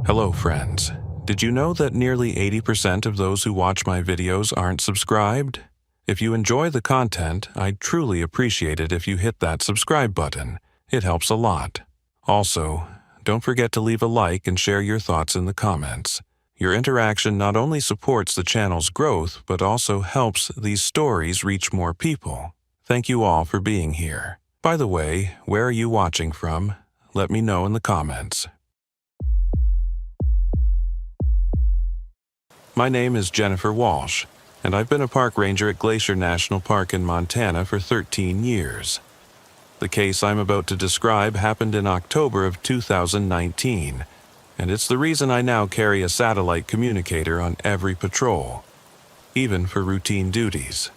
Hello friends. Did you know that nearly 80% of those who watch my videos aren't subscribed? If you enjoy the content, I'd truly appreciate it if you hit that subscribe button. It helps a lot. Also, don't forget to leave a like and share your thoughts in the comments. Your interaction not only supports the channel's growth, but also helps these stories reach more people. Thank you all for being here. By the way, where are you watching from? Let me know in the comments. My name is Jennifer Walsh, and I've been a park ranger at Glacier National Park in Montana for 13 years. The case I'm about to describe happened in October of 2019, and it's the reason I now carry a satellite communicator on every patrol, even for routine duties.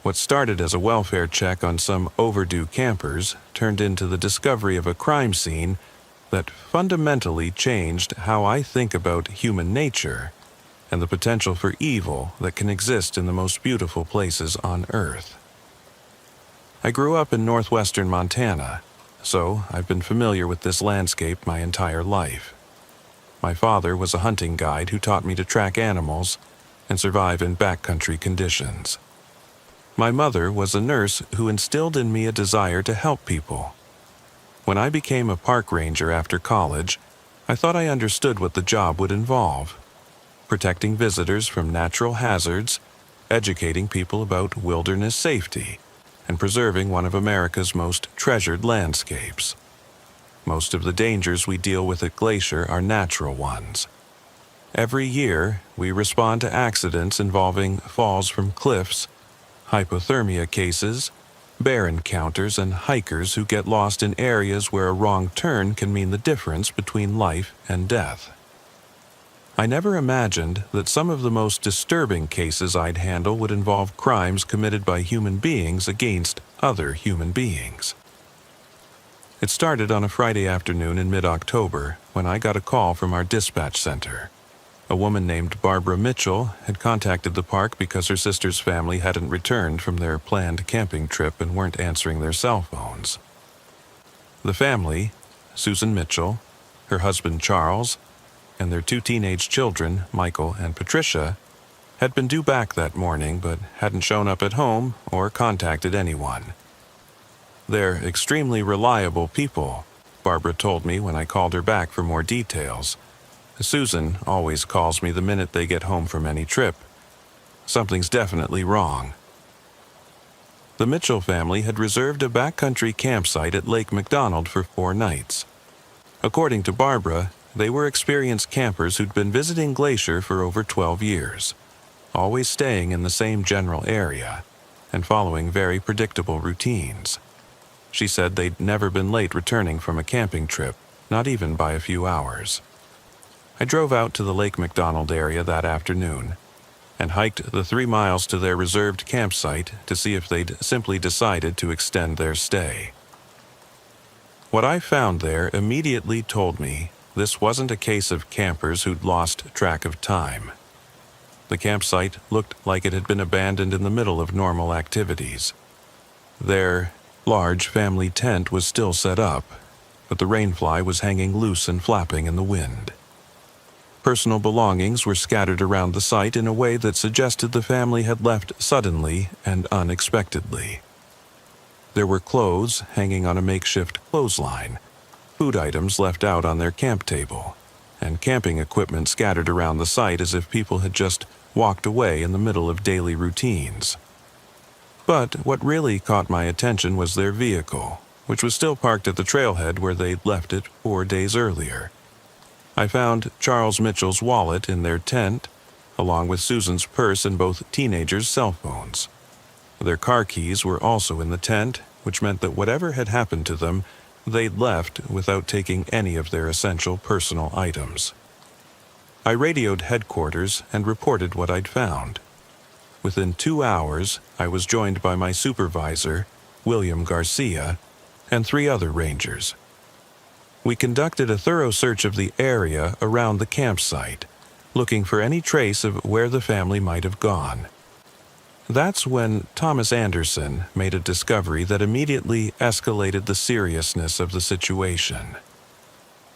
What started as a welfare check on some overdue campers turned into the discovery of a crime scene that fundamentally changed how I think about human nature and the potential for evil that can exist in the most beautiful places on Earth. I grew up in northwestern Montana, so I've been familiar with this landscape my entire life. My father was a hunting guide who taught me to track animals and survive in backcountry conditions. My mother was a nurse who instilled in me a desire to help people. When I became a park ranger after college, I thought I understood what the job would involve: protecting visitors from natural hazards, educating people about wilderness safety, and preserving one of America's most treasured landscapes. Most of the dangers we deal with at Glacier are natural ones. Every year, we respond to accidents involving falls from cliffs, hypothermia cases, bear encounters, and hikers who get lost in areas where a wrong turn can mean the difference between life and death. I never imagined that some of the most disturbing cases I'd handle would involve crimes committed by human beings against other human beings. It started on a Friday afternoon in mid-October when I got a call from our dispatch center. A woman named Barbara Mitchell had contacted the park because her sister's family hadn't returned from their planned camping trip and weren't answering their cell phones. The family, Susan Mitchell, her husband Charles, and their two teenage children, Michael and Patricia, had been due back that morning but hadn't shown up at home or contacted anyone. They're extremely reliable people, Barbara told me when I called her back for more details. Susan always calls me the minute they get home from any trip. Something's definitely wrong. The Mitchell family had reserved a backcountry campsite at Lake McDonald for 4 nights. According to Barbara, they were experienced campers who'd been visiting Glacier for over 12 years, always staying in the same general area and following very predictable routines. She said they'd never been late returning from a camping trip, not even by a few hours. I drove out to the Lake McDonald area that afternoon and hiked the 3 miles to their reserved campsite to see if they'd simply decided to extend their stay. What I found there immediately told me this wasn't a case of campers who'd lost track of time. The campsite looked like it had been abandoned in the middle of normal activities. Their large family tent was still set up, but the rainfly was hanging loose and flapping in the wind. Personal belongings were scattered around the site in a way that suggested the family had left suddenly and unexpectedly. There were clothes hanging on a makeshift clothesline, food items left out on their camp table, and camping equipment scattered around the site as if people had just walked away in the middle of daily routines. But what really caught my attention was their vehicle, which was still parked at the trailhead where they'd left it 4 days earlier. I found Charles Mitchell's wallet in their tent, along with Susan's purse and both teenagers' cell phones. Their car keys were also in the tent, which meant that whatever had happened to them, they'd left without taking any of their essential personal items. I radioed headquarters and reported what I'd found. Within 2 hours, I was joined by my supervisor, William Garcia, and 3 other rangers. We conducted a thorough search of the area around the campsite, looking for any trace of where the family might have gone. That's when Thomas Anderson made a discovery that immediately escalated the seriousness of the situation.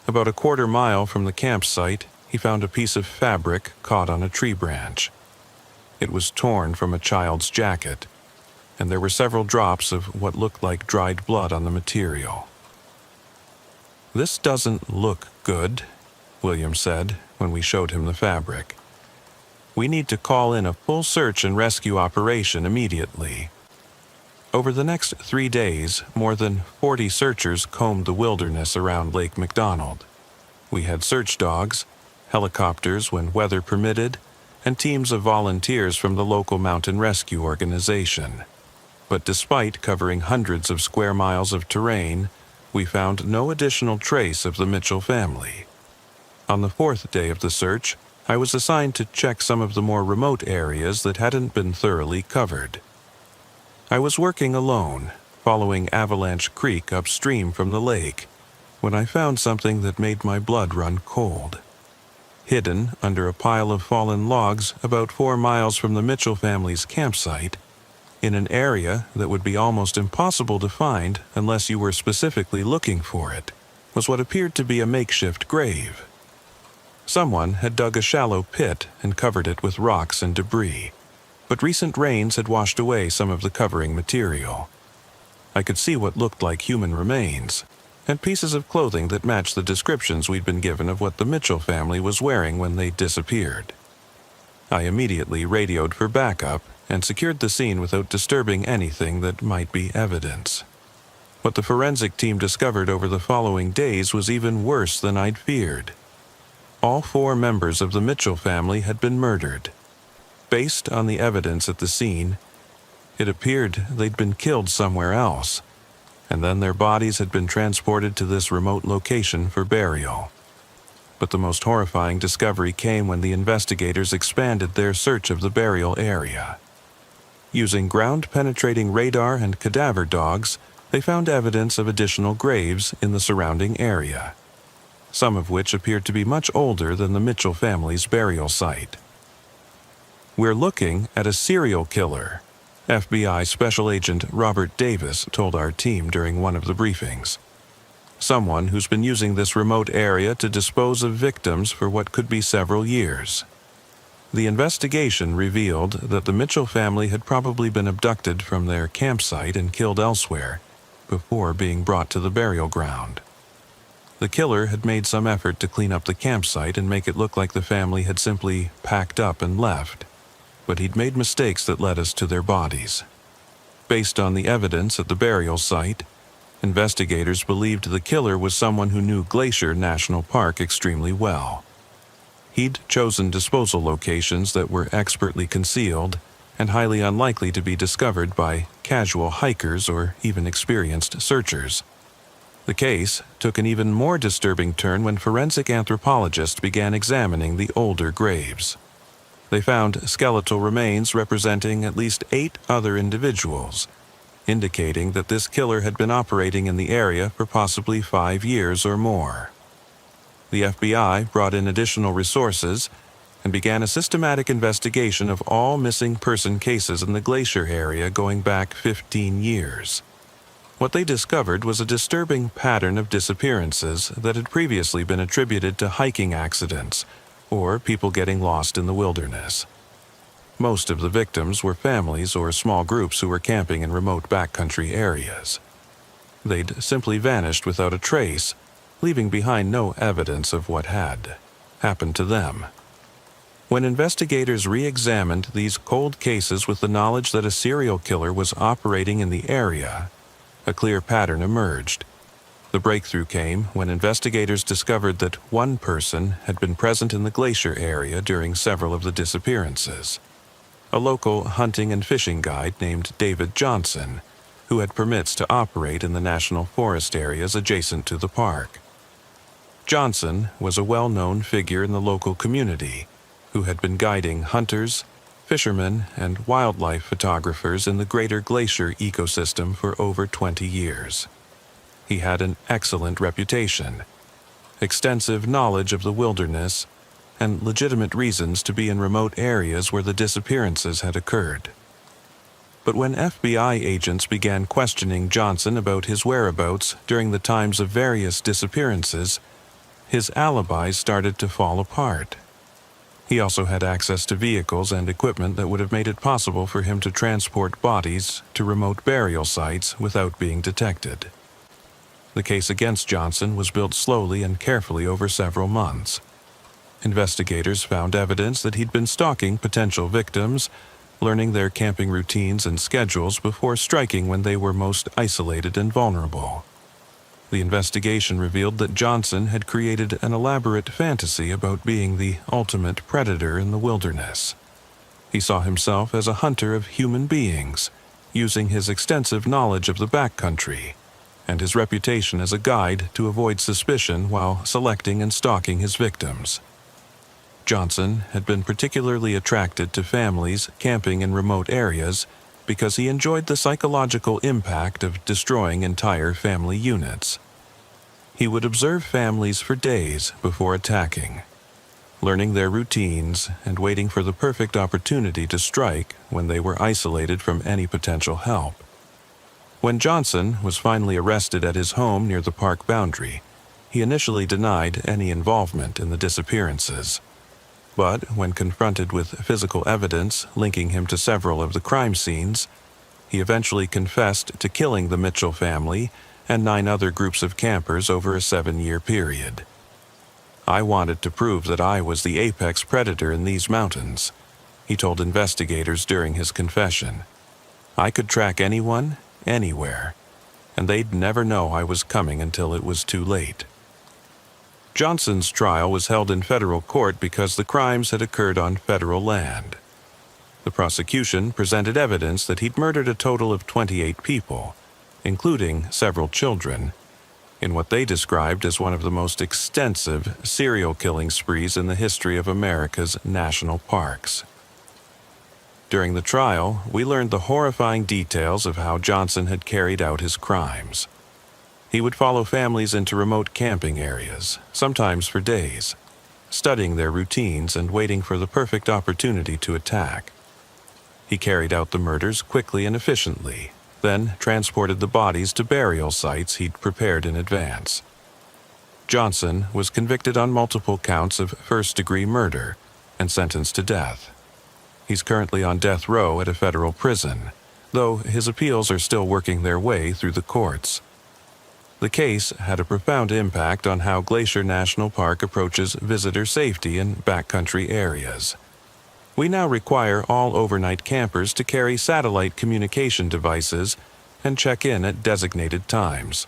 About a quarter-mile from the campsite, he found a piece of fabric caught on a tree branch. It was torn from a child's jacket, and there were several drops of what looked like dried blood on the material. "This doesn't look good," William said when we showed him the fabric. "We need to call in a full search and rescue operation immediately." Over the next 3 days, more than 40 searchers combed the wilderness around Lake McDonald. We had search dogs, helicopters when weather permitted, and teams of volunteers from the local mountain rescue organization. But despite covering hundreds of square miles of terrain, we found no additional trace of the Mitchell family. On the 4th day of the search, I was assigned to check some of the more remote areas that hadn't been thoroughly covered. I was working alone, following Avalanche Creek upstream from the lake, when I found something that made my blood run cold. Hidden under a pile of fallen logs about 4 miles from the Mitchell family's campsite, in an area that would be almost impossible to find unless you were specifically looking for it, was what appeared to be a makeshift grave. Someone had dug a shallow pit and covered it with rocks and debris, but recent rains had washed away some of the covering material. I could see what looked like human remains, and pieces of clothing that matched the descriptions we'd been given of what the Mitchell family was wearing when they disappeared. I immediately radioed for backup and secured the scene without disturbing anything that might be evidence. What the forensic team discovered over the following days was even worse than I'd feared. All 4 members of the Mitchell family had been murdered. Based on the evidence at the scene, it appeared they'd been killed somewhere else, and then their bodies had been transported to this remote location for burial. But the most horrifying discovery came when the investigators expanded their search of the burial area. Using ground-penetrating radar and cadaver dogs, they found evidence of additional graves in the surrounding area, some of which appeared to be much older than the Mitchell family's burial site. "We're looking at a serial killer," FBI Special Agent Robert Davis told our team during one of the briefings. "Someone who's been using this remote area to dispose of victims for what could be several years." The investigation revealed that the Mitchell family had probably been abducted from their campsite and killed elsewhere before being brought to the burial ground. The killer had made some effort to clean up the campsite and make it look like the family had simply packed up and left, but he'd made mistakes that led us to their bodies. Based on the evidence at the burial site, investigators believed the killer was someone who knew Glacier National Park extremely well. He'd chosen disposal locations that were expertly concealed and highly unlikely to be discovered by casual hikers or even experienced searchers. The case took an even more disturbing turn when forensic anthropologists began examining the older graves. They found skeletal remains representing at least 8 other individuals, indicating that this killer had been operating in the area for possibly 5 years or more. The FBI brought in additional resources and began a systematic investigation of all missing person cases in the Glacier area going back 15 years. What they discovered was a disturbing pattern of disappearances that had previously been attributed to hiking accidents or people getting lost in the wilderness. Most of the victims were families or small groups who were camping in remote backcountry areas. They'd simply vanished without a trace, leaving behind no evidence of what had happened to them. When investigators re-examined these cold cases with the knowledge that a serial killer was operating in the area, a clear pattern emerged. The breakthrough came when investigators discovered that one person had been present in the Glacier area during several of the disappearances. A local hunting and fishing guide named David Johnson, who had permits to operate in the national forest areas adjacent to the park. Johnson was a well-known figure in the local community who had been guiding hunters, fishermen, and wildlife photographers in the greater Glacier ecosystem for over 20 years. He had an excellent reputation, extensive knowledge of the wilderness, and legitimate reasons to be in remote areas where the disappearances had occurred. But when FBI agents began questioning Johnson about his whereabouts during the times of various disappearances, his alibis started to fall apart. He also had access to vehicles and equipment that would have made it possible for him to transport bodies to remote burial sites without being detected. The case against Johnson was built slowly and carefully over several months. Investigators found evidence that he'd been stalking potential victims, learning their camping routines and schedules before striking when they were most isolated and vulnerable. The investigation revealed that Johnson had created an elaborate fantasy about being the ultimate predator in the wilderness. He saw himself as a hunter of human beings, using his extensive knowledge of the backcountry and his reputation as a guide to avoid suspicion while selecting and stalking his victims. Johnson had been particularly attracted to families camping in remote areas because he enjoyed the psychological impact of destroying entire family units. He would observe families for days before attacking, learning their routines and waiting for the perfect opportunity to strike when they were isolated from any potential help. When Johnson was finally arrested at his home near the park boundary, he initially denied any involvement in the disappearances. But when confronted with physical evidence linking him to several of the crime scenes, he eventually confessed to killing the Mitchell family and 9 other groups of campers over a 7-year period. "I wanted to prove that I was the apex predator in these mountains," he told investigators during his confession. "I could track anyone, anywhere, and they'd never know I was coming until it was too late." Johnson's trial was held in federal court because the crimes had occurred on federal land. The prosecution presented evidence that he'd murdered a total of 28 people, including several children, in what they described as one of the most extensive serial killing sprees in the history of America's national parks. During the trial, we learned the horrifying details of how Johnson had carried out his crimes. He would follow families into remote camping areas, sometimes for days, studying their routines and waiting for the perfect opportunity to attack. He carried out the murders quickly and efficiently, then transported the bodies to burial sites he'd prepared in advance. Johnson was convicted on multiple counts of first-degree murder and sentenced to death. He's currently on death row at a federal prison, though his appeals are still working their way through the courts. The case had a profound impact on how Glacier National Park approaches visitor safety in backcountry areas. We now require all overnight campers to carry satellite communication devices and check in at designated times.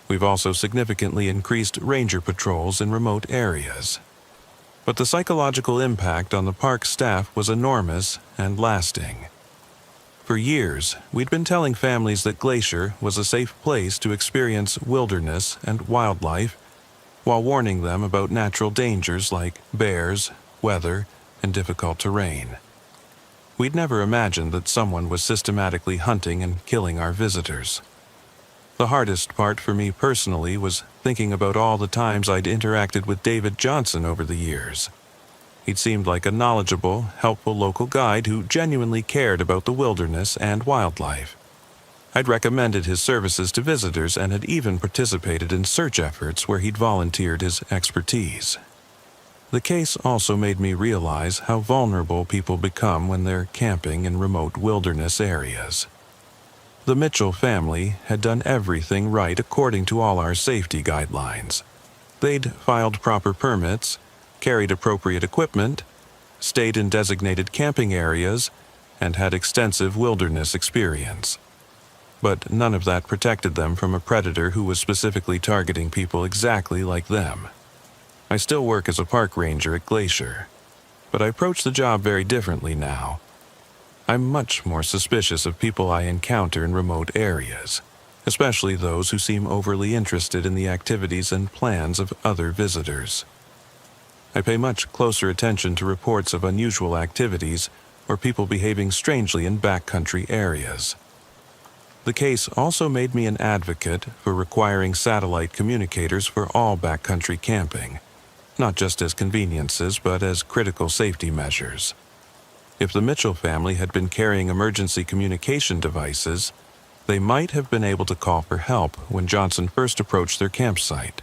We've also significantly increased ranger patrols in remote areas. But the psychological impact on the park staff was enormous and lasting. For years, we'd been telling families that Glacier was a safe place to experience wilderness and wildlife, while warning them about natural dangers like bears, weather, and difficult terrain. We'd never imagined that someone was systematically hunting and killing our visitors. The hardest part for me personally was thinking about all the times I'd interacted with David Johnson over the years. He'd seemed like a knowledgeable, helpful local guide who genuinely cared about the wilderness and wildlife. I'd recommended his services to visitors and had even participated in search efforts where he'd volunteered his expertise. The case also made me realize how vulnerable people become when they're camping in remote wilderness areas. The Mitchell family had done everything right according to all our safety guidelines. They'd filed proper permits, carried appropriate equipment, stayed in designated camping areas, and had extensive wilderness experience. But none of that protected them from a predator who was specifically targeting people exactly like them. I still work as a park ranger at Glacier, but I approach the job very differently now. I'm much more suspicious of people I encounter in remote areas, especially those who seem overly interested in the activities and plans of other visitors. I pay much closer attention to reports of unusual activities or people behaving strangely in backcountry areas. The case also made me an advocate for requiring satellite communicators for all backcountry camping, not just as conveniences but as critical safety measures. If the Mitchell family had been carrying emergency communication devices, they might have been able to call for help when Johnson first approached their campsite.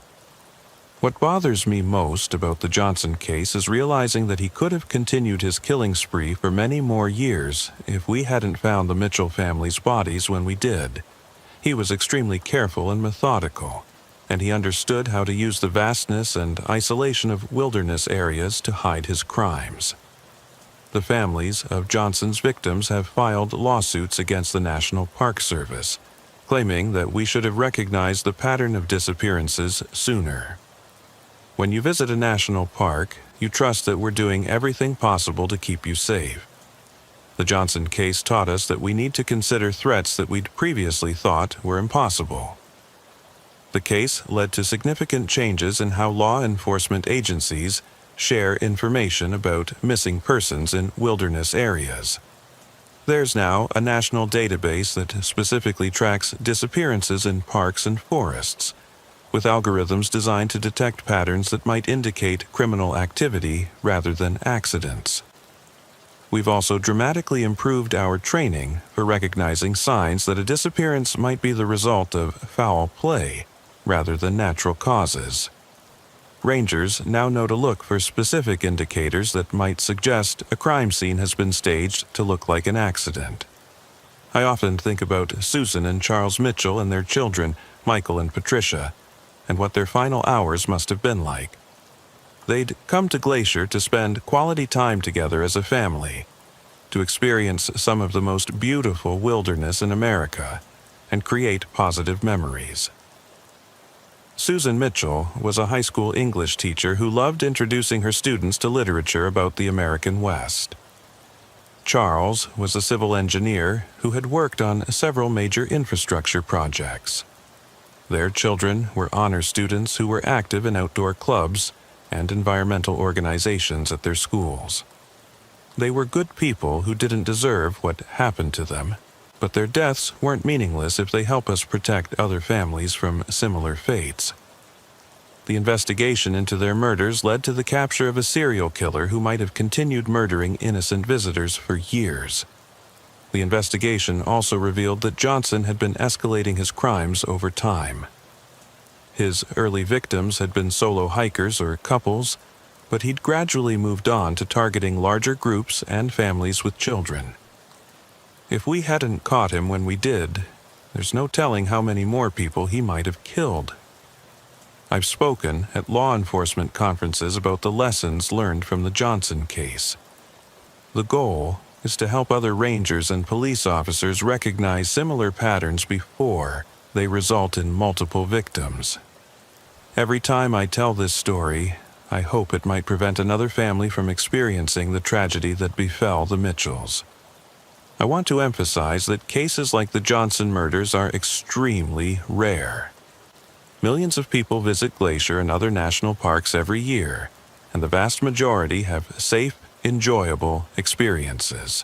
What bothers me most about the Johnson case is realizing that he could have continued his killing spree for many more years if we hadn't found the Mitchell family's bodies when we did. He was extremely careful and methodical, and he understood how to use the vastness and isolation of wilderness areas to hide his crimes. The families of Johnson's victims have filed lawsuits against the National Park Service, claiming that we should have recognized the pattern of disappearances sooner. When you visit a national park, you trust that we're doing everything possible to keep you safe. The Johnson case taught us that we need to consider threats that we'd previously thought were impossible. The case led to significant changes in how law enforcement agencies share information about missing persons in wilderness areas. There's now a national database that specifically tracks disappearances in parks and forests, with algorithms designed to detect patterns that might indicate criminal activity rather than accidents. We've also dramatically improved our training for recognizing signs that a disappearance might be the result of foul play rather than natural causes. Rangers now know to look for specific indicators that might suggest a crime scene has been staged to look like an accident. I often think about Susan and Charles Mitchell and their children, Michael and Patricia, and what their final hours must have been like. They'd come to Glacier to spend quality time together as a family, to experience some of the most beautiful wilderness in America, and create positive memories. Susan Mitchell was a high school English teacher who loved introducing her students to literature about the American West. Charles was a civil engineer who had worked on several major infrastructure projects. Their children were honor students who were active in outdoor clubs and environmental organizations at their schools. They were good people who didn't deserve what happened to them, but their deaths weren't meaningless if they help us protect other families from similar fates. The investigation into their murders led to the capture of a serial killer who might have continued murdering innocent visitors for years. The investigation also revealed that Johnson had been escalating his crimes over time. His early victims had been solo hikers or couples, but he'd gradually moved on to targeting larger groups and families with children. If we hadn't caught him when we did, there's no telling how many more people he might have killed. I've spoken at law enforcement conferences about the lessons learned from the Johnson case. The goal is to help other rangers and police officers recognize similar patterns before they result in multiple victims. Every time I tell this story, I hope it might prevent another family from experiencing the tragedy that befell the Mitchells. I want to emphasize that cases like the Johnson murders are extremely rare. Millions of people visit Glacier and other national parks every year, and the vast majority have safe, enjoyable experiences.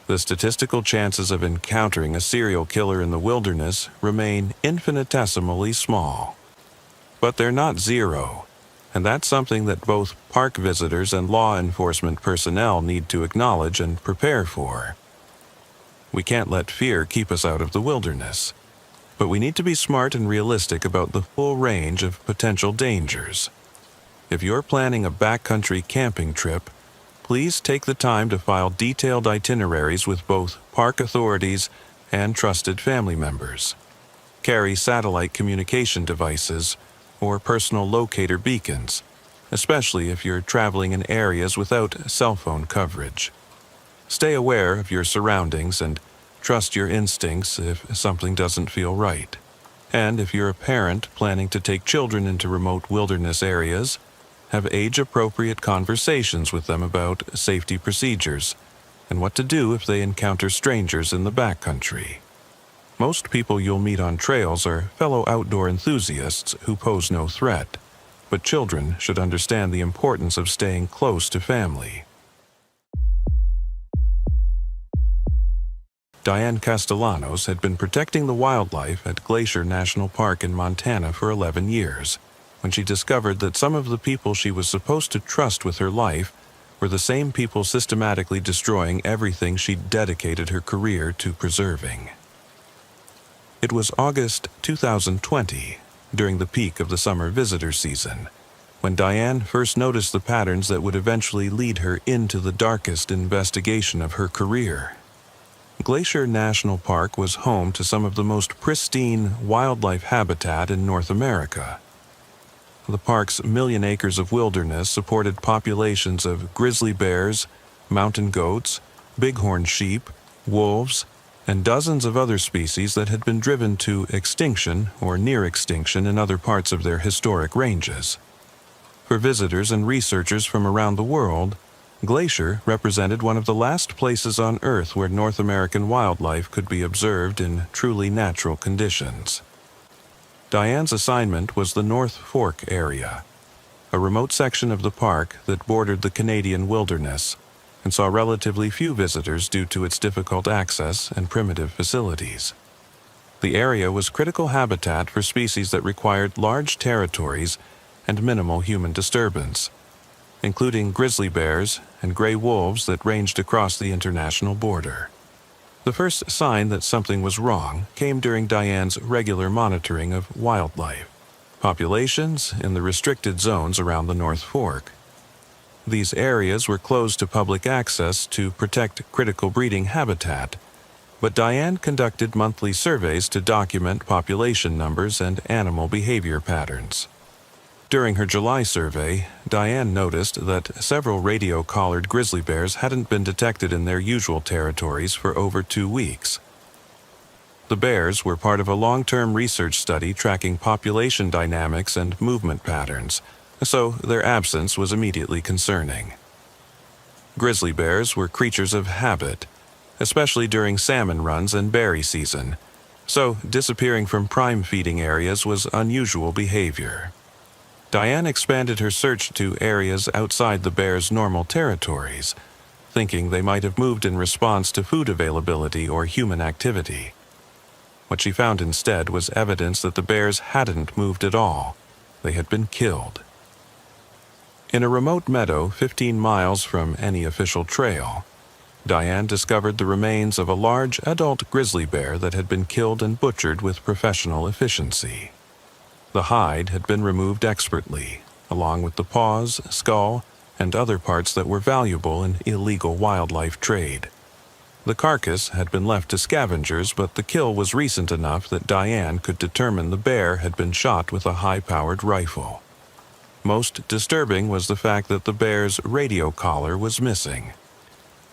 The statistical chances of encountering a serial killer in the wilderness remain infinitesimally small. But they're not zero, and that's something that both park visitors and law enforcement personnel need to acknowledge and prepare for. We can't let fear keep us out of the wilderness, but we need to be smart and realistic about the full range of potential dangers. If you're planning a backcountry camping trip, please take the time to file detailed itineraries with both park authorities and trusted family members. Carry satellite communication devices or personal locator beacons, especially if you're traveling in areas without cell phone coverage. Stay aware of your surroundings and trust your instincts if something doesn't feel right. And if you're a parent planning to take children into remote wilderness areas, have age-appropriate conversations with them about safety procedures and what to do if they encounter strangers in the backcountry. Most people you'll meet on trails are fellow outdoor enthusiasts who pose no threat, but children should understand the importance of staying close to family. Diane Castellanos had been protecting the wildlife at Glacier National Park in Montana for 11 years, when she discovered that some of the people she was supposed to trust with her life were the same people systematically destroying everything she'd dedicated her career to preserving. It was August 2020, during the peak of the summer visitor season, when Diane first noticed the patterns that would eventually lead her into the darkest investigation of her career. Glacier National Park was home to some of the most pristine wildlife habitat in North America. The park's 1,000,000 acres of wilderness supported populations of grizzly bears, mountain goats, bighorn sheep, wolves, and dozens of other species that had been driven to extinction or near extinction in other parts of their historic ranges. For visitors and researchers from around the world, Glacier represented one of the last places on Earth where North American wildlife could be observed in truly natural conditions. Diane's assignment was the North Fork area, a remote section of the park that bordered the Canadian wilderness and saw relatively few visitors due to its difficult access and primitive facilities. The area was critical habitat for species that required large territories and minimal human disturbance, including grizzly bears and gray wolves that ranged across the international border. The first sign that something was wrong came during Diane's regular monitoring of wildlife populations in the restricted zones around the North Fork. These areas were closed to public access to protect critical breeding habitat, but Diane conducted monthly surveys to document population numbers and animal behavior patterns. During her July survey, Diane noticed that several radio-collared grizzly bears hadn't been detected in their usual territories for over 2 weeks. The bears were part of a long-term research study tracking population dynamics and movement patterns, so their absence was immediately concerning. Grizzly bears were creatures of habit, especially during salmon runs and berry season, so disappearing from prime feeding areas was unusual behavior. Diane expanded her search to areas outside the bears' normal territories, thinking they might have moved in response to food availability or human activity. What she found instead was evidence that the bears hadn't moved at all. They had been killed. In a remote meadow 15 miles from any official trail, Diane discovered the remains of a large adult grizzly bear that had been killed and butchered with professional efficiency. The hide had been removed expertly, along with the paws, skull, and other parts that were valuable in illegal wildlife trade. The carcass had been left to scavengers, but the kill was recent enough that Diane could determine the bear had been shot with a high-powered rifle. Most disturbing was the fact that the bear's radio collar was missing.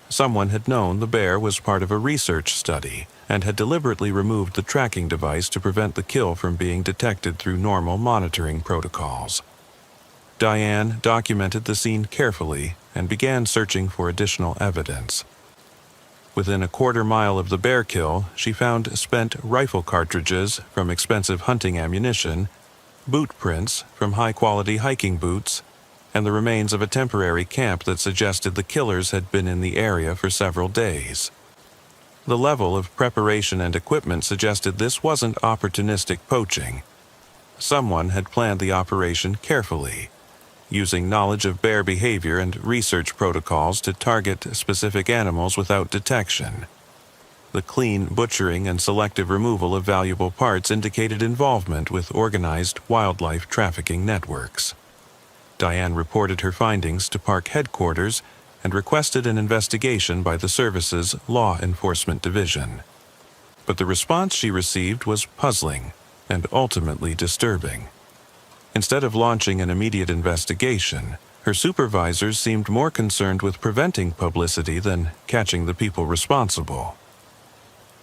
Someone had known the bear was part of a research study and had deliberately removed the tracking device to prevent the kill from being detected through normal monitoring protocols. Diane documented the scene carefully and began searching for additional evidence. Within a quarter-mile of the bear kill, she found spent rifle cartridges from expensive hunting ammunition, boot prints from high-quality hiking boots, and the remains of a temporary camp that suggested the killers had been in the area for several days. The level of preparation and equipment suggested this wasn't opportunistic poaching. Someone had planned the operation carefully, using knowledge of bear behavior and research protocols to target specific animals without detection. The clean butchering and selective removal of valuable parts indicated involvement with organized wildlife trafficking networks. Diane reported her findings to park headquarters and requested an investigation by the service's Law Enforcement Division. But the response she received was puzzling and ultimately disturbing. Instead of launching an immediate investigation, her supervisors seemed more concerned with preventing publicity than catching the people responsible.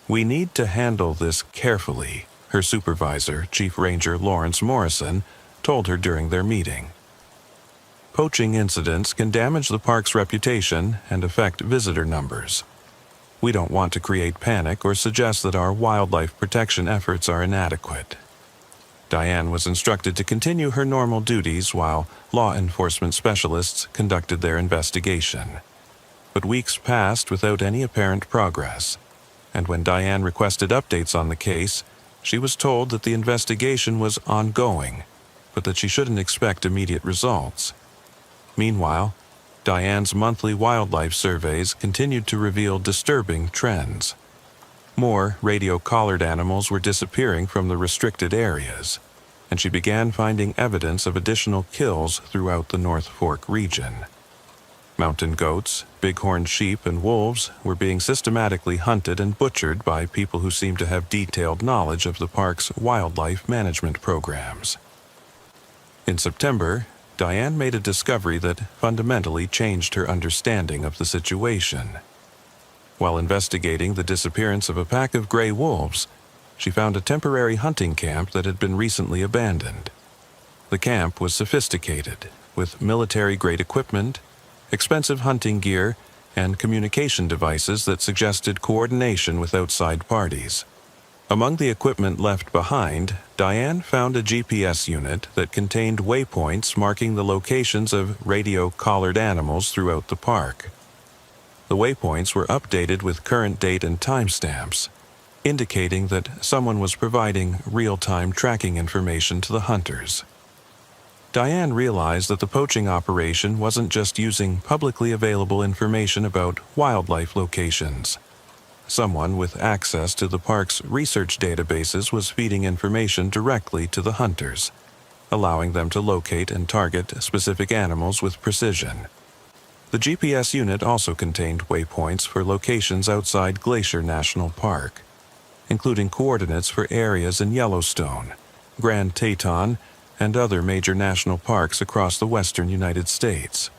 "We need to handle this carefully," her supervisor, Chief Ranger Lawrence Morrison, told her during their meeting. Poaching incidents can damage the park's reputation and affect visitor numbers. We don't want to create panic or suggest that our wildlife protection efforts are inadequate. Diane was instructed to continue her normal duties while law enforcement specialists conducted their investigation. But weeks passed without any apparent progress, and when Diane requested updates on the case, she was told that the investigation was ongoing, but that she shouldn't expect immediate results. Meanwhile, Diane's monthly wildlife surveys continued to reveal disturbing trends. More radio-collared animals were disappearing from the restricted areas. and she began finding evidence of additional kills throughout the North Fork region. Mountain goats, bighorn sheep, and wolves were being systematically hunted and butchered by people who seemed to have detailed knowledge of the park's wildlife management programs. In September, Diane made a discovery that fundamentally changed her understanding of the situation. While investigating the disappearance of a pack of gray wolves, she found a temporary hunting camp that had been recently abandoned. The camp was sophisticated, with military-grade equipment, expensive hunting gear, and communication devices that suggested coordination with outside parties. Among the equipment left behind, Diane found a GPS unit that contained waypoints marking the locations of radio-collared animals throughout the park. The waypoints were updated with current date and timestamps, indicating that someone was providing real-time tracking information to the hunters. Diane realized that the poaching operation wasn't just using publicly available information about wildlife locations. Someone with access to the park's research databases was feeding information directly to the hunters, allowing them to locate and target specific animals with precision. The GPS unit also contained waypoints for locations outside Glacier National Park, including coordinates for areas in Yellowstone, Grand Teton, and other major national parks across the western United States.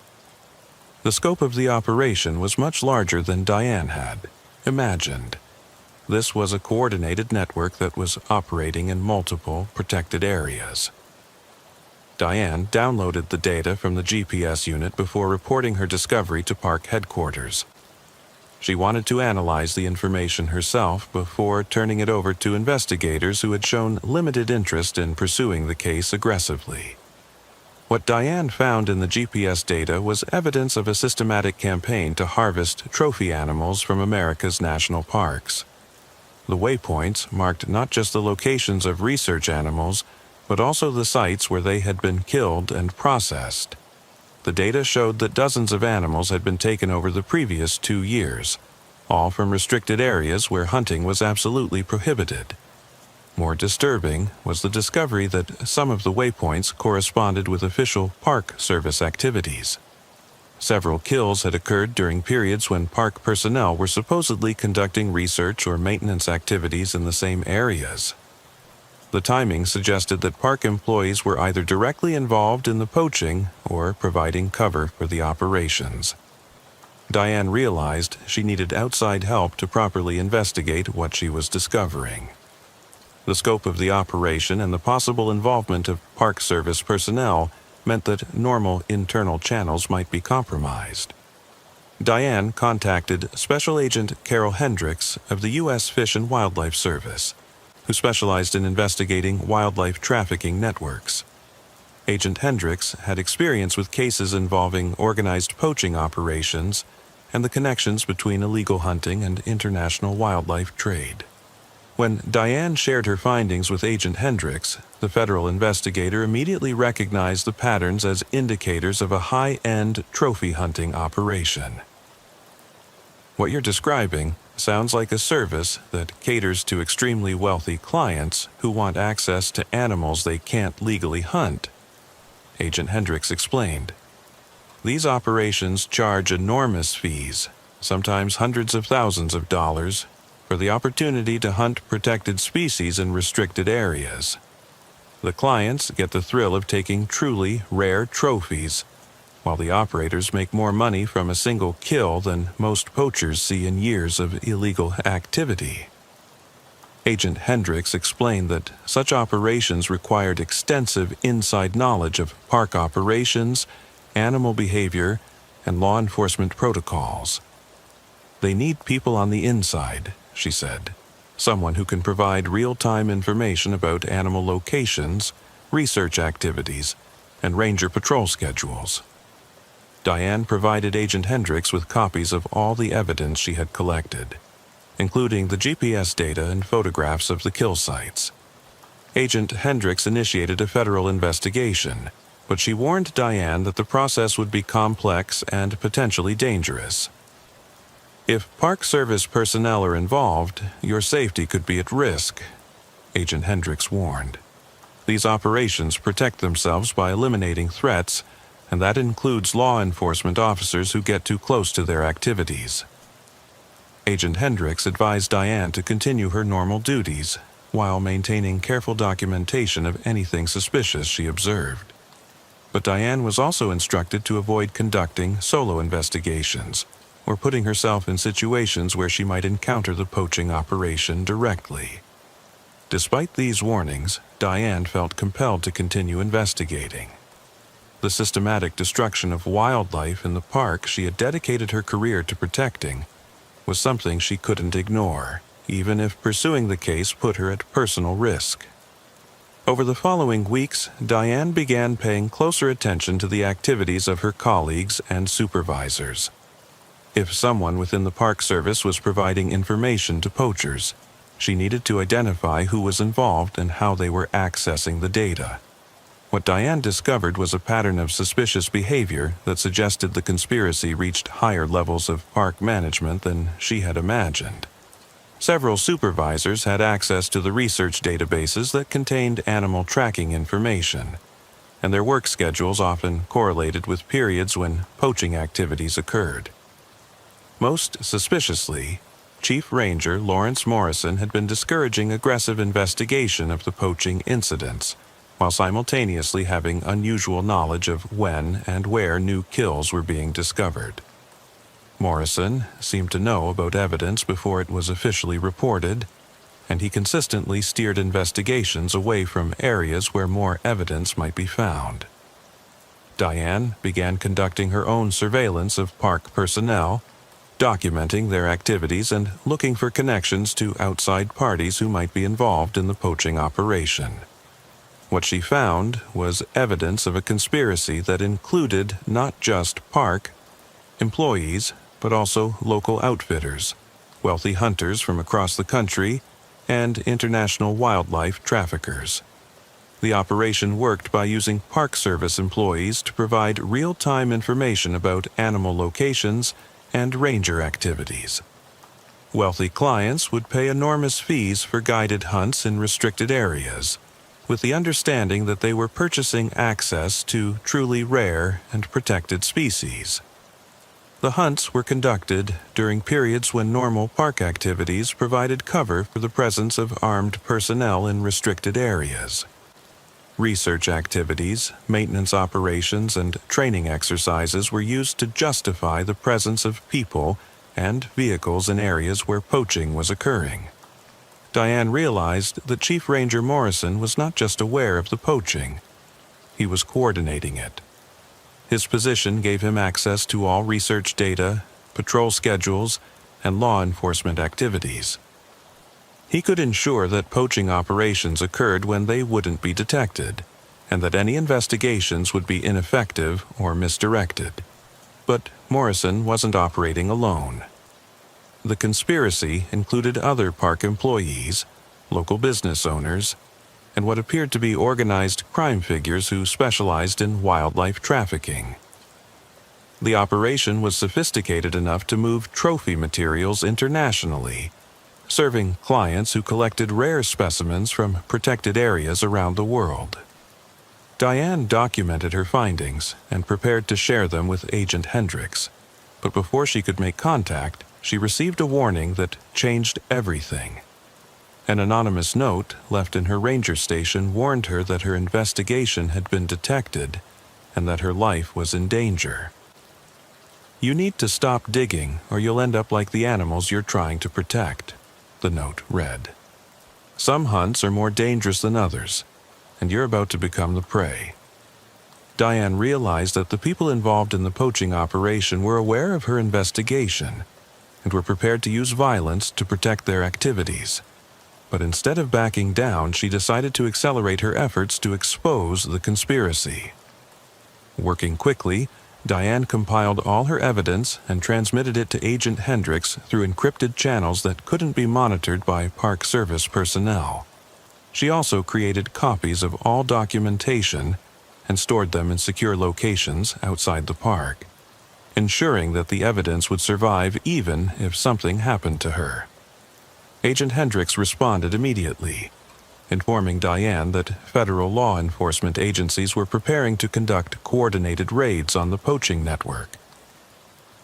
The scope of the operation was much larger than Diane had imagined. This was a coordinated network that was operating in multiple protected areas. Diane downloaded the data from the GPS unit before reporting her discovery to park headquarters. She wanted to analyze the information herself before turning it over to investigators who had shown limited interest in pursuing the case aggressively. What Diane found in the GPS data was evidence of a systematic campaign to harvest trophy animals from America's national parks. The waypoints marked not just the locations of research animals, but also the sites where they had been killed and processed. The data showed that dozens of animals had been taken over the previous 2 years, all from restricted areas where hunting was absolutely prohibited. More disturbing was the discovery that some of the waypoints corresponded with official Park Service activities. Several kills had occurred during periods when park personnel were supposedly conducting research or maintenance activities in the same areas. The timing suggested that park employees were either directly involved in the poaching or providing cover for the operations. Diane realized she needed outside help to properly investigate what she was discovering. The scope of the operation and the possible involvement of Park Service personnel meant that normal internal channels might be compromised. Diane contacted Special Agent Carol Hendricks of the U.S. Fish and Wildlife Service, who specialized in investigating wildlife trafficking networks. Agent Hendricks had experience with cases involving organized poaching operations and the connections between illegal hunting and international wildlife trade. When Diane shared her findings with Agent Hendricks, the federal investigator immediately recognized the patterns as indicators of a high-end trophy hunting operation. What you're describing sounds like a service that caters to extremely wealthy clients who want access to animals they can't legally hunt, Agent Hendricks explained. These operations charge enormous fees, sometimes hundreds of thousands of dollars, for the opportunity to hunt protected species in restricted areas. The clients get the thrill of taking truly rare trophies, while the operators make more money from a single kill than most poachers see in years of illegal activity. Agent Hendricks explained that such operations required extensive inside knowledge of park operations, animal behavior, and law enforcement protocols. They need people on the inside, she said, someone who can provide real-time information about animal locations, research activities, and ranger patrol schedules. Diane provided Agent Hendricks with copies of all the evidence she had collected, including the GPS data and photographs of the kill sites. Agent Hendricks initiated a federal investigation, but she warned Diane that the process would be complex and potentially dangerous. If Park Service personnel are involved, your safety could be at risk, Agent Hendricks warned. These operations protect themselves by eliminating threats, and that includes law enforcement officers who get too close to their activities. Agent Hendricks advised Diane to continue her normal duties while maintaining careful documentation of anything suspicious she observed. But Diane was also instructed to avoid conducting solo investigations or putting herself in situations where she might encounter the poaching operation directly. Despite these warnings, Diane felt compelled to continue investigating. The systematic destruction of wildlife in the park she had dedicated her career to protecting was something she couldn't ignore, even if pursuing the case put her at personal risk. Over the following weeks, Diane began paying closer attention to the activities of her colleagues and supervisors. If someone within the Park Service was providing information to poachers, she needed to identify who was involved and how they were accessing the data. What Diane discovered was a pattern of suspicious behavior that suggested the conspiracy reached higher levels of park management than she had imagined. Several supervisors had access to the research databases that contained animal tracking information, and their work schedules often correlated with periods when poaching activities occurred. Most suspiciously, Chief Ranger Lawrence Morrison had been discouraging aggressive investigation of the poaching incidents, while simultaneously having unusual knowledge of when and where new kills were being discovered. Morrison seemed to know about evidence before it was officially reported, and he consistently steered investigations away from areas where more evidence might be found. Diane began conducting her own surveillance of park personnel, documenting their activities and looking for connections to outside parties who might be involved in the poaching operation. What she found was evidence of a conspiracy that included not just park employees, but also local outfitters, wealthy hunters from across the country, and international wildlife traffickers. The operation worked by using Park Service employees to provide real-time information about animal locations and ranger activities. Wealthy clients would pay enormous fees for guided hunts in restricted areas, with the understanding that they were purchasing access to truly rare and protected species. The hunts were conducted during periods when normal park activities provided cover for the presence of armed personnel in restricted areas. Research activities, maintenance operations, and training exercises were used to justify the presence of people and vehicles in areas where poaching was occurring. Diane realized that Chief Ranger Morrison was not just aware of the poaching, he was coordinating it. His position gave him access to all research data, patrol schedules, and law enforcement activities. He could ensure that poaching operations occurred when they wouldn't be detected, and that any investigations would be ineffective or misdirected. But Morrison wasn't operating alone. The conspiracy included other park employees, local business owners, and what appeared to be organized crime figures who specialized in wildlife trafficking. The operation was sophisticated enough to move trophy materials internationally, serving clients who collected rare specimens from protected areas around the world. Diane documented her findings and prepared to share them with Agent Hendricks, but before she could make contact, she received a warning that changed everything. An anonymous note left in her ranger station warned her that her investigation had been detected and that her life was in danger. "You need to stop digging or you'll end up like the animals you're trying to protect," the note read. "Some hunts are more dangerous than others, and you're about to become the prey." Diane realized that the people involved in the poaching operation were aware of her investigation and were prepared to use violence to protect their activities. But instead of backing down, she decided to accelerate her efforts to expose the conspiracy. Working quickly, Diane compiled all her evidence and transmitted it to Agent Hendricks through encrypted channels that couldn't be monitored by Park Service personnel. She also created copies of all documentation and stored them in secure locations outside the park, ensuring that the evidence would survive even if something happened to her. Agent Hendricks responded immediately, informing Diane that federal law enforcement agencies were preparing to conduct coordinated raids on the poaching network.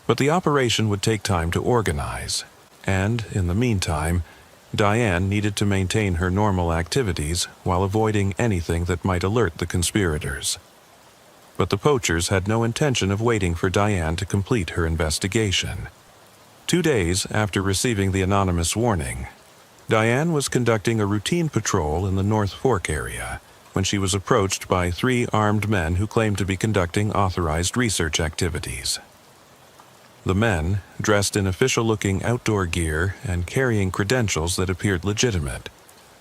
But the operation would take time to organize, and, in the meantime, Diane needed to maintain her normal activities while avoiding anything that might alert the conspirators. But the poachers had no intention of waiting for Diane to complete her investigation. 2 days after receiving the anonymous warning, Diane was conducting a routine patrol in the North Fork area when she was approached by 3 armed men who claimed to be conducting authorized research activities. The men, dressed in official-looking outdoor gear and carrying credentials that appeared legitimate,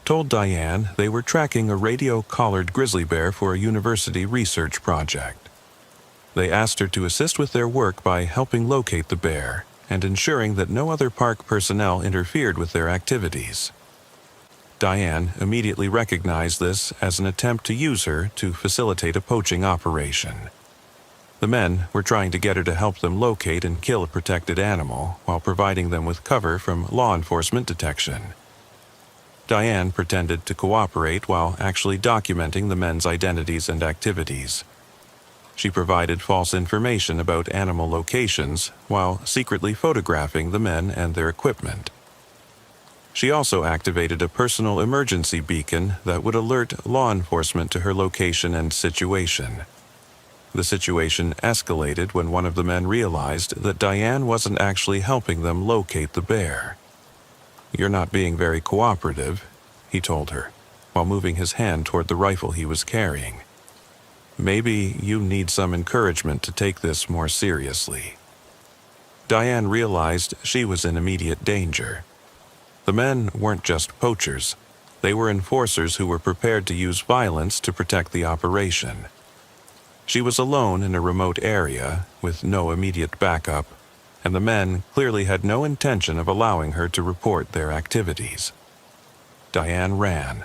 told Diane they were tracking a radio-collared grizzly bear for a university research project. They asked her to assist with their work by helping locate the bear and ensuring that no other park personnel interfered with their activities. Diane immediately recognized this as an attempt to use her to facilitate a poaching operation. The men were trying to get her to help them locate and kill a protected animal while providing them with cover from law enforcement detection. Diane pretended to cooperate while actually documenting the men's identities and activities. She provided false information about animal locations while secretly photographing the men and their equipment. She also activated a personal emergency beacon that would alert law enforcement to her location and situation. The situation escalated when one of the men realized that Diane wasn't actually helping them locate the bear. "You're not being very cooperative," he told her, while moving his hand toward the rifle he was carrying. "Maybe you need some encouragement to take this more seriously." Diane realized she was in immediate danger. The men weren't just poachers. They were enforcers who were prepared to use violence to protect the operation. She was alone in a remote area with no immediate backup, and the men clearly had no intention of allowing her to report their activities. Diane ran.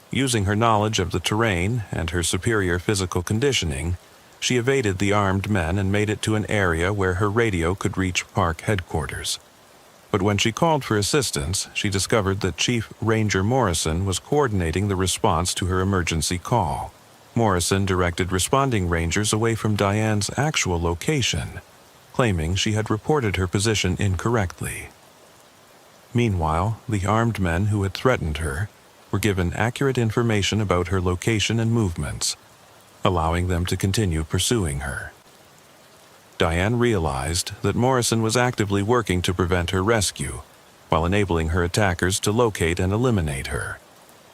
Using her knowledge of the terrain and her superior physical conditioning, she evaded the armed men and made it to an area where her radio could reach park headquarters. But when she called for assistance, she discovered that Chief Ranger Morrison was coordinating the response to her emergency call. Morrison directed responding rangers away from Diane's actual location, claiming she had reported her position incorrectly. Meanwhile, the armed men who had threatened her were given accurate information about her location and movements, allowing them to continue pursuing her. Diane realized that Morrison was actively working to prevent her rescue, while enabling her attackers to locate and eliminate her.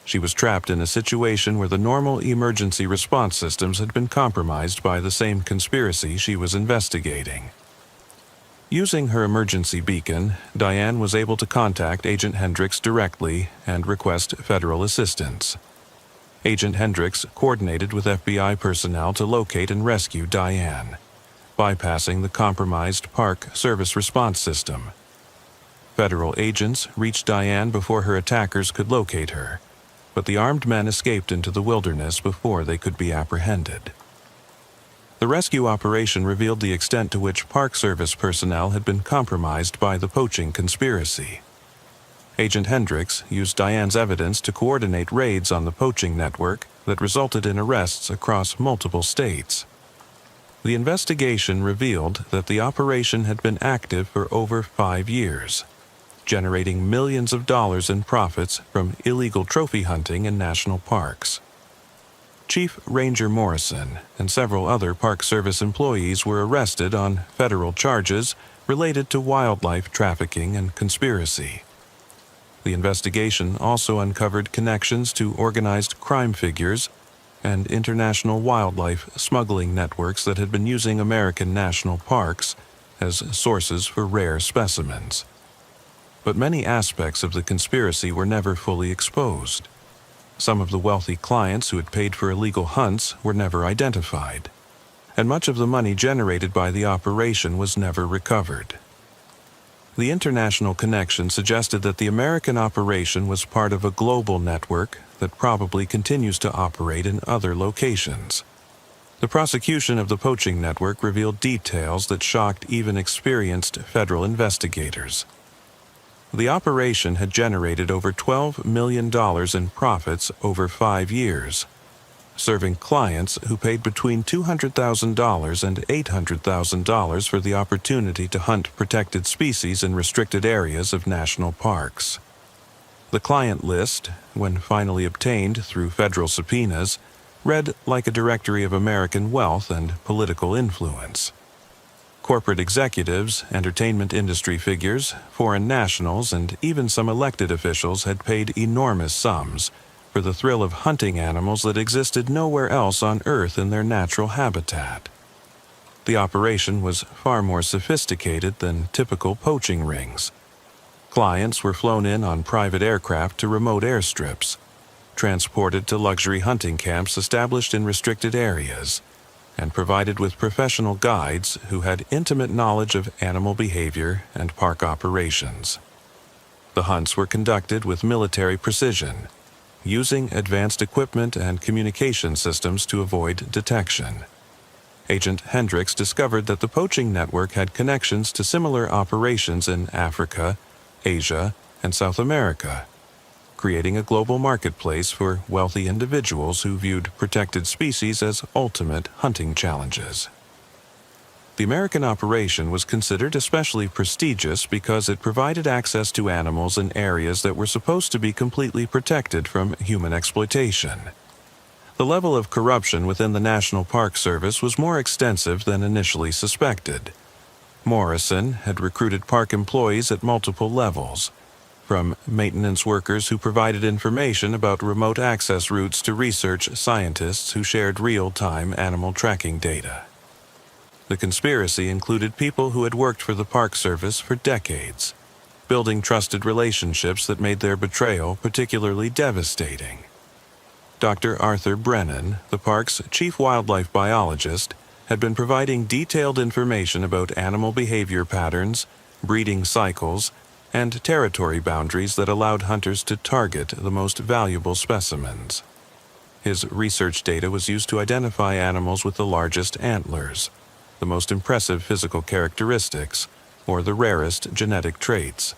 She was trapped in a situation where the normal emergency response systems had been compromised by the same conspiracy she was investigating. Using her emergency beacon, Diane was able to contact Agent Hendricks directly and request federal assistance. Agent Hendricks coordinated with FBI personnel to locate and rescue Diane, bypassing the compromised Park Service Response System. Federal agents reached Diane before her attackers could locate her, but the armed men escaped into the wilderness before they could be apprehended. The rescue operation revealed the extent to which Park Service personnel had been compromised by the poaching conspiracy. Agent Hendricks used Diane's evidence to coordinate raids on the poaching network that resulted in arrests across multiple states. The investigation revealed that the operation had been active for over 5 years, generating millions of dollars in profits from illegal trophy hunting in national parks. Chief Ranger Morrison and several other Park Service employees were arrested on federal charges related to wildlife trafficking and conspiracy. The investigation also uncovered connections to organized crime figures and international wildlife smuggling networks that had been using American national parks as sources for rare specimens. But many aspects of the conspiracy were never fully exposed. Some of the wealthy clients who had paid for illegal hunts were never identified, and much of the money generated by the operation was never recovered. The international connection suggested that the American operation was part of a global network that probably continues to operate in other locations. The prosecution of the poaching network revealed details that shocked even experienced federal investigators. The operation had generated over $12 million in profits over 5 years, serving clients who paid between $200,000 and $800,000 for the opportunity to hunt protected species in restricted areas of national parks. The client list, when finally obtained through federal subpoenas, read like a directory of American wealth and political influence. Corporate executives, entertainment industry figures, foreign nationals, and even some elected officials had paid enormous sums for the thrill of hunting animals that existed nowhere else on Earth in their natural habitat. The operation was far more sophisticated than typical poaching rings. Clients were flown in on private aircraft to remote airstrips, transported to luxury hunting camps established in restricted areas, and provided with professional guides who had intimate knowledge of animal behavior and park operations. The hunts were conducted with military precision, using advanced equipment and communication systems to avoid detection. Agent Hendricks discovered that the poaching network had connections to similar operations in Africa, Asia, and South America, creating a global marketplace for wealthy individuals who viewed protected species as ultimate hunting challenges. The American operation was considered especially prestigious because it provided access to animals in areas that were supposed to be completely protected from human exploitation. The level of corruption within the National Park Service was more extensive than initially suspected. Morrison had recruited park employees at multiple levels, from maintenance workers who provided information about remote access routes to research scientists who shared real-time animal tracking data. The conspiracy included people who had worked for the Park Service for decades, building trusted relationships that made their betrayal particularly devastating. Dr. Arthur Brennan, the park's chief wildlife biologist, had been providing detailed information about animal behavior patterns, breeding cycles, and territory boundaries that allowed hunters to target the most valuable specimens. His research data was used to identify animals with the largest antlers, the most impressive physical characteristics, or the rarest genetic traits.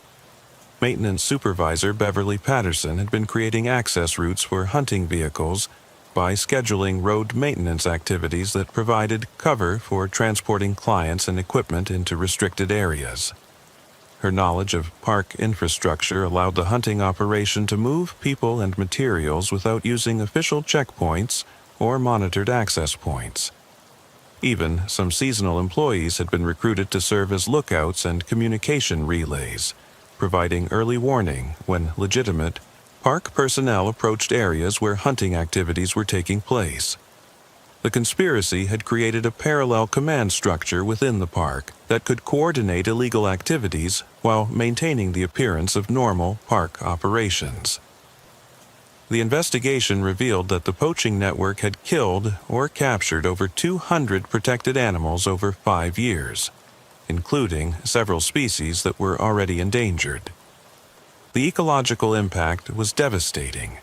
Maintenance supervisor Beverly Patterson had been creating access routes for hunting vehicles by scheduling road maintenance activities that provided cover for transporting clients and equipment into restricted areas. Her knowledge of park infrastructure allowed the hunting operation to move people and materials without using official checkpoints or monitored access points. Even some seasonal employees had been recruited to serve as lookouts and communication relays, providing early warning when legitimate park personnel approached areas where hunting activities were taking place. The conspiracy had created a parallel command structure within the park that could coordinate illegal activities while maintaining the appearance of normal park operations. The investigation revealed that the poaching network had killed or captured over 200 protected animals over 5 years, including several species that were already endangered. The ecological impact was devastating,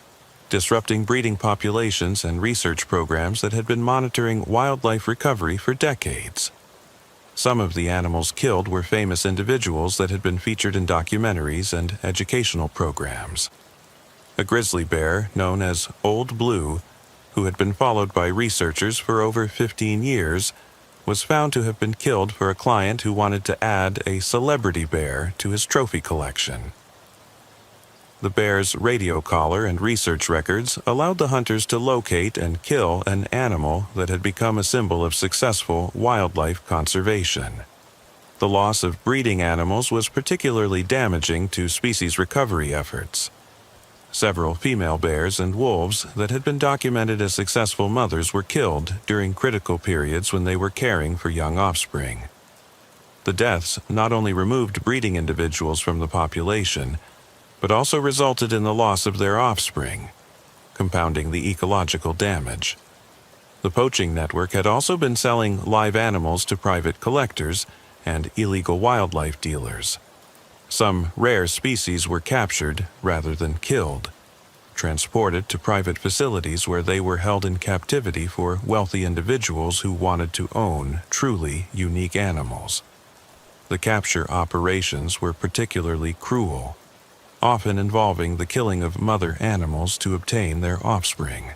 disrupting breeding populations and research programs that had been monitoring wildlife recovery for decades. Some of the animals killed were famous individuals that had been featured in documentaries and educational programs. A grizzly bear known as Old Blue, who had been followed by researchers for over 15 years, was found to have been killed for a client who wanted to add a celebrity bear to his trophy collection. The bear's radio collar and research records allowed the hunters to locate and kill an animal that had become a symbol of successful wildlife conservation. The loss of breeding animals was particularly damaging to species recovery efforts. Several female bears and wolves that had been documented as successful mothers were killed during critical periods when they were caring for young offspring. The deaths not only removed breeding individuals from the population, but also resulted in the loss of their offspring, compounding the ecological damage. The poaching network had also been selling live animals to private collectors and illegal wildlife dealers. Some rare species were captured rather than killed, transported to private facilities where they were held in captivity for wealthy individuals who wanted to own truly unique animals. The capture operations were particularly cruel, often involving the killing of mother animals to obtain their offspring.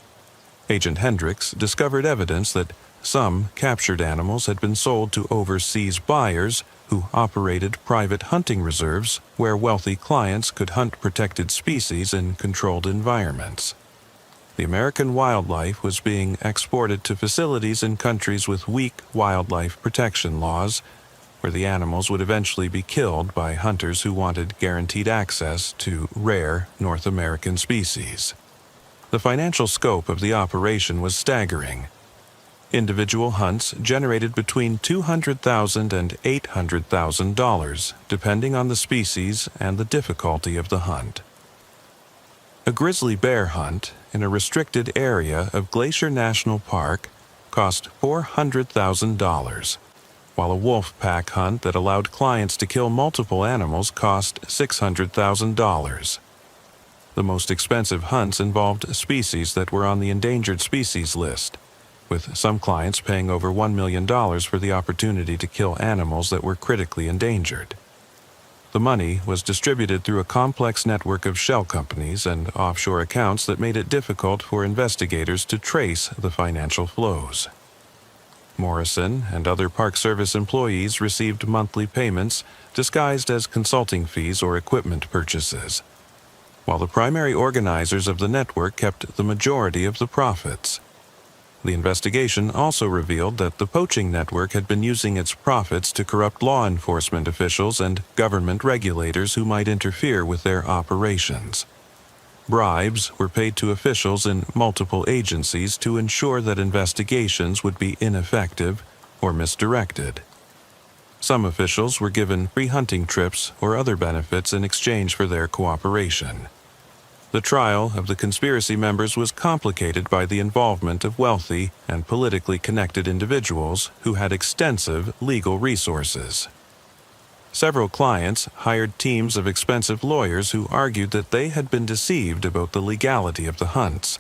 Agent Hendricks discovered evidence that some captured animals had been sold to overseas buyers who operated private hunting reserves where wealthy clients could hunt protected species in controlled environments. The American wildlife was being exported to facilities in countries with weak wildlife protection laws, where the animals would eventually be killed by hunters who wanted guaranteed access to rare North American species. The financial scope of the operation was staggering. Individual hunts generated between $200,000 and $800,000, depending on the species and the difficulty of the hunt. A grizzly bear hunt in a restricted area of Glacier National Park cost $400,000, while a wolf pack hunt that allowed clients to kill multiple animals cost $600,000. The most expensive hunts involved species that were on the endangered species list, with some clients paying over $1 million for the opportunity to kill animals that were critically endangered. The money was distributed through a complex network of shell companies and offshore accounts that made it difficult for investigators to trace the financial flows. Morrison and other Park Service employees received monthly payments disguised as consulting fees or equipment purchases, while the primary organizers of the network kept the majority of the profits. The investigation also revealed that the poaching network had been using its profits to corrupt law enforcement officials and government regulators who might interfere with their operations. Bribes were paid to officials in multiple agencies to ensure that investigations would be ineffective or misdirected. Some officials were given free hunting trips or other benefits in exchange for their cooperation. The trial of the conspiracy members was complicated by the involvement of wealthy and politically connected individuals who had extensive legal resources. Several clients hired teams of expensive lawyers who argued that they had been deceived about the legality of the hunts,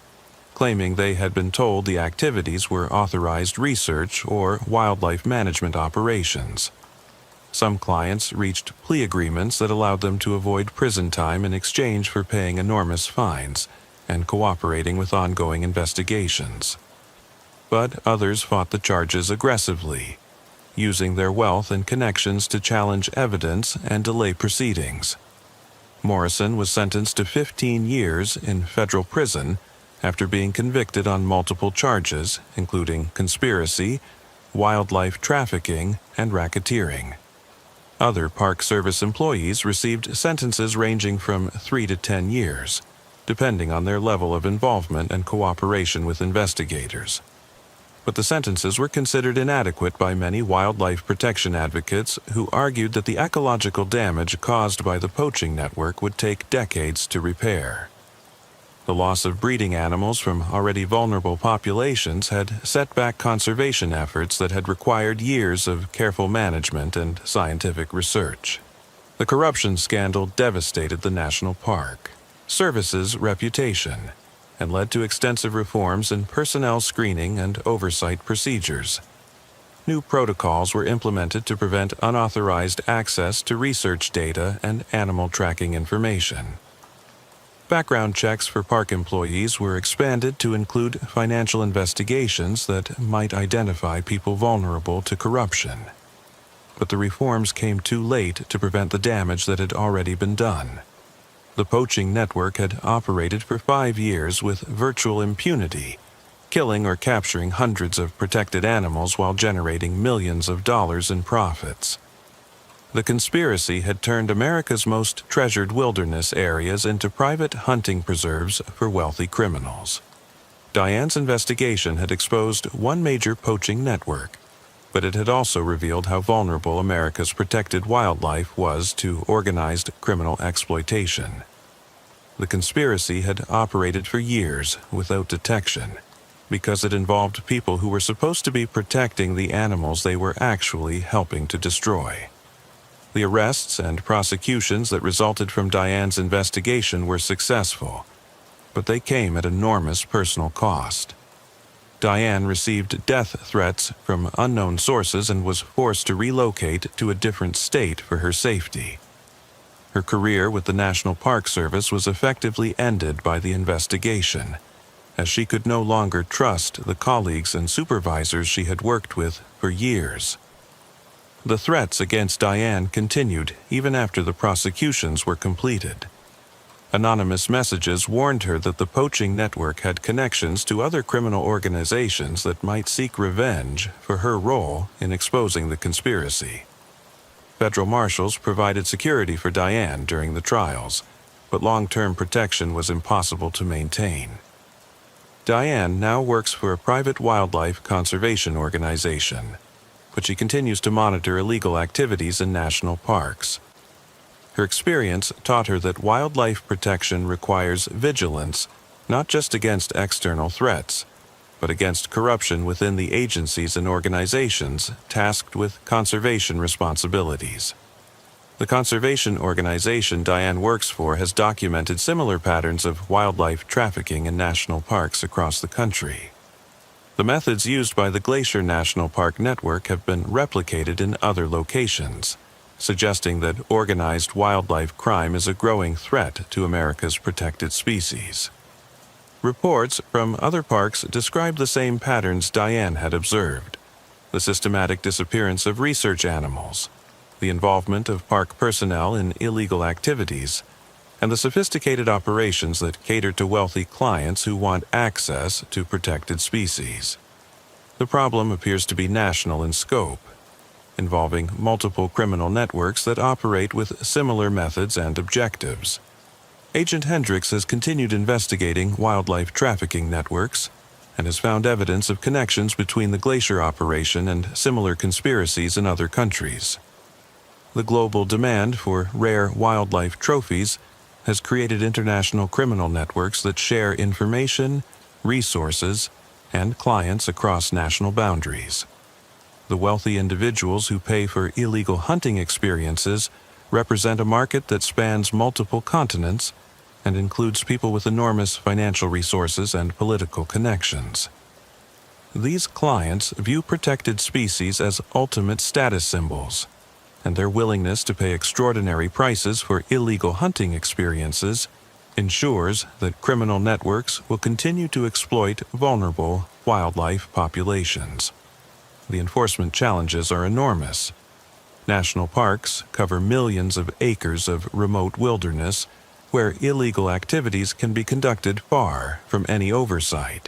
claiming they had been told the activities were authorized research or wildlife management operations. Some clients reached plea agreements that allowed them to avoid prison time in exchange for paying enormous fines and cooperating with ongoing investigations. But others fought the charges aggressively, using their wealth and connections to challenge evidence and delay proceedings. Morrison was sentenced to 15 years in federal prison after being convicted on multiple charges, including conspiracy, wildlife trafficking, and racketeering. Other Park Service employees received sentences ranging from 3 to 10 years, depending on their level of involvement and cooperation with investigators. But the sentences were considered inadequate by many wildlife protection advocates who argued that the ecological damage caused by the poaching network would take decades to repair. The loss of breeding animals from already vulnerable populations had set back conservation efforts that had required years of careful management and scientific research. The corruption scandal devastated the national park, service's reputation, and led to extensive reforms in personnel screening and oversight procedures. New protocols were implemented to prevent unauthorized access to research data and animal tracking information. Background checks for park employees were expanded to include financial investigations that might identify people vulnerable to corruption. But the reforms came too late to prevent the damage that had already been done. The poaching network had operated for 5 years with virtual impunity, killing or capturing hundreds of protected animals while generating millions of dollars in profits. The conspiracy had turned America's most treasured wilderness areas into private hunting preserves for wealthy criminals. Diane's investigation had exposed one major poaching network, but it had also revealed how vulnerable America's protected wildlife was to organized criminal exploitation. The conspiracy had operated for years without detection, because it involved people who were supposed to be protecting the animals they were actually helping to destroy. The arrests and prosecutions that resulted from Diane's investigation were successful, but they came at enormous personal cost. Diane received death threats from unknown sources and was forced to relocate to a different state for her safety. Her career with the National Park Service was effectively ended by the investigation, as she could no longer trust the colleagues and supervisors she had worked with for years. The threats against Diane continued even after the prosecutions were completed. Anonymous messages warned her that the poaching network had connections to other criminal organizations that might seek revenge for her role in exposing the conspiracy. Federal marshals provided security for Diane during the trials, but long-term protection was impossible to maintain. Diane now works for a private wildlife conservation organization, but she continues to monitor illegal activities in national parks. Her experience taught her that wildlife protection requires vigilance, not just against external threats, but against corruption within the agencies and organizations tasked with conservation responsibilities. The conservation organization Diane works for has documented similar patterns of wildlife trafficking in national parks across the country. The methods used by the Glacier National Park Network have been replicated in other locations, suggesting that organized wildlife crime is a growing threat to America's protected species. Reports from other parks describe the same patterns Diane had observed: the systematic disappearance of research animals, the involvement of park personnel in illegal activities, and the sophisticated operations that cater to wealthy clients who want access to protected species. The problem appears to be national in scope, involving multiple criminal networks that operate with similar methods and objectives. Agent Hendricks has continued investigating wildlife trafficking networks and has found evidence of connections between the Glacier operation and similar conspiracies in other countries. The global demand for rare wildlife trophies has created international criminal networks that share information, resources, and clients across national boundaries. The wealthy individuals who pay for illegal hunting experiences represent a market that spans multiple continents and includes people with enormous financial resources and political connections. These clients view protected species as ultimate status symbols, and their willingness to pay extraordinary prices for illegal hunting experiences ensures that criminal networks will continue to exploit vulnerable wildlife populations. The enforcement challenges are enormous. National parks cover millions of acres of remote wilderness where illegal activities can be conducted far from any oversight.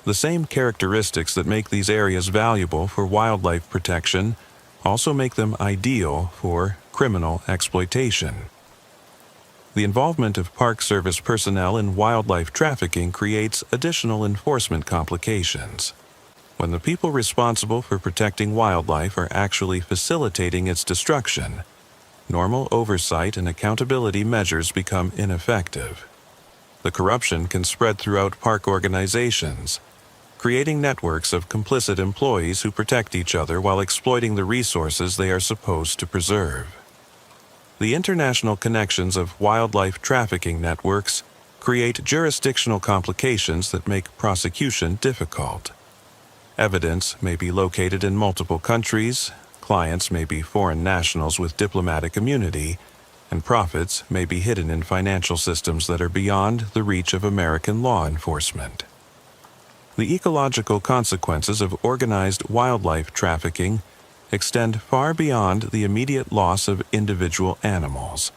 The same characteristics that make these areas valuable for wildlife protection also make them ideal for criminal exploitation. The involvement of Park Service personnel in wildlife trafficking creates additional enforcement complications. When the people responsible for protecting wildlife are actually facilitating its destruction, normal oversight and accountability measures become ineffective. The corruption can spread throughout park organizations, creating networks of complicit employees who protect each other while exploiting the resources they are supposed to preserve. The international connections of wildlife trafficking networks create jurisdictional complications that make prosecution difficult. Evidence may be located in multiple countries, clients may be foreign nationals with diplomatic immunity, and profits may be hidden in financial systems that are beyond the reach of American law enforcement. The ecological consequences of organized wildlife trafficking extend far beyond the immediate loss of individual animals.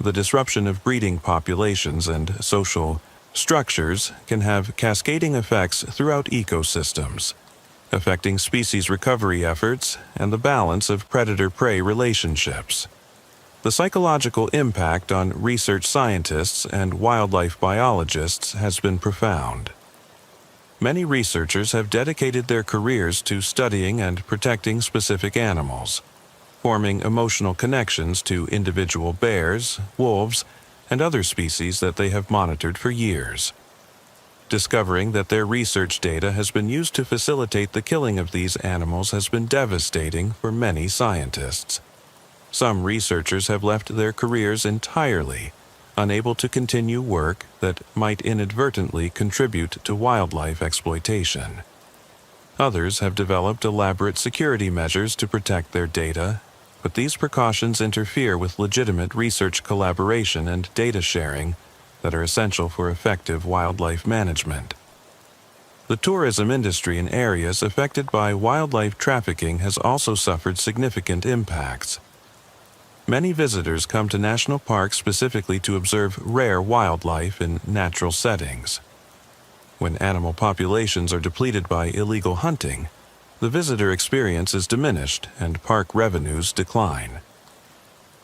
The disruption of breeding populations and social structures can have cascading effects throughout ecosystems, affecting species recovery efforts and the balance of predator-prey relationships. The psychological impact on research scientists and wildlife biologists has been profound. Many researchers have dedicated their careers to studying and protecting specific animals, forming emotional connections to individual bears, wolves, and other species that they have monitored for years. Discovering that their research data has been used to facilitate the killing of these animals has been devastating for many scientists. Some researchers have left their careers entirely, unable to continue work that might inadvertently contribute to wildlife exploitation. Others have developed elaborate security measures to protect their data, but these precautions interfere with legitimate research collaboration and data sharing that are essential for effective wildlife management. The tourism industry in areas affected by wildlife trafficking has also suffered significant impacts. Many visitors come to national parks specifically to observe rare wildlife in natural settings. When animal populations are depleted by illegal hunting, the visitor experience is diminished and park revenues decline.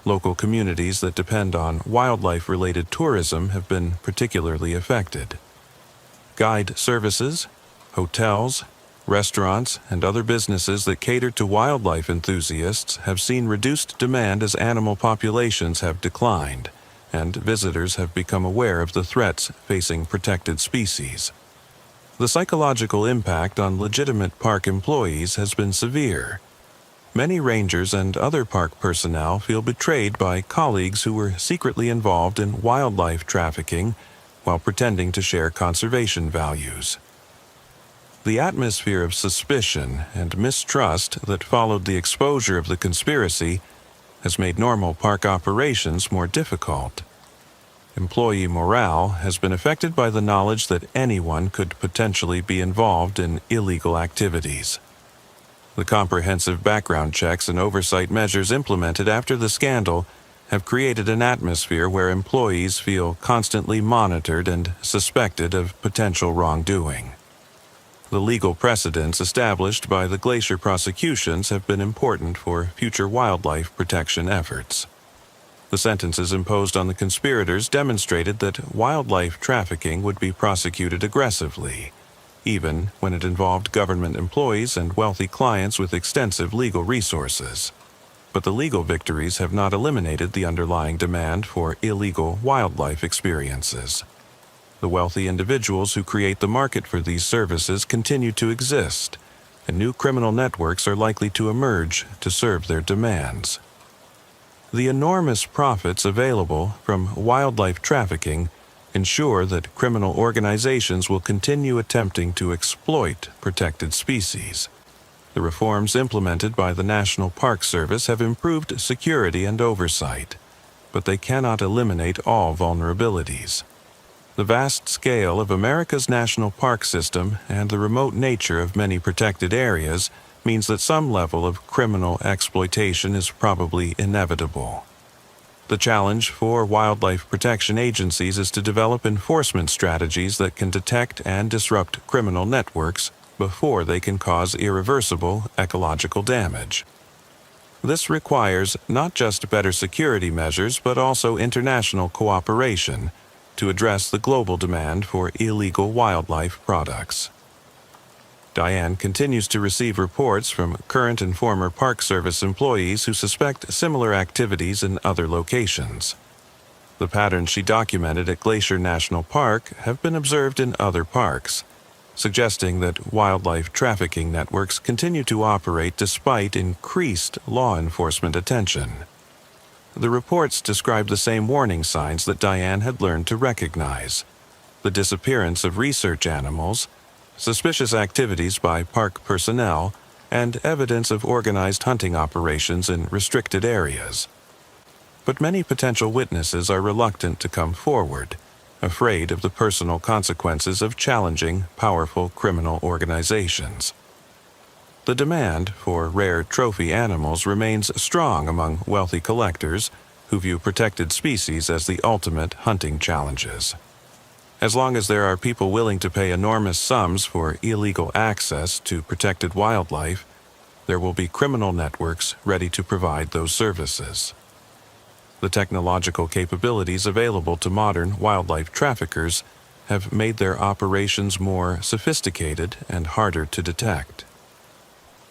Local communities that depend on wildlife-related tourism have been particularly affected. Guide services, hotels, restaurants, and other businesses that cater to wildlife enthusiasts have seen reduced demand as animal populations have declined, and visitors have become aware of the threats facing protected species. The psychological impact on legitimate park employees has been severe. Many rangers and other park personnel feel betrayed by colleagues who were secretly involved in wildlife trafficking while pretending to share conservation values. The atmosphere of suspicion and mistrust that followed the exposure of the conspiracy has made normal park operations more difficult. Employee morale has been affected by the knowledge that anyone could potentially be involved in illegal activities. The comprehensive background checks and oversight measures implemented after the scandal have created an atmosphere where employees feel constantly monitored and suspected of potential wrongdoing. The legal precedents established by the Glacier prosecutions have been important for future wildlife protection efforts. The sentences imposed on the conspirators demonstrated that wildlife trafficking would be prosecuted aggressively, even when it involved government employees and wealthy clients with extensive legal resources. But the legal victories have not eliminated the underlying demand for illegal wildlife experiences. The wealthy individuals who create the market for these services continue to exist, and new criminal networks are likely to emerge to serve their demands. The enormous profits available from wildlife trafficking ensure that criminal organizations will continue attempting to exploit protected species. The reforms implemented by the National Park Service have improved security and oversight, but they cannot eliminate all vulnerabilities. The vast scale of America's national park system and the remote nature of many protected areas means that some level of criminal exploitation is probably inevitable. The challenge for wildlife protection agencies is to develop enforcement strategies that can detect and disrupt criminal networks before they can cause irreversible ecological damage. This requires not just better security measures but also international cooperation to address the global demand for illegal wildlife products. Diane continues to receive reports from current and former Park Service employees who suspect similar activities in other locations. The patterns she documented at Glacier National Park have been observed in other parks, suggesting that wildlife trafficking networks continue to operate despite increased law enforcement attention. The reports describe the same warning signs that Diane had learned to recognize: the disappearance of research animals, suspicious activities by park personnel, and evidence of organized hunting operations in restricted areas. But many potential witnesses are reluctant to come forward, afraid of the personal consequences of challenging powerful criminal organizations. The demand for rare trophy animals remains strong among wealthy collectors who view protected species as the ultimate hunting challenges. As long as there are people willing to pay enormous sums for illegal access to protected wildlife, there will be criminal networks ready to provide those services. The technological capabilities available to modern wildlife traffickers have made their operations more sophisticated and harder to detect.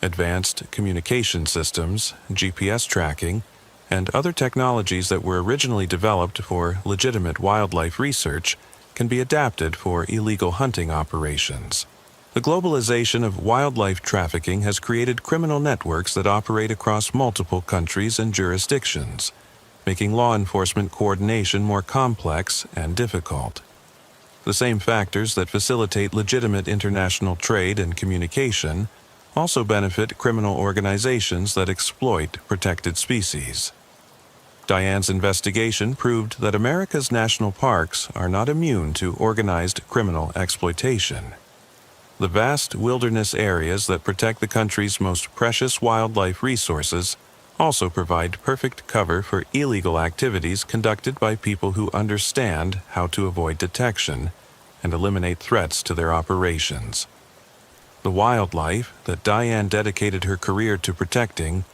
Advanced communication systems, GPS tracking, and other technologies that were originally developed for legitimate wildlife research can be adapted for illegal hunting operations. The globalization of wildlife trafficking has created criminal networks that operate across multiple countries and jurisdictions. making law enforcement coordination more complex and difficult. The same factors that facilitate legitimate international trade and communication also benefit criminal organizations that exploit protected species. Diane's investigation proved that America's national parks are not immune to organized criminal exploitation. The vast wilderness areas that protect the country's most precious wildlife resources also provide perfect cover for illegal activities conducted by people who understand how to avoid detection and eliminate threats to their operations. The wildlife that Diane dedicated her career to protecting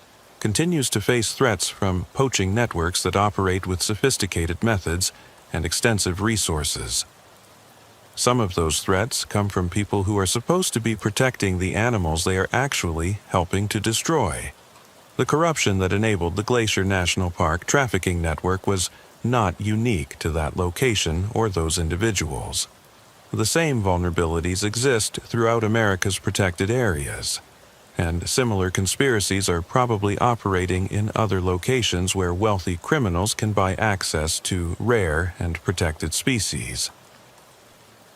continues to face threats from poaching networks that operate with sophisticated methods and extensive resources. Some of those threats come from people who are supposed to be protecting the animals they are actually helping to destroy. The corruption that enabled the Glacier National Park trafficking network was not unique to that location or those individuals. The same vulnerabilities exist throughout America's protected areas, and similar conspiracies are probably operating in other locations where wealthy criminals can buy access to rare and protected species.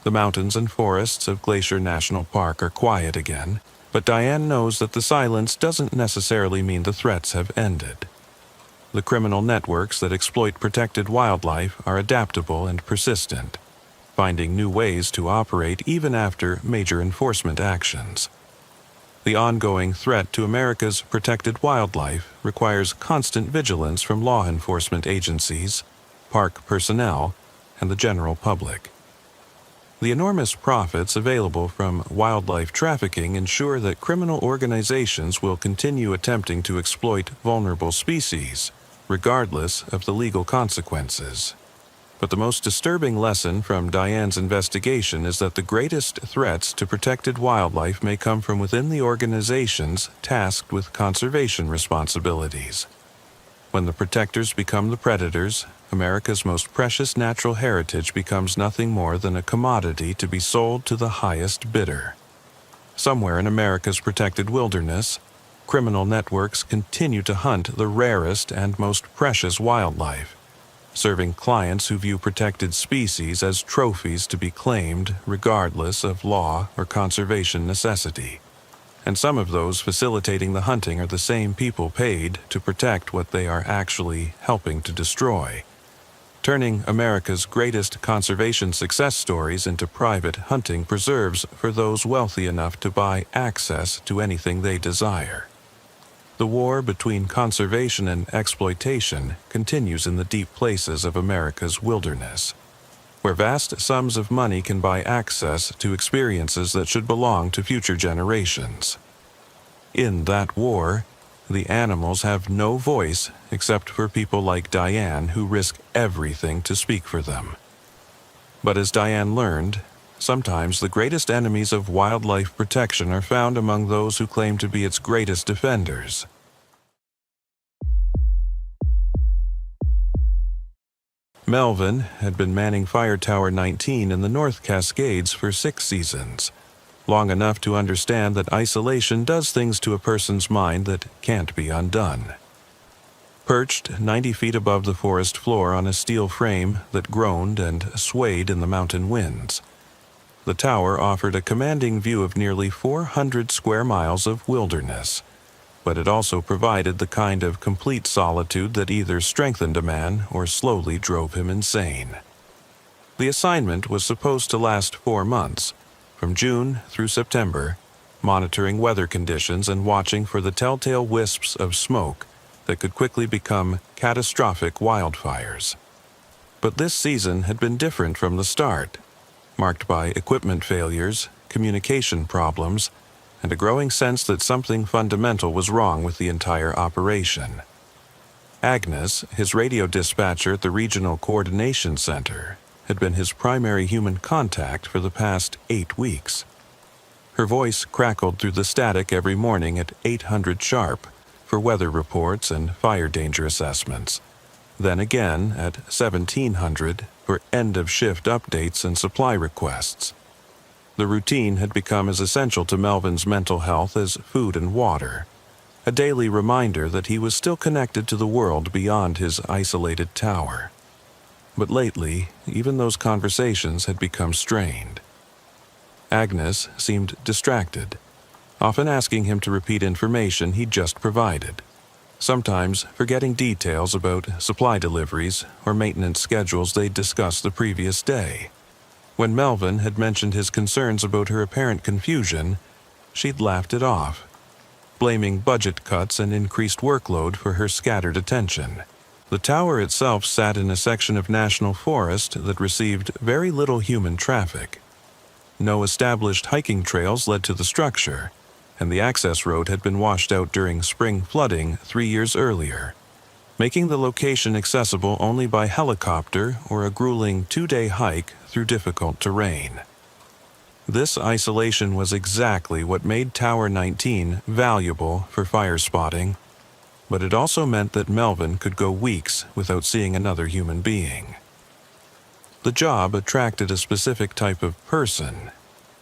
The mountains and forests of Glacier National Park are quiet again, but Diane knows that the silence doesn't necessarily mean the threats have ended. The criminal networks that exploit protected wildlife are adaptable and persistent, finding new ways to operate even after major enforcement actions. The ongoing threat to America's protected wildlife requires constant vigilance from law enforcement agencies, park personnel, and the general public. The enormous profits available from wildlife trafficking ensure that criminal organizations will continue attempting to exploit vulnerable species, regardless of the legal consequences. But the most disturbing lesson from Diane's investigation is that the greatest threats to protected wildlife may come from within the organizations tasked with conservation responsibilities. When the protectors become the predators, America's most precious natural heritage becomes nothing more than a commodity to be sold to the highest bidder. Somewhere in America's protected wilderness, criminal networks continue to hunt the rarest and most precious wildlife, serving clients who view protected species as trophies to be claimed regardless of law or conservation necessity. And some of those facilitating the hunting are the same people paid to protect what they are actually helping to destroy, turning America's greatest conservation success stories into private hunting preserves for those wealthy enough to buy access to anything they desire. The war between conservation and exploitation continues in the deep places of America's wilderness, where vast sums of money can buy access to experiences that should belong to future generations. In that war, the animals have no voice except for people like Diane who risk everything to speak for them. But as Diane learned, sometimes the greatest enemies of wildlife protection are found among those who claim to be its greatest defenders. Melvin had been manning Fire Tower 19 in the North Cascades for 6 seasons, long enough to understand that isolation does things to a person's mind that can't be undone. Perched 90 feet above the forest floor on a steel frame that groaned and swayed in the mountain winds, the tower offered a commanding view of nearly 400 square miles of wilderness, but it also provided the kind of complete solitude that either strengthened a man or slowly drove him insane. The assignment was supposed to last 4 months, from June through September, monitoring weather conditions and watching for the telltale wisps of smoke that could quickly become catastrophic wildfires. But this season had been different from the start, marked by equipment failures, communication problems, and a growing sense that something fundamental was wrong with the entire operation. Agnes, his radio dispatcher at the Regional Coordination Center, had been his primary human contact for the past 8 weeks. Her voice crackled through the static every morning at 800 sharp for weather reports and fire danger assessments, then again at 1700 for end-of-shift updates and supply requests. The routine had become as essential to Melvin's mental health as food and water, a daily reminder that he was still connected to the world beyond his isolated tower. But lately, even those conversations had become strained. Agnes seemed distracted, often asking him to repeat information he'd just provided, sometimes forgetting details about supply deliveries or maintenance schedules they'd discussed the previous day. When Melvin had mentioned his concerns about her apparent confusion, she'd laughed it off, blaming budget cuts and increased workload for her scattered attention. The tower itself sat in a section of national forest that received very little human traffic. No established hiking trails led to the structure, and the access road had been washed out during spring flooding 3 years earlier, making the location accessible only by helicopter or a grueling 2-day hike through difficult terrain. This isolation was exactly what made Tower 19 valuable for fire spotting, but it also meant that Melvin could go weeks without seeing another human being. The job attracted a specific type of person,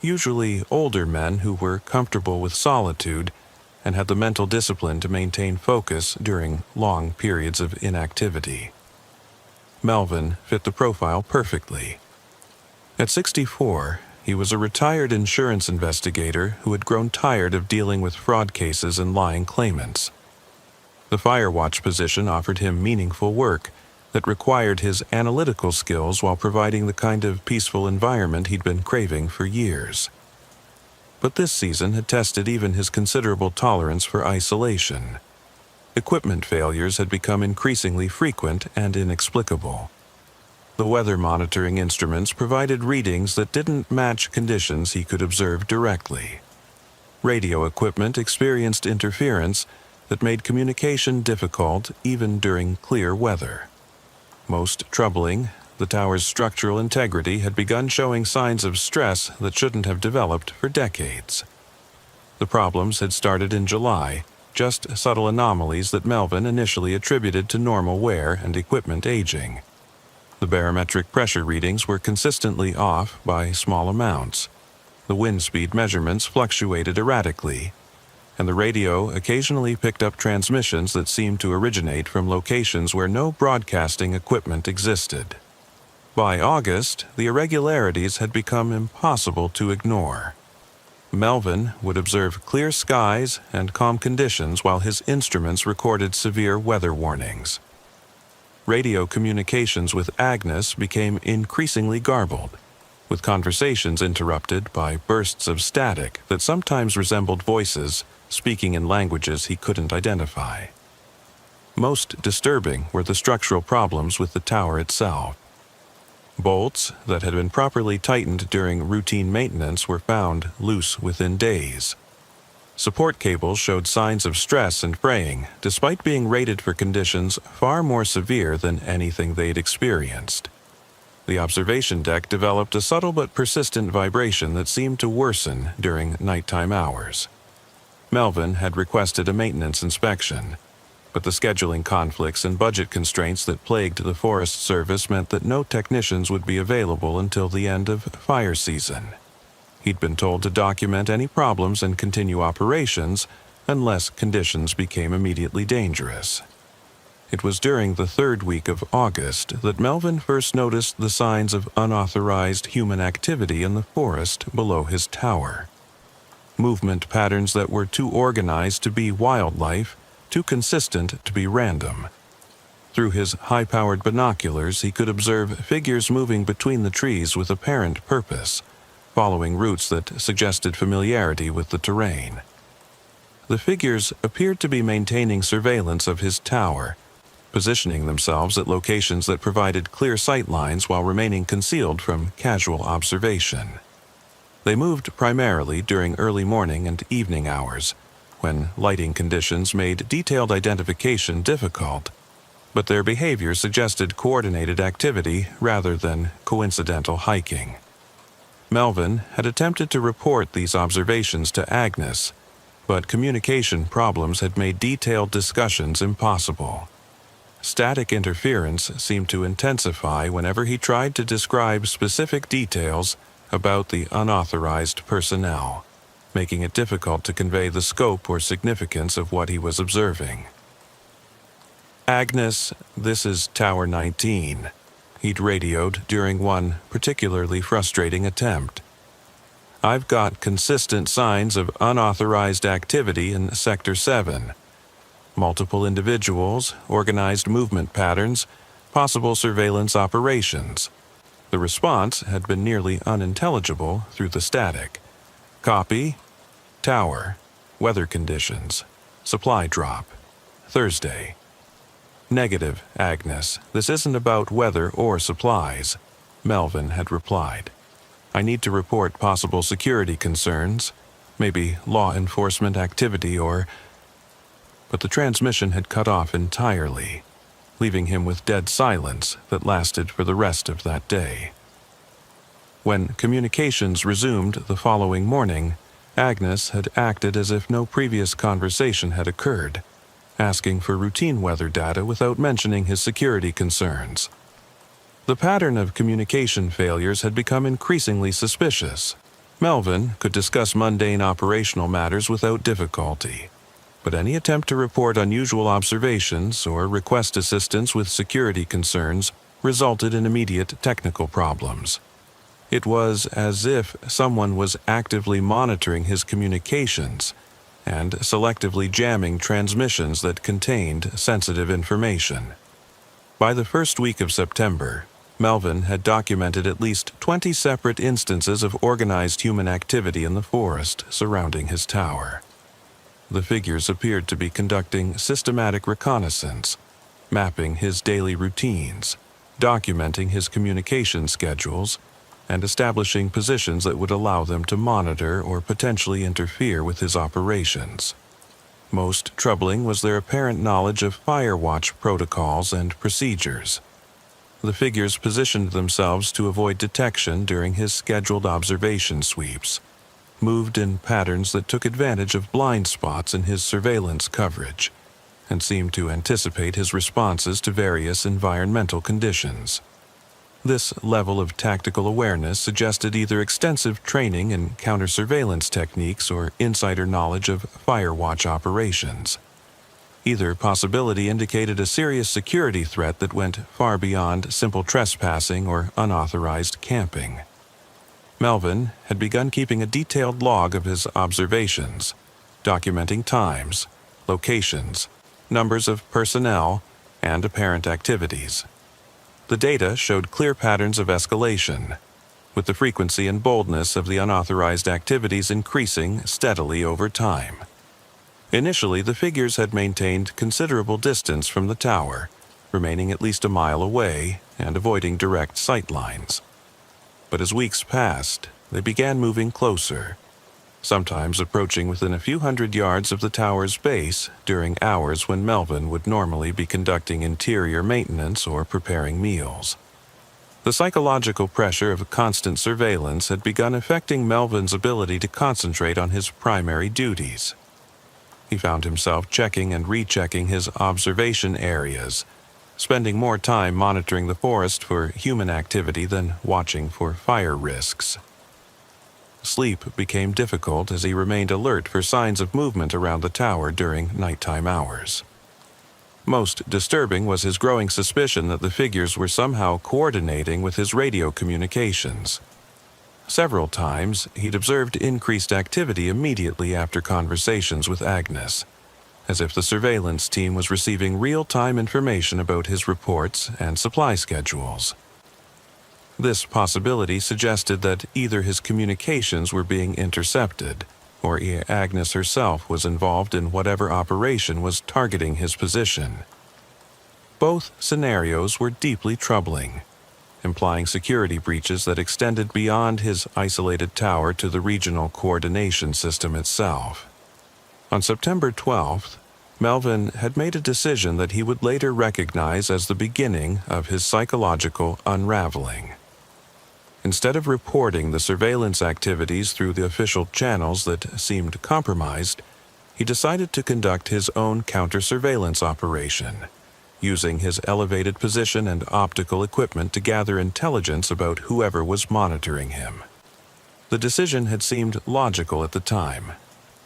usually older men who were comfortable with solitude and had the mental discipline to maintain focus during long periods of inactivity. Melvin fit the profile perfectly. At 64, he was a retired insurance investigator who had grown tired of dealing with fraud cases and lying claimants. The fire watch position offered him meaningful work that required his analytical skills while providing the kind of peaceful environment he'd been craving for years. But this season had tested even his considerable tolerance for isolation. Equipment failures had become increasingly frequent and inexplicable. The weather monitoring instruments provided readings that didn't match conditions he could observe directly. Radio equipment experienced interference that made communication difficult even during clear weather. Most troubling, the tower's structural integrity had begun showing signs of stress that shouldn't have developed for decades. The problems had started in July, just subtle anomalies that Melvin initially attributed to normal wear and equipment aging. The barometric pressure readings were consistently off by small amounts. The wind speed measurements fluctuated erratically, and the radio occasionally picked up transmissions that seemed to originate from locations where no broadcasting equipment existed. By August, the irregularities had become impossible to ignore. Melvin would observe clear skies and calm conditions while his instruments recorded severe weather warnings. Radio communications with Agnes became increasingly garbled, with conversations interrupted by bursts of static that sometimes resembled voices speaking in languages he couldn't identify. Most disturbing were the structural problems with the tower itself. Bolts that had been properly tightened during routine maintenance were found loose within days. Support cables showed signs of stress and fraying, despite being rated for conditions far more severe than anything they'd experienced. The observation deck developed a subtle but persistent vibration that seemed to worsen during nighttime hours. Melvin had requested a maintenance inspection, but the scheduling conflicts and budget constraints that plagued the Forest Service meant that no technicians would be available until the end of fire season. He'd been told to document any problems and continue operations unless conditions became immediately dangerous. It was during the 3rd week of August that Melvin first noticed the signs of unauthorized human activity in the forest below his tower. Movement patterns that were too organized to be wildlife, too consistent to be random. Through his high-powered binoculars, he could observe figures moving between the trees with apparent purpose, following routes that suggested familiarity with the terrain. The figures appeared to be maintaining surveillance of his tower, positioning themselves at locations that provided clear sight lines while remaining concealed from casual observation. They moved primarily during early morning and evening hours, when lighting conditions made detailed identification difficult, but their behavior suggested coordinated activity rather than coincidental hiking. Melvin had attempted to report these observations to Agnes, but communication problems had made detailed discussions impossible. Static interference seemed to intensify whenever he tried to describe specific details about the unauthorized personnel. making it difficult to convey the scope or significance of what he was observing. "Agnes, this is Tower 19, he'd radioed during one particularly frustrating attempt. "I've got consistent signs of unauthorized activity in Sector 7. Multiple individuals, organized movement patterns, possible surveillance operations." The response had been nearly unintelligible through the static. "Copy. Tower. Weather conditions. Supply drop. Thursday." "Negative, Agnes. This isn't about weather or supplies," Melvin had replied. "I need to report possible security concerns, maybe law enforcement activity or—" But the transmission had cut off entirely, leaving him with dead silence that lasted for the rest of that day. When communications resumed the following morning, Agnes had acted as if no previous conversation had occurred, asking for routine weather data without mentioning his security concerns. The pattern of communication failures had become increasingly suspicious. Melvin could discuss mundane operational matters without difficulty, but any attempt to report unusual observations or request assistance with security concerns resulted in immediate technical problems. It was as if someone was actively monitoring his communications and selectively jamming transmissions that contained sensitive information. By the first week of September, Melvin had documented at least 20 separate instances of organized human activity in the forest surrounding his tower. The figures appeared to be conducting systematic reconnaissance, mapping his daily routines, documenting his communication schedules, and establishing positions that would allow them to monitor or potentially interfere with his operations. Most troubling was their apparent knowledge of fire watch protocols and procedures. The figures positioned themselves to avoid detection during his scheduled observation sweeps, moved in patterns that took advantage of blind spots in his surveillance coverage, and seemed to anticipate his responses to various environmental conditions. This level of tactical awareness suggested either extensive training in counter-surveillance techniques or insider knowledge of fire watch operations. Either possibility indicated a serious security threat that went far beyond simple trespassing or unauthorized camping. Melvin had begun keeping a detailed log of his observations, documenting times, locations, numbers of personnel, and apparent activities. The data showed clear patterns of escalation, with the frequency and boldness of the unauthorized activities increasing steadily over time. Initially, the figures had maintained considerable distance from the tower, remaining at least a mile away and avoiding direct sight lines. But as weeks passed, they began moving closer, sometimes approaching within a few hundred yards of the tower's base during hours when Melvin would normally be conducting interior maintenance or preparing meals. The psychological pressure of constant surveillance had begun affecting Melvin's ability to concentrate on his primary duties. He found himself checking and rechecking his observation areas, spending more time monitoring the forest for human activity than watching for fire risks. Sleep became difficult as he remained alert for signs of movement around the tower during nighttime hours. Most disturbing was his growing suspicion that the figures were somehow coordinating with his radio communications. Several times, he'd observed increased activity immediately after conversations with Agnes, as if the surveillance team was receiving real-time information about his reports and supply schedules. This possibility suggested that either his communications were being intercepted, or Agnes herself was involved in whatever operation was targeting his position. Both scenarios were deeply troubling, implying security breaches that extended beyond his isolated tower to the regional coordination system itself. On September 12th, Melvin had made a decision that he would later recognize as the beginning of his psychological unraveling. Instead of reporting the surveillance activities through the official channels that seemed compromised, he decided to conduct his own counter-surveillance operation, using his elevated position and optical equipment to gather intelligence about whoever was monitoring him. The decision had seemed logical at the time,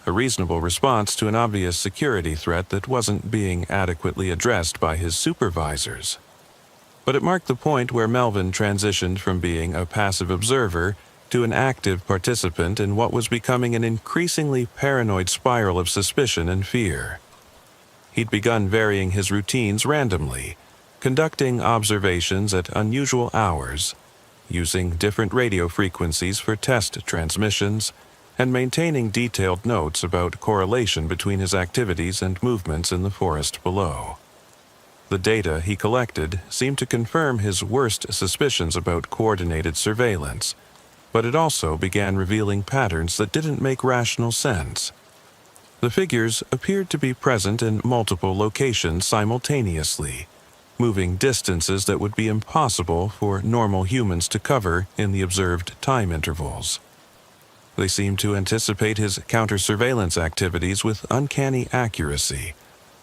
a reasonable response to an obvious security threat that wasn't being adequately addressed by his supervisors. But it marked the point where Melvin transitioned from being a passive observer to an active participant in what was becoming an increasingly paranoid spiral of suspicion and fear. He'd begun varying his routines randomly, conducting observations at unusual hours, using different radio frequencies for test transmissions, and maintaining detailed notes about correlation between his activities and movements in the forest below. The data he collected seemed to confirm his worst suspicions about coordinated surveillance, but it also began revealing patterns that didn't make rational sense. The figures appeared to be present in multiple locations simultaneously, moving distances that would be impossible for normal humans to cover in the observed time intervals. They seemed to anticipate his counter-surveillance activities with uncanny accuracy,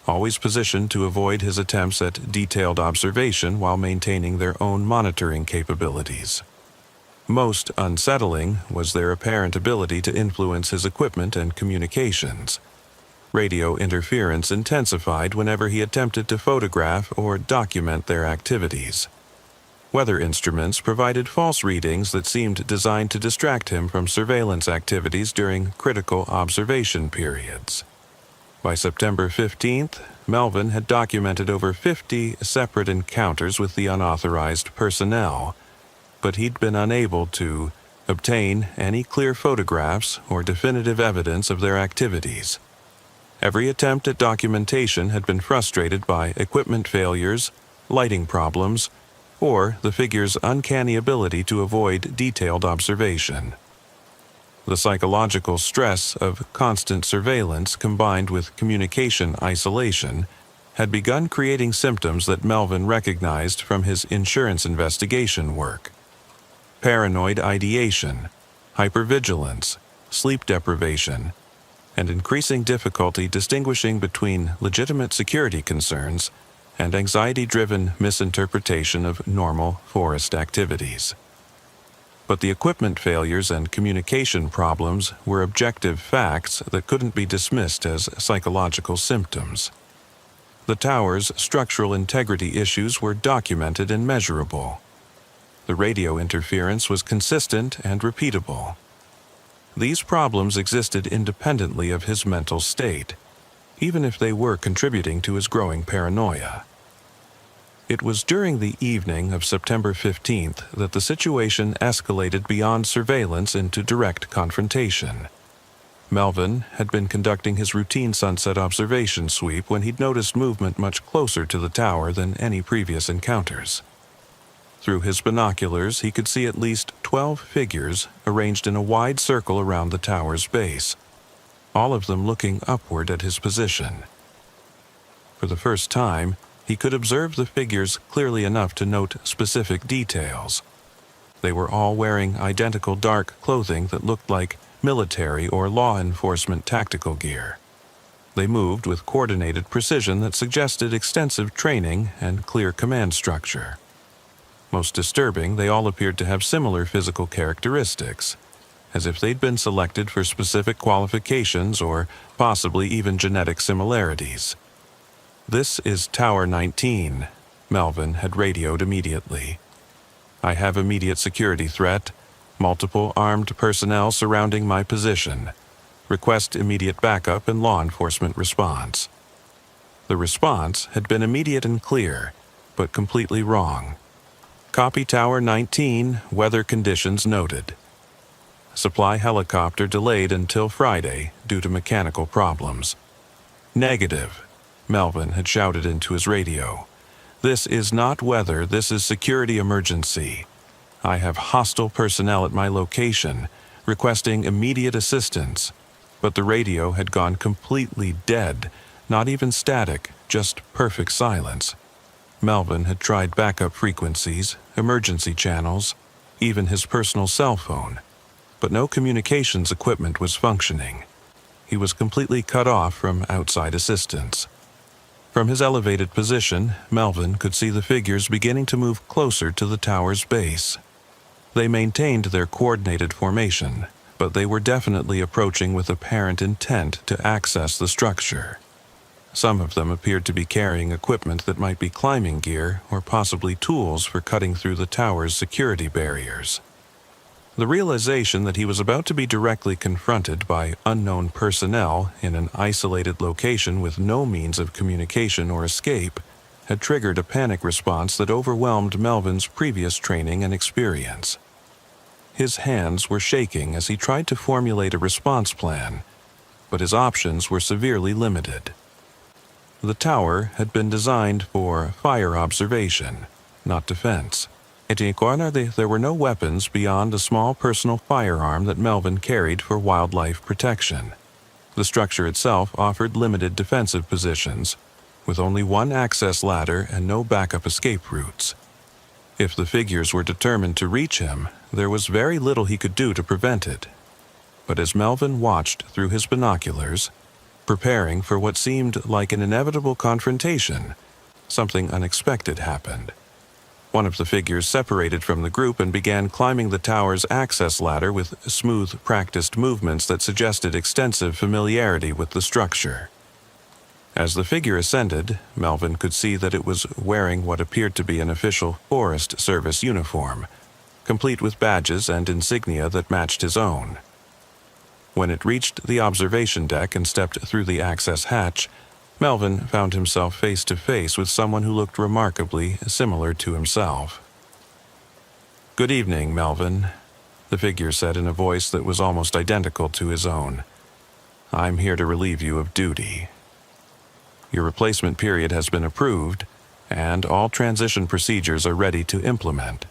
always positioned to avoid his attempts at detailed observation while maintaining their own monitoring capabilities. Most unsettling was their apparent ability to influence his equipment and communications. Radio interference intensified whenever he attempted to photograph or document their activities. Weather instruments provided false readings that seemed designed to distract him from surveillance activities during critical observation periods. By September 15th, Melvin had documented over 50 separate encounters with the unauthorized personnel, but he'd been unable to obtain any clear photographs or definitive evidence of their activities. Every attempt at documentation had been frustrated by equipment failures, lighting problems, or the figure's uncanny ability to avoid detailed observation. The psychological stress of constant surveillance combined with communication isolation had begun creating symptoms that Melvin recognized from his insurance investigation work. Paranoid ideation, hypervigilance, sleep deprivation, and increasing difficulty distinguishing between legitimate security concerns and anxiety-driven misinterpretation of normal forest activities. But the equipment failures and communication problems were objective facts that couldn't be dismissed as psychological symptoms. The tower's structural integrity issues were documented and measurable. The radio interference was consistent and repeatable. These problems existed independently of his mental state, even if they were contributing to his growing paranoia. It was during the evening of September 15th that the situation escalated beyond surveillance into direct confrontation. Melvin had been conducting his routine sunset observation sweep when he'd noticed movement much closer to the tower than any previous encounters. Through his binoculars, he could see at least 12 figures arranged in a wide circle around the tower's base, all of them looking upward at his position. For the first time, he could observe the figures clearly enough to note specific details. They were all wearing identical dark clothing that looked like military or law enforcement tactical gear. They moved with coordinated precision that suggested extensive training and clear command structure. Most disturbing, they all appeared to have similar physical characteristics, as if they'd been selected for specific qualifications or possibly even genetic similarities. "This is Tower 19, Melvin had radioed immediately. "I have immediate security threat, multiple armed personnel surrounding my position. Request immediate backup and law enforcement response." The response had been immediate and clear, but completely wrong. "Copy Tower 19, weather conditions noted. Supply helicopter delayed until Friday due to mechanical problems." "Negative," Melvin had shouted into his radio. "This is not weather, this is security emergency. I have hostile personnel at my location, requesting immediate assistance." But the radio had gone completely dead, not even static, just perfect silence. Melvin had tried backup frequencies, emergency channels, even his personal cell phone, but no communications equipment was functioning. He was completely cut off from outside assistance. From his elevated position, Melvin could see the figures beginning to move closer to the tower's base. They maintained their coordinated formation, but they were definitely approaching with apparent intent to access the structure. Some of them appeared to be carrying equipment that might be climbing gear or possibly tools for cutting through the tower's security barriers. The realization that he was about to be directly confronted by unknown personnel in an isolated location with no means of communication or escape had triggered a panic response that overwhelmed Melvin's previous training and experience. His hands were shaking as he tried to formulate a response plan, but his options were severely limited. The tower had been designed for fire observation, not defense. There were no weapons beyond a small personal firearm that Melvin carried for wildlife protection. The structure itself offered limited defensive positions, with only one access ladder and no backup escape routes. If the figures were determined to reach him, there was very little he could do to prevent it. But as Melvin watched through his binoculars, preparing for what seemed like an inevitable confrontation, something unexpected happened. One of the figures separated from the group and began climbing the tower's access ladder with smooth, practiced movements that suggested extensive familiarity with the structure. As the figure ascended, Melvin could see that it was wearing what appeared to be an official Forest Service uniform, complete with badges and insignia that matched his own. When it reached the observation deck and stepped through the access hatch, Melvin found himself face to face with someone who looked remarkably similar to himself. "Good evening, Melvin," the figure said in a voice that was almost identical to his own. "I'm here to relieve you of duty. Your replacement period has been approved, and all transition procedures are ready to implement."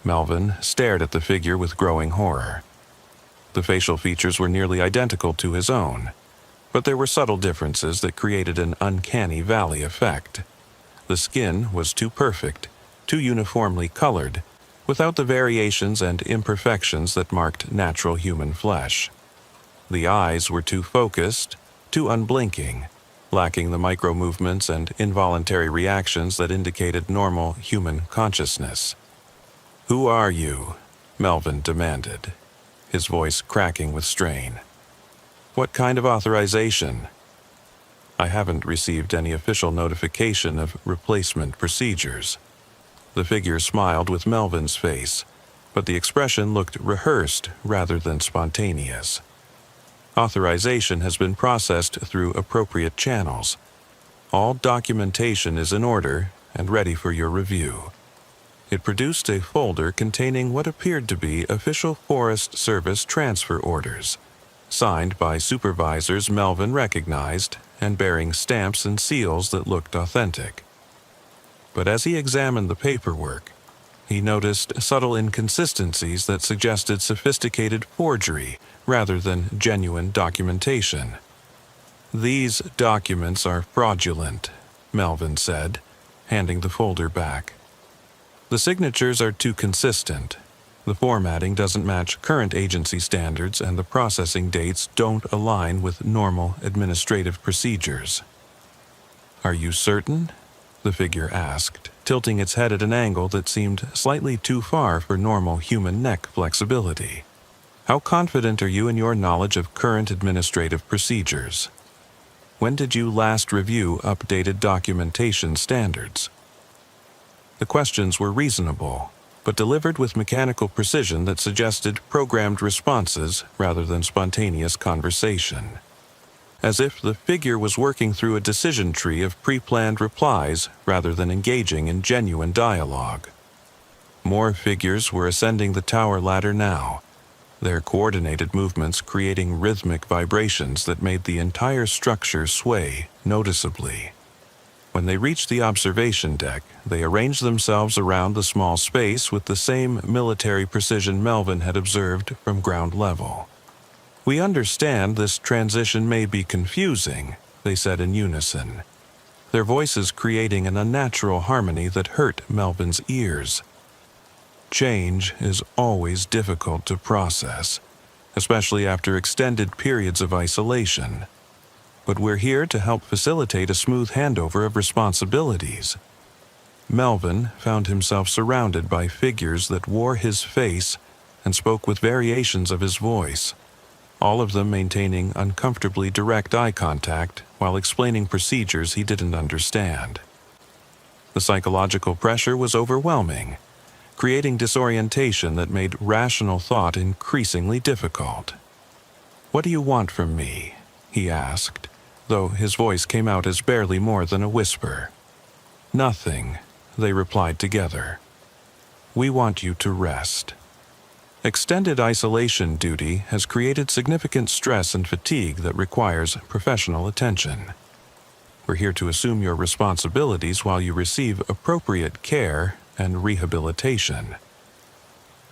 Melvin stared at the figure with growing horror. The facial features were nearly identical to his own, but there were subtle differences that created an uncanny valley effect. The skin was too perfect, too uniformly colored, without the variations and imperfections that marked natural human flesh. The eyes were too focused, too unblinking, lacking the micro-movements and involuntary reactions that indicated normal human consciousness. "Who are you?" Melvin demanded, his voice cracking with strain. "What kind of authorization?" "I haven't received any official notification of replacement procedures." The figure smiled with Melvin's face, but the expression looked rehearsed rather than spontaneous. "Authorization has been processed through appropriate channels. All documentation is in order and ready for your review." It produced a folder containing what appeared to be official Forest Service transfer orders, signed by supervisors Melvin recognized and bearing stamps and seals that looked authentic. But as he examined the paperwork, he noticed subtle inconsistencies that suggested sophisticated forgery rather than genuine documentation. "These documents are fraudulent," Melvin said, handing the folder back. "The signatures are too consistent. The formatting doesn't match current agency standards, and the processing dates don't align with normal administrative procedures." "Are you certain?" the figure asked, tilting its head at an angle that seemed slightly too far for normal human neck flexibility. "How confident are you in your knowledge of current administrative procedures? When did you last review updated documentation standards?" The questions were reasonable, but delivered with mechanical precision that suggested programmed responses rather than spontaneous conversation. As if the figure was working through a decision tree of pre-planned replies rather than engaging in genuine dialogue. More figures were ascending the tower ladder now, their coordinated movements creating rhythmic vibrations that made the entire structure sway noticeably. When they reached the observation deck, they arranged themselves around the small space with the same military precision Melvin had observed from ground level. "We understand this transition may be confusing," they said in unison, their voices creating an unnatural harmony that hurt Melvin's ears. Change is always difficult to process, especially after extended periods of isolation. But we're here to help facilitate a smooth handover of responsibilities. Melvin found himself surrounded by figures that wore his face and spoke with variations of his voice, all of them maintaining uncomfortably direct eye contact while explaining procedures he didn't understand. The psychological pressure was overwhelming, creating disorientation that made rational thought increasingly difficult. "What do you want from me?" he asked, though his voice came out as barely more than a whisper. "Nothing," they replied together. "We want you to rest." Extended isolation duty has created significant stress and fatigue that requires professional attention. We're here to assume your responsibilities while you receive appropriate care and rehabilitation.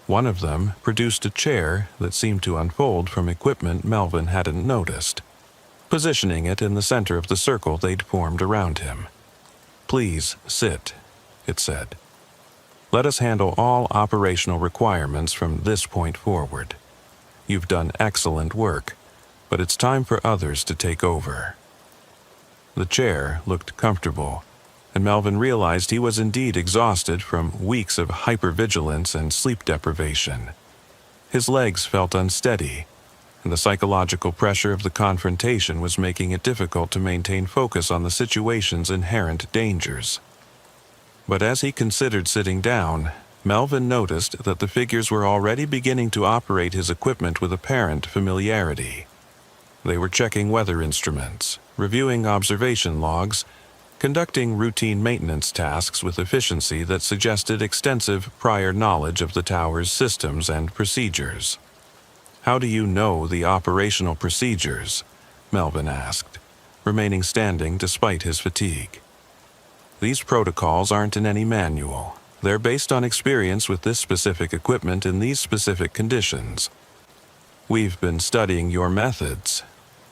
One of them produced a chair that seemed to unfold from equipment Melvin hadn't noticed, positioning it in the center of the circle they'd formed around him. "Please sit," it said. "Let us handle all operational requirements from this point forward. You've done excellent work, but it's time for others to take over." The chair looked comfortable, and Melvin realized he was indeed exhausted from weeks of hypervigilance and sleep deprivation. His legs felt unsteady, and the psychological pressure of the confrontation was making it difficult to maintain focus on the situation's inherent dangers. But as he considered sitting down, Melvin noticed that the figures were already beginning to operate his equipment with apparent familiarity. They were checking weather instruments, reviewing observation logs, conducting routine maintenance tasks with efficiency that suggested extensive prior knowledge of the tower's systems and procedures. "How do you know the operational procedures?" Melvin asked, remaining standing despite his fatigue. "These protocols aren't in any manual. They're based on experience with this specific equipment in these specific conditions." "We've been studying your methods,"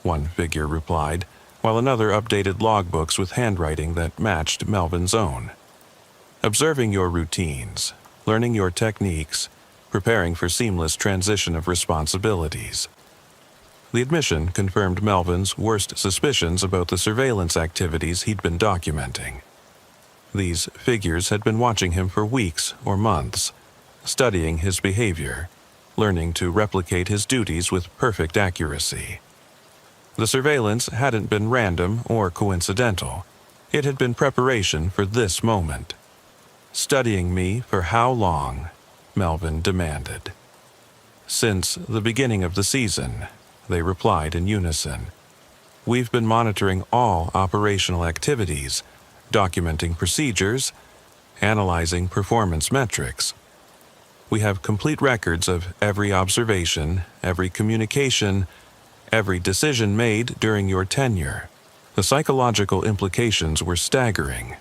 one figure replied, while another updated logbooks with handwriting that matched Melvin's own. "Observing your routines, learning your techniques, preparing for seamless transition of responsibilities." The admission confirmed Melvin's worst suspicions about the surveillance activities he'd been documenting. These figures had been watching him for weeks or months, studying his behavior, learning to replicate his duties with perfect accuracy. The surveillance hadn't been random or coincidental. It had been preparation for this moment. "Studying me for how long?" Melvin demanded. "Since the beginning of the season," they replied in unison. "We've been monitoring all operational activities, documenting procedures, analyzing performance metrics. We have complete records of every observation, every communication, every decision made during your tenure." The psychological implications were staggering.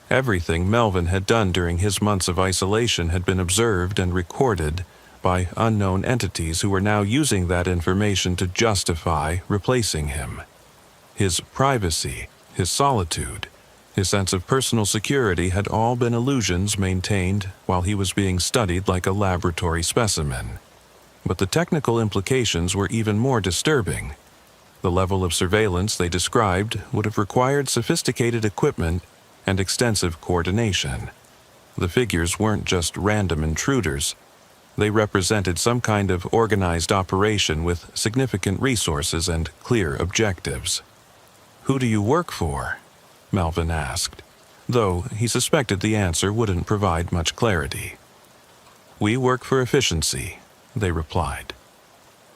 Everything Melvin had done during his months of isolation had been observed and recorded by unknown entities who were now using that information to justify replacing him. His privacy, his solitude, his sense of personal security had all been illusions maintained while he was being studied like a laboratory specimen. But the technical implications were even more disturbing. The level of surveillance they described would have required sophisticated equipment and extensive coordination. The figures weren't just random intruders. They represented some kind of organized operation with significant resources and clear objectives. "Who do you work for?" Melvin asked, though he suspected the answer wouldn't provide much clarity. "We work for efficiency," they replied.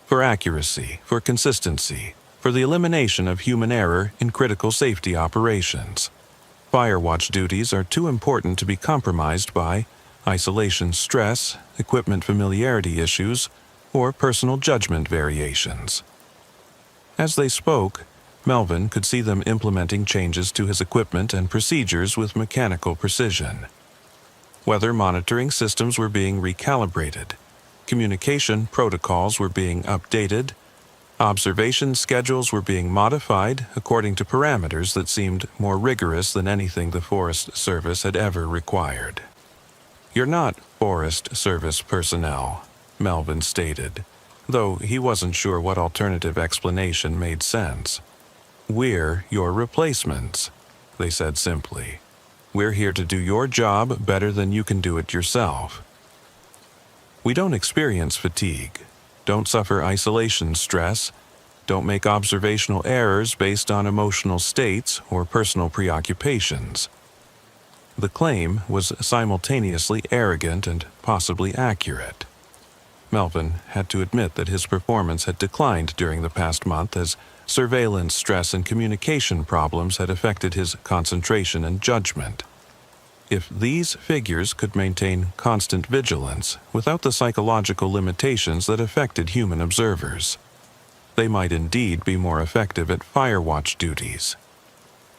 "For accuracy, for consistency, for the elimination of human error in critical safety operations. Firewatch duties are too important to be compromised by isolation stress, equipment familiarity issues, or personal judgment variations." As they spoke, Melvin could see them implementing changes to his equipment and procedures with mechanical precision. Weather monitoring systems were being recalibrated, communication protocols were being updated, observation schedules were being modified according to parameters that seemed more rigorous than anything the Forest Service had ever required. "You're not Forest Service personnel," Melvin stated, though he wasn't sure what alternative explanation made sense. "We're your replacements," they said simply. We're here to do your job better than you can do it yourself. We don't experience fatigue, don't suffer isolation stress, don't make observational errors based on emotional states or personal preoccupations. The claim was simultaneously arrogant and possibly accurate. Melvin had to admit that his performance had declined during the past month as surveillance stress and communication problems had affected his concentration and judgment. If these figures could maintain constant vigilance without the psychological limitations that affected human observers, they might indeed be more effective at firewatch duties.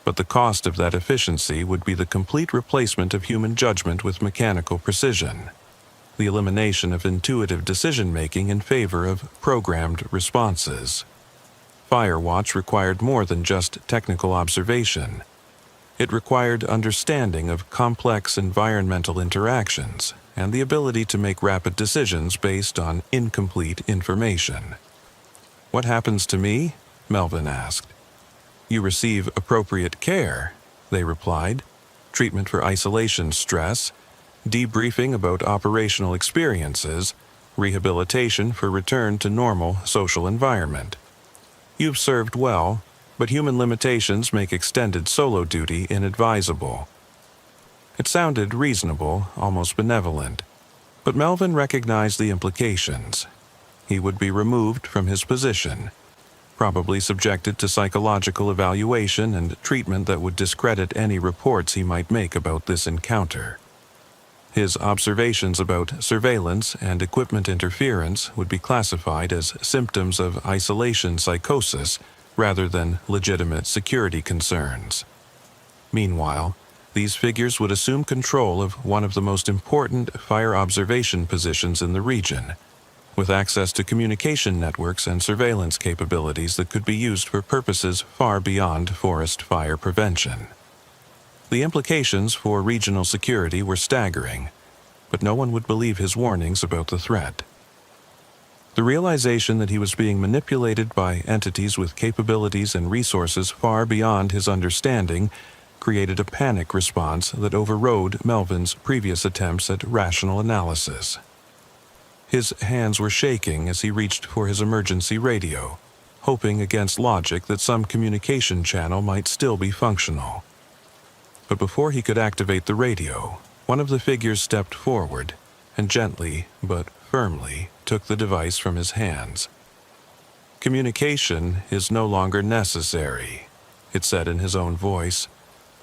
But the cost of that efficiency would be the complete replacement of human judgment with mechanical precision, the elimination of intuitive decision-making in favor of programmed responses. Firewatch required more than just technical observation. It required understanding of complex environmental interactions and the ability to make rapid decisions based on incomplete information. "What happens to me?" Melvin asked. "You receive appropriate care," they replied. "Treatment for isolation stress, debriefing about operational experiences, rehabilitation for return to normal social environment. You've served well, but human limitations make extended solo duty inadvisable." It sounded reasonable, almost benevolent, but Melvin recognized the implications. He would be removed from his position, probably subjected to psychological evaluation and treatment that would discredit any reports he might make about this encounter. His observations about surveillance and equipment interference would be classified as symptoms of isolation psychosis rather than legitimate security concerns. Meanwhile, these figures would assume control of one of the most important fire observation positions in the region, with access to communication networks and surveillance capabilities that could be used for purposes far beyond forest fire prevention. The implications for regional security were staggering, but no one would believe his warnings about the threat. The realization that he was being manipulated by entities with capabilities and resources far beyond his understanding created a panic response that overrode Melvin's previous attempts at rational analysis. His hands were shaking as he reached for his emergency radio, hoping against logic that some communication channel might still be functional. But before he could activate the radio, one of the figures stepped forward and gently but firmly took the device from his hands. "Communication is no longer necessary," it said in his own voice.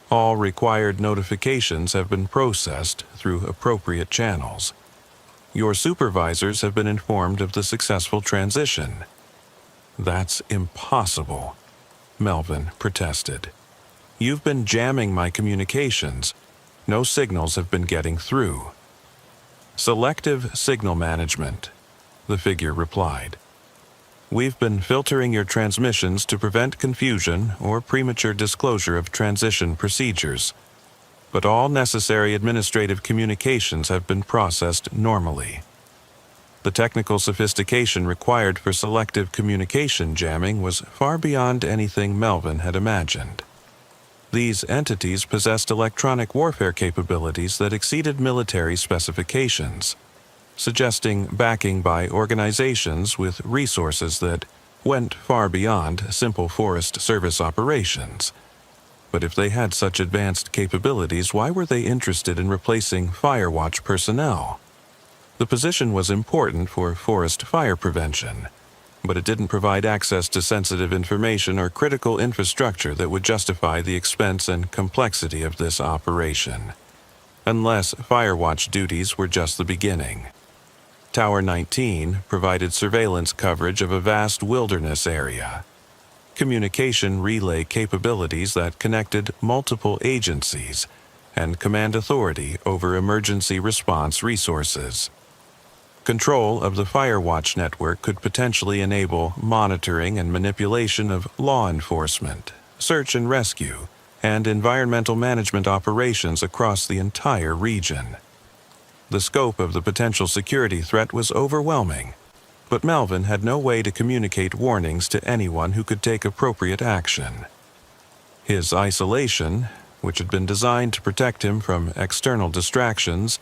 "All required notifications have been processed through appropriate channels. Your supervisors have been informed of the successful transition." "That's impossible," Melvin protested. "You've been jamming my communications. No signals have been getting through." "Selective signal management," the figure replied. "We've been filtering your transmissions to prevent confusion or premature disclosure of transition procedures. But all necessary administrative communications have been processed normally." The technical sophistication required for selective communication jamming was far beyond anything Melvin had imagined. These entities possessed electronic warfare capabilities that exceeded military specifications, suggesting backing by organizations with resources that went far beyond simple Forest Service operations. But if they had such advanced capabilities, why were they interested in replacing Firewatch personnel? The position was important for forest fire prevention, but it didn't provide access to sensitive information or critical infrastructure that would justify the expense and complexity of this operation. Unless Firewatch duties were just the beginning. Tower 19 provided surveillance coverage of a vast wilderness area, communication relay capabilities that connected multiple agencies, and command authority over emergency response resources. Control of the Firewatch network could potentially enable monitoring and manipulation of law enforcement, search and rescue, and environmental management operations across the entire region. The scope of the potential security threat was overwhelming, but Melvin had no way to communicate warnings to anyone who could take appropriate action. His isolation, which had been designed to protect him from external distractions,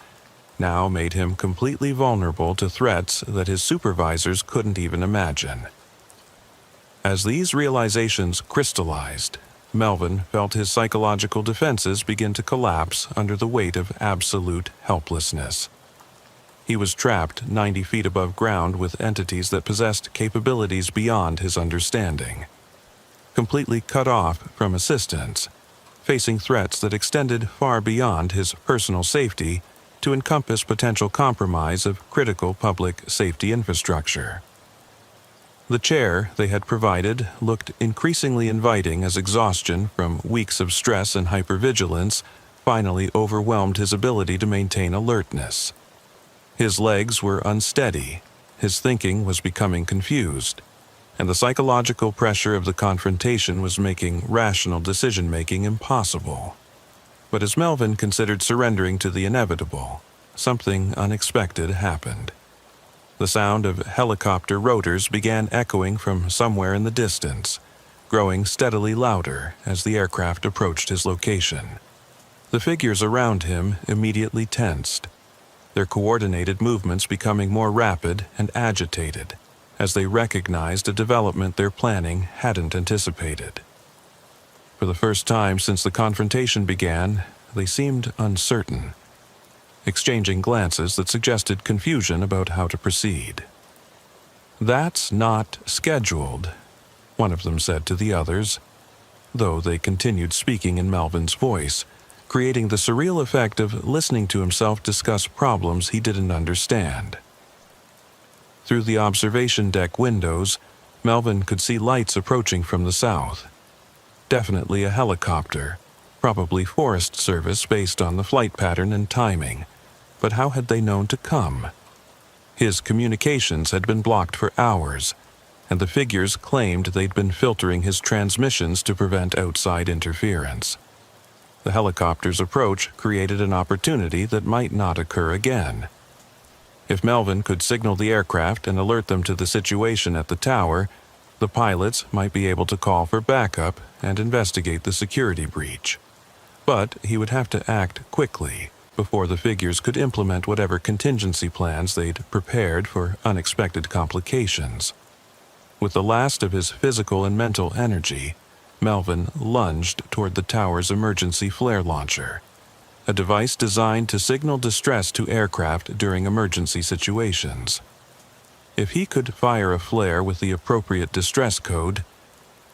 now made him completely vulnerable to threats that his supervisors couldn't even imagine. As these realizations crystallized, Melvin felt his psychological defenses begin to collapse under the weight of absolute helplessness. He was trapped 90 feet above ground with entities that possessed capabilities beyond his understanding, completely cut off from assistance, facing threats that extended far beyond his personal safety to encompass potential compromise of critical public safety infrastructure. The chair they had provided looked increasingly inviting as exhaustion from weeks of stress and hypervigilance finally overwhelmed his ability to maintain alertness. His legs were unsteady, his thinking was becoming confused, and the psychological pressure of the confrontation was making rational decision-making impossible. But as Melvin considered surrendering to the inevitable, something unexpected happened. The sound of helicopter rotors began echoing from somewhere in the distance, growing steadily louder as the aircraft approached his location. The figures around him immediately tensed, their coordinated movements becoming more rapid and agitated as they recognized a development their planning hadn't anticipated. For the first time since the confrontation began, they seemed uncertain, exchanging glances that suggested confusion about how to proceed. "That's not scheduled," one of them said to the others, though they continued speaking in Melvin's voice, creating the surreal effect of listening to himself discuss problems he didn't understand. Through the observation deck windows, Melvin could see lights approaching from the south. Definitely a helicopter, probably Forest Service based on the flight pattern and timing. But how had they known to come? His communications had been blocked for hours, and the figures claimed they'd been filtering his transmissions to prevent outside interference. The helicopter's approach created an opportunity that might not occur again. If Melvin could signal the aircraft and alert them to the situation at the tower, the pilots might be able to call for backup and investigate the security breach. But he would have to act quickly before the figures could implement whatever contingency plans they'd prepared for unexpected complications. With the last of his physical and mental energy, Melvin lunged toward the tower's emergency flare launcher, a device designed to signal distress to aircraft during emergency situations. If he could fire a flare with the appropriate distress code,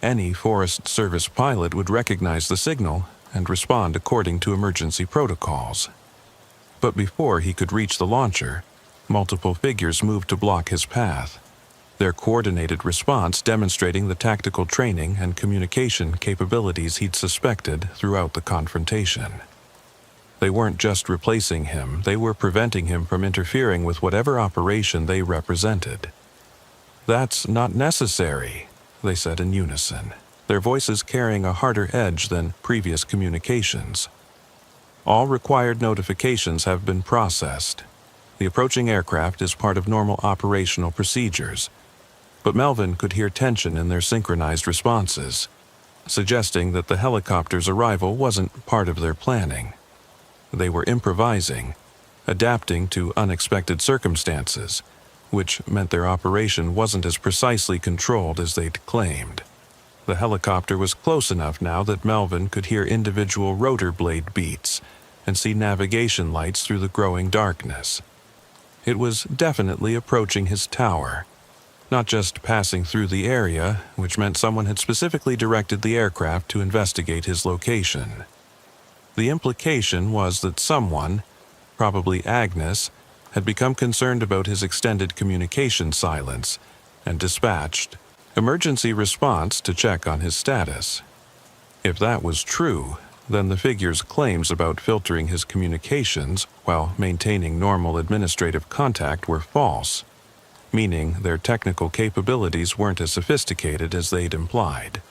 any Forest Service pilot would recognize the signal and respond according to emergency protocols. But before he could reach the launcher, multiple figures moved to block his path, their coordinated response demonstrating the tactical training and communication capabilities he'd suspected throughout the confrontation. They weren't just replacing him, they were preventing him from interfering with whatever operation they represented. "That's not necessary," they said in unison, their voices carrying a harder edge than previous communications. "All required notifications have been processed. The approaching aircraft is part of normal operational procedures." But Melvin could hear tension in their synchronized responses, suggesting that the helicopter's arrival wasn't part of their planning. They were improvising, adapting to unexpected circumstances, which meant their operation wasn't as precisely controlled as they'd claimed. The helicopter was close enough now that Melvin could hear individual rotor blade beats and see navigation lights through the growing darkness. It was definitely approaching his tower, not just passing through the area, which meant someone had specifically directed the aircraft to investigate his location. The implication was that someone, probably Agnes, had become concerned about his extended communication silence and dispatched emergency response to check on his status. If that was true, then the figure's claims about filtering his communications while maintaining normal administrative contact were false, meaning their technical capabilities weren't as sophisticated as they'd implied.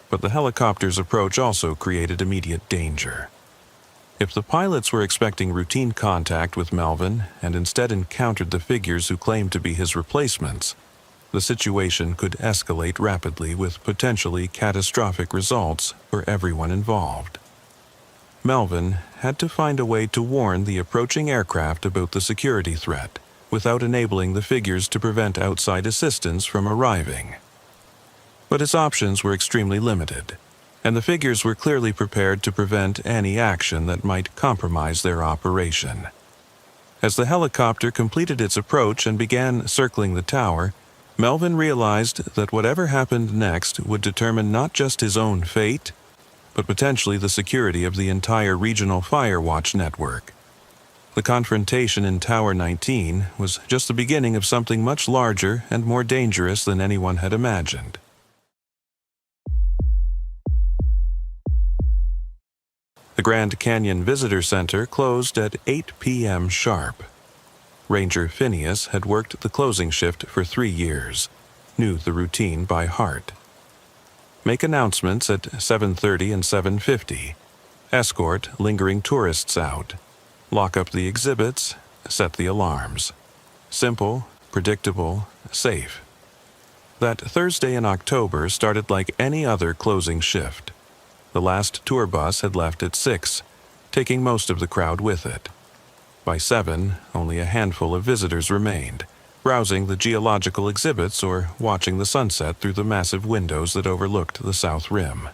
But the helicopter's approach also created immediate danger. If the pilots were expecting routine contact with Melvin and instead encountered the figures who claimed to be his replacements, the situation could escalate rapidly with potentially catastrophic results for everyone involved. Melvin had to find a way to warn the approaching aircraft about the security threat without enabling the figures to prevent outside assistance from arriving. But his options were extremely limited, and the figures were clearly prepared to prevent any action that might compromise their operation. As the helicopter completed its approach and began circling the tower, Melvin realized that whatever happened next would determine not just his own fate, but potentially the security of the entire regional fire watch network. The confrontation in Tower 19 was just the beginning of something much larger and more dangerous than anyone had imagined. The Grand Canyon Visitor Center closed at 8 p.m. sharp. Ranger Phineas had worked the closing shift for 3 years, knew the routine by heart. Make announcements at 7:30 and 7:50, escort lingering tourists out, lock up the exhibits, set the alarms. Simple, predictable, safe. That Thursday in October started like any other closing shift. The last tour bus had left at 6, taking most of the crowd with it. By 7, only a handful of visitors remained, browsing the geological exhibits or watching the sunset through the massive windows that overlooked the south rim.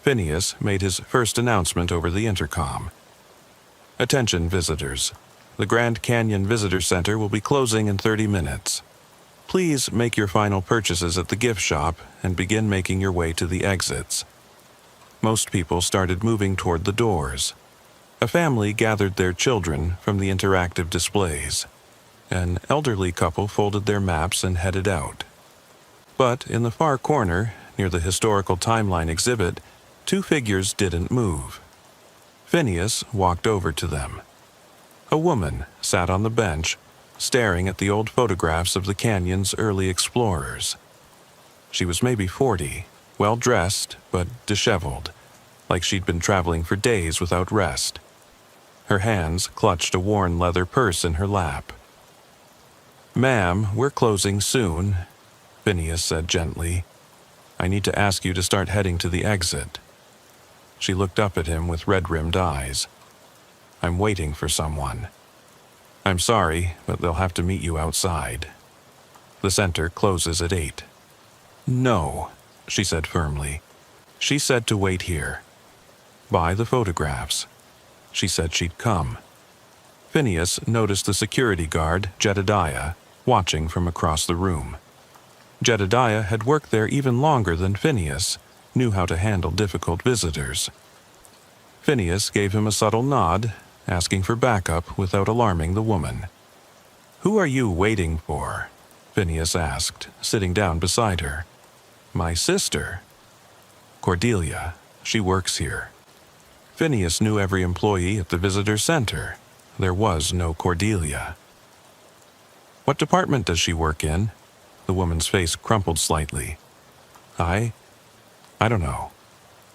Phineas made his first announcement over the intercom. Attention visitors. The Grand Canyon Visitor Center will be closing in 30 minutes. Please make your final purchases at the gift shop and begin making your way to the exits. Most people started moving toward the doors. A family gathered their children from the interactive displays. An elderly couple folded their maps and headed out. But in the far corner, near the historical timeline exhibit, 2 figures didn't move. Phineas walked over to them. A woman sat on the bench, staring at the old photographs of the canyon's early explorers. She was maybe 40, well-dressed but disheveled, like she'd been traveling for days without rest. Her hands clutched a worn leather purse in her lap. "Ma'am, we're closing soon," Phineas said gently. "I need to ask you to start heading to the exit." She looked up at him with red-rimmed eyes. "I'm waiting for someone." "I'm sorry, but they'll have to meet you outside. The center closes at 8. "No," she said firmly. "She said to wait here. Buy the photographs. She said she'd come." Phineas noticed the security guard, Jedediah, watching from across the room. Jedediah had worked there even longer than Phineas, knew how to handle difficult visitors. Phineas gave him a subtle nod, asking for backup without alarming the woman. "Who are you waiting for?" Phineas asked, sitting down beside her. "My sister." "Cordelia. She works here." Phineas knew every employee at the visitor center. There was no Cordelia. "What department does she work in?" The woman's face crumpled slightly. I don't know.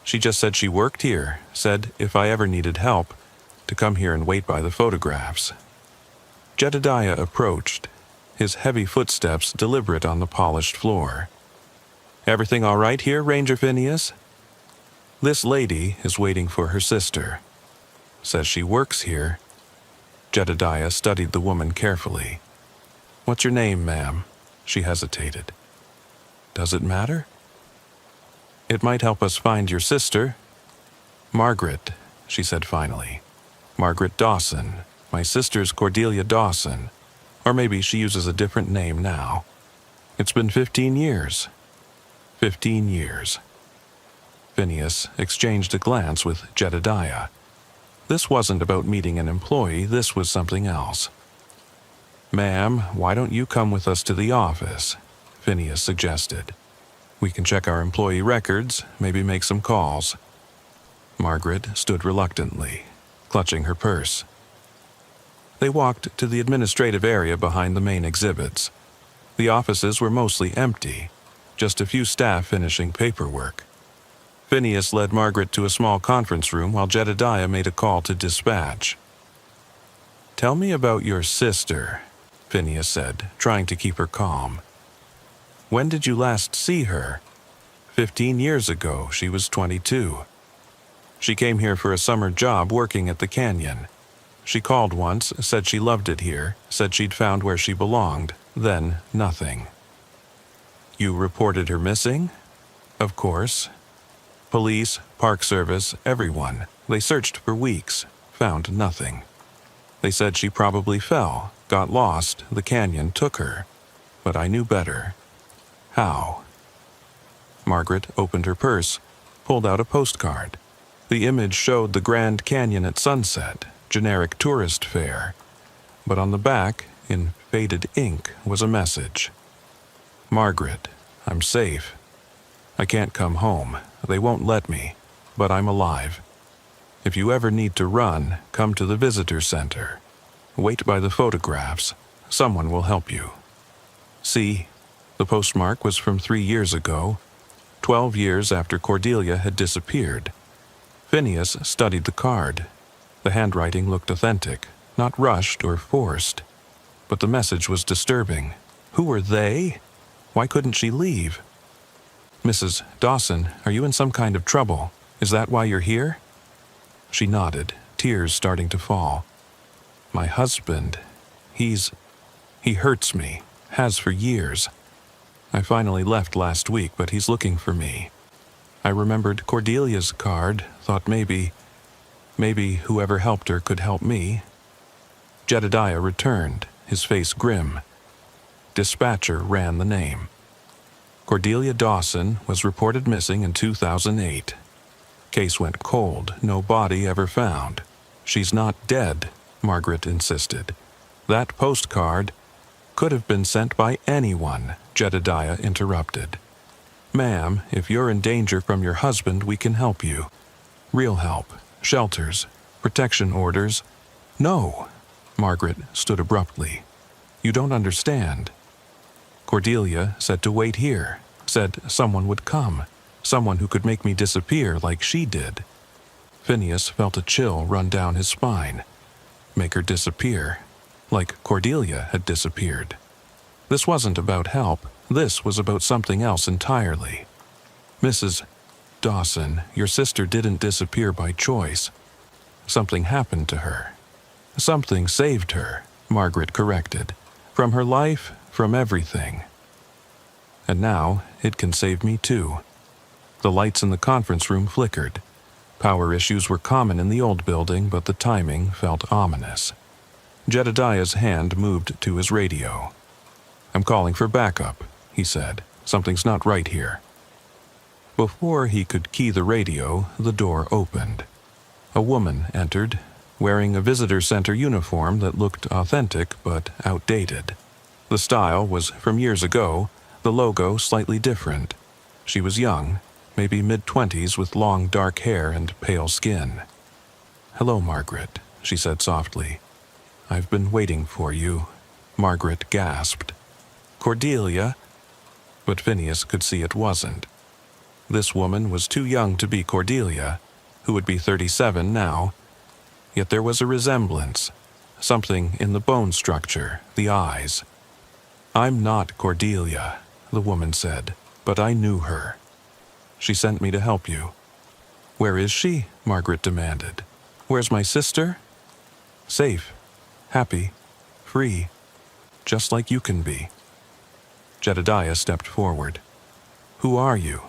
She just said she worked here, said if I ever needed help, to come here and wait by the photographs." Jedediah approached, his heavy footsteps deliberate on the polished floor. "Everything all right here, Ranger Phineas?" "This lady is waiting for her sister. Says she works here." Jedediah studied the woman carefully. "What's your name, ma'am?" She hesitated. "Does it matter?" "It might help us find your sister." "Margaret," she said finally. "Margaret Dawson. My sister's Cordelia Dawson. Or maybe she uses a different name now. It's been 15 years. 15 years. Phineas exchanged a glance with Jedediah. This wasn't about meeting an employee, this was something else. "Ma'am, why don't you come with us to the office?" Phineas suggested. "We can check our employee records, maybe make some calls." Margaret stood reluctantly, clutching her purse. They walked to the administrative area behind the main exhibits. The offices were mostly empty, just a few staff finishing paperwork. Phineas led Margaret to a small conference room while Jedediah made a call to dispatch. "Tell me about your sister," Phineas said, trying to keep her calm. "When did you last see her?" 15 years ago, she was 22. She came here for a summer job working at the canyon. She called once, said she loved it here, said she'd found where she belonged, then nothing. You reported her missing? Of course. Police, Park Service, everyone. They searched for weeks, found nothing. They said she probably fell, got lost, the canyon took her. But I knew better. How? Margaret opened her purse, pulled out a postcard. The image showed the Grand Canyon at sunset, generic tourist fare. But on the back, in faded ink, was a message. Margaret, I'm safe. I can't come home. They won't let me, but I'm alive. If you ever need to run, come to the visitor center. Wait by the photographs. Someone will help you. See, the postmark was from 3 years ago, 12 years after Cordelia had disappeared. Phineas studied the card. The handwriting looked authentic, not rushed or forced. But the message was disturbing. Who were they? Why couldn't she leave? Mrs. Dawson, are you in some kind of trouble? Is that why you're here? She nodded, tears starting to fall. My husband, he hurts me, has for years. I finally left last week, but he's looking for me. I remembered Cordelia's card, thought maybe whoever helped her could help me. Jedediah returned, his face grim. Dispatcher ran the name. Cordelia Dawson was reported missing in 2008. Case went cold, no body ever found. She's not dead, Margaret insisted. That postcard could have been sent by anyone, Jedediah interrupted. Ma'am, if you're in danger from your husband, we can help you. Real help, shelters, protection orders. No, Margaret stood abruptly. You don't understand. Cordelia said to wait here, said someone would come, someone who could make me disappear like she did. Phineas felt a chill run down his spine. Make her disappear, like Cordelia had disappeared. This wasn't about help, this was about something else entirely. Mrs. Dawson, your sister didn't disappear by choice. Something happened to her. Something saved her, Margaret corrected. From her life, from everything. And now, it can save me too. The lights in the conference room flickered. Power issues were common in the old building, but the timing felt ominous. Jedediah's hand moved to his radio. I'm calling for backup, he said. Something's not right here. Before he could key the radio, the door opened. A woman entered, wearing a visitor center uniform that looked authentic but outdated. The style was from years ago, the logo slightly different. She was young, maybe mid-20s with long dark hair and pale skin. Hello, Margaret, she said softly. I've been waiting for you, Margaret gasped. Cordelia? But Phineas could see it wasn't. This woman was too young to be Cordelia, who would be 37 now. Yet there was a resemblance, something in the bone structure, the eyes. I'm not Cordelia, the woman said, but I knew her. She sent me to help you. Where is she? Margaret demanded. Where's my sister? Safe, happy, free, just like you can be. Jedediah stepped forward. Who are you?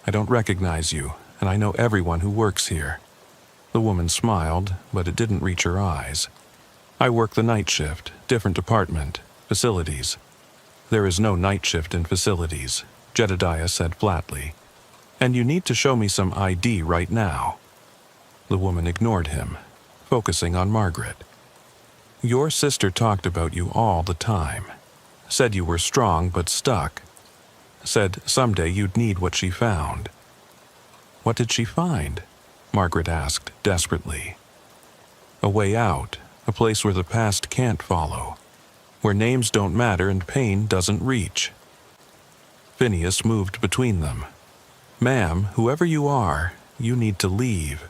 I don't recognize you, and I know everyone who works here. The woman smiled, but it didn't reach her eyes. I work the night shift, different department, facilities. There is no night shift in facilities, Jedediah said flatly. And you need to show me some ID right now. The woman ignored him, focusing on Margaret. Your sister talked about you all the time. Said you were strong but stuck. Said someday you'd need what she found. What did she find? Margaret asked desperately. A way out, a place where the past can't follow, where names don't matter and pain doesn't reach. Phineas moved between them. Ma'am, whoever you are, you need to leave.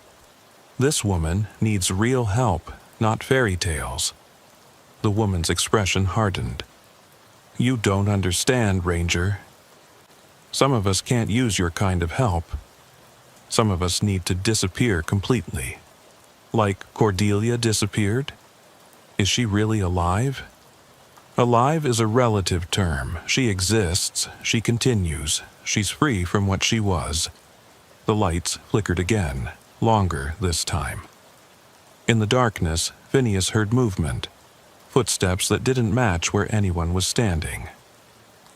This woman needs real help, not fairy tales. The woman's expression hardened. You don't understand, Ranger. Some of us can't use your kind of help. Some of us need to disappear completely. Like Cordelia disappeared? Is she really alive? Alive is a relative term. She exists, she continues, she's free from what she was. The lights flickered again, longer this time. In the darkness, Phineas heard movement, footsteps that didn't match where anyone was standing.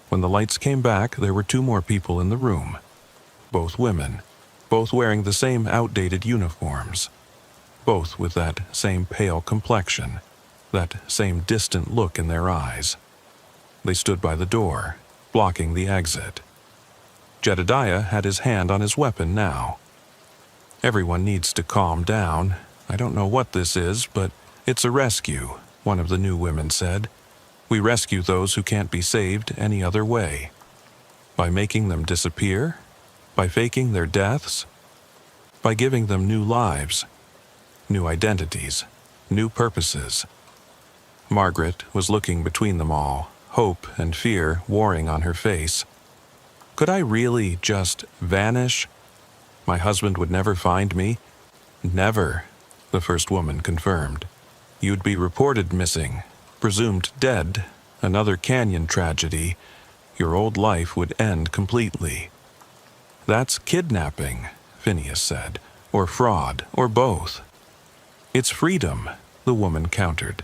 When the lights came back, there were 2 more people in the room. Both women, both wearing the same outdated uniforms. Both with that same pale complexion, that same distant look in their eyes. They stood by the door, blocking the exit. Jedediah had his hand on his weapon now. Everyone needs to calm down. I don't know what this is, but it's a rescue, one of the new women said. We rescue those who can't be saved any other way. By making them disappear? By faking their deaths? By giving them new lives, new identities, new purposes. Margaret was looking between them all, hope and fear warring on her face. Could I really just vanish? My husband would never find me? Never, the first woman confirmed. You'd be reported missing, presumed dead, another canyon tragedy. Your old life would end completely. That's kidnapping, Phineas said, or fraud, or both. It's freedom, the woman countered.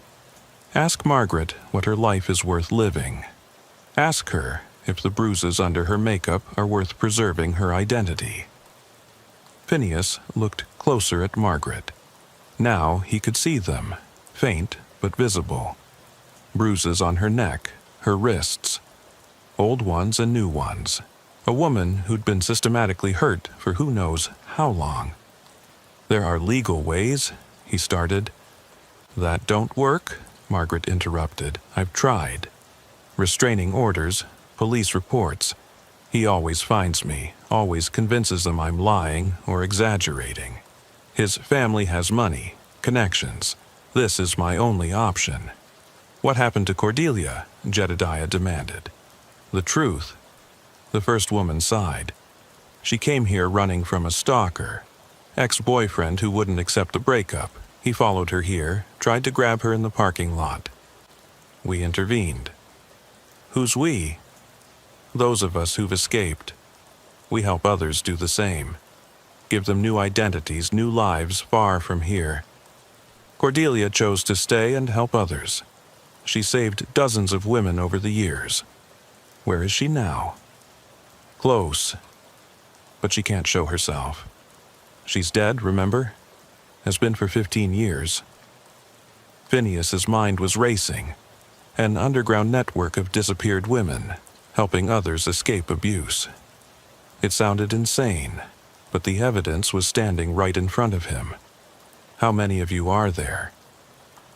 Ask Margaret what her life is worth living. Ask her if the bruises under her makeup are worth preserving her identity. Phineas looked closer at Margaret. Now he could see them, faint but visible. Bruises on her neck, her wrists. Old ones and new ones. A woman who'd been systematically hurt for who knows how long. There are legal ways, he started. That don't work, Margaret interrupted. I've tried. Restraining orders, police reports. He always finds me, always convinces them I'm lying or exaggerating. His family has money, connections. This is my only option. What happened to Cordelia? Jedediah demanded. The truth. The first woman sighed. She came here running from a stalker. Ex-boyfriend who wouldn't accept the breakup. He followed her here, tried to grab her in the parking lot. We intervened. Who's we? Those of us who've escaped. We help others do the same. Give them new identities, new lives far from here. Cordelia chose to stay and help others. She saved dozens of women over the years. Where is she now? Close. But she can't show herself. She's dead, remember? Has been for 15 years. Phineas's mind was racing. An underground network of disappeared women, helping others escape abuse. It sounded insane, but the evidence was standing right in front of him. How many of you are there?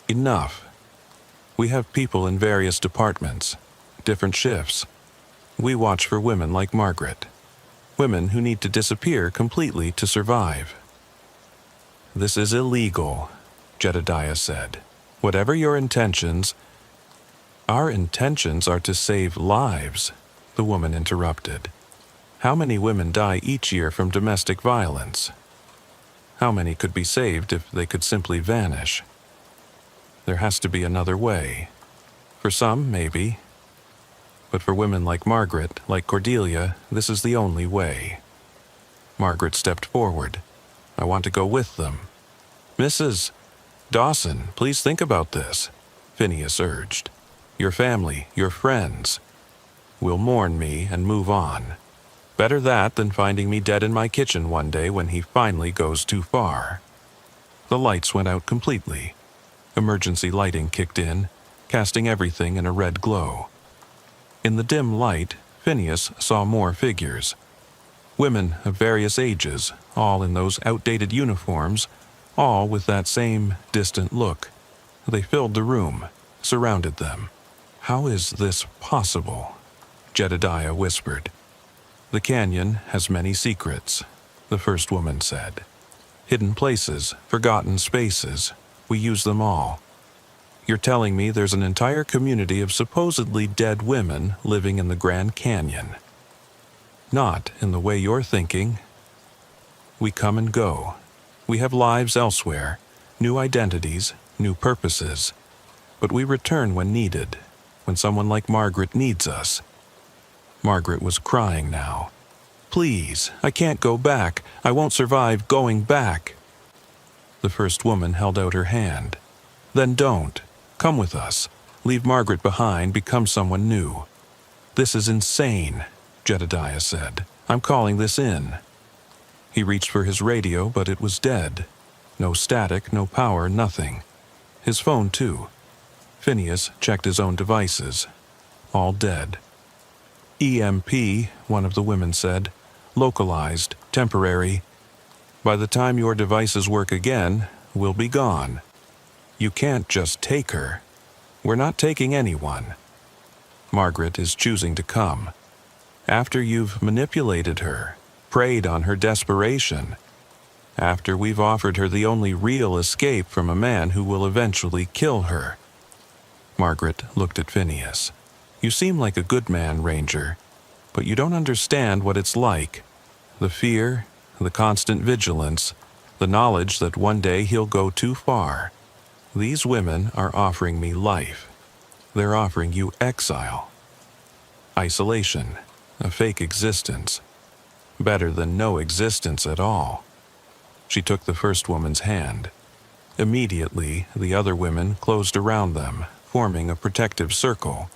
Enough. We have people in various departments, different shifts. We watch for women like Margaret. Women who need to disappear completely to survive. This is illegal, Jedediah said. Whatever your intentions... Our intentions are to save lives, the woman interrupted. How many women die each year from domestic violence? How many could be saved if they could simply vanish? There has to be another way. For some, maybe. But for women like Margaret, like Cordelia, this is the only way. Margaret stepped forward. I want to go with them. Mrs. Dawson, please think about this, Phineas urged. Your family, your friends, will mourn me and move on. Better that than finding me dead in my kitchen one day when he finally goes too far. The lights went out completely. Emergency lighting kicked in, casting everything in a red glow. In the dim light, Phineas saw more figures. Women of various ages, all in those outdated uniforms, all with that same distant look. They filled the room, surrounded them. How is this possible? Jedediah whispered. The canyon has many secrets, the first woman said. Hidden places, forgotten spaces, we use them all. You're telling me there's an entire community of supposedly dead women living in the Grand Canyon. Not in the way you're thinking. We come and go. We have lives elsewhere, new identities, new purposes. But we return when needed, when someone like Margaret needs us. Margaret was crying now. Please, I can't go back. I won't survive going back. The first woman held out her hand. Then don't. Come with us. Leave Margaret behind, become someone new. This is insane, Jedediah said. I'm calling this in. He reached for his radio, but it was dead. No static, no power, nothing. His phone, too. Phineas checked his own devices. All dead. EMP, one of the women said. Localized, temporary. By the time your devices work again, we'll be gone. You can't just take her. We're not taking anyone. Margaret is choosing to come. After you've manipulated her, preyed on her desperation, after we've offered her the only real escape from a man who will eventually kill her. Margaret looked at Phineas. You seem like a good man, Ranger, but you don't understand what it's like. The fear, the constant vigilance, the knowledge that one day he'll go too far. These women are offering me life. They're offering you exile. Isolation, a fake existence. Better than no existence at all. She took the first woman's hand. Immediately, the other women closed around them, forming a protective circle.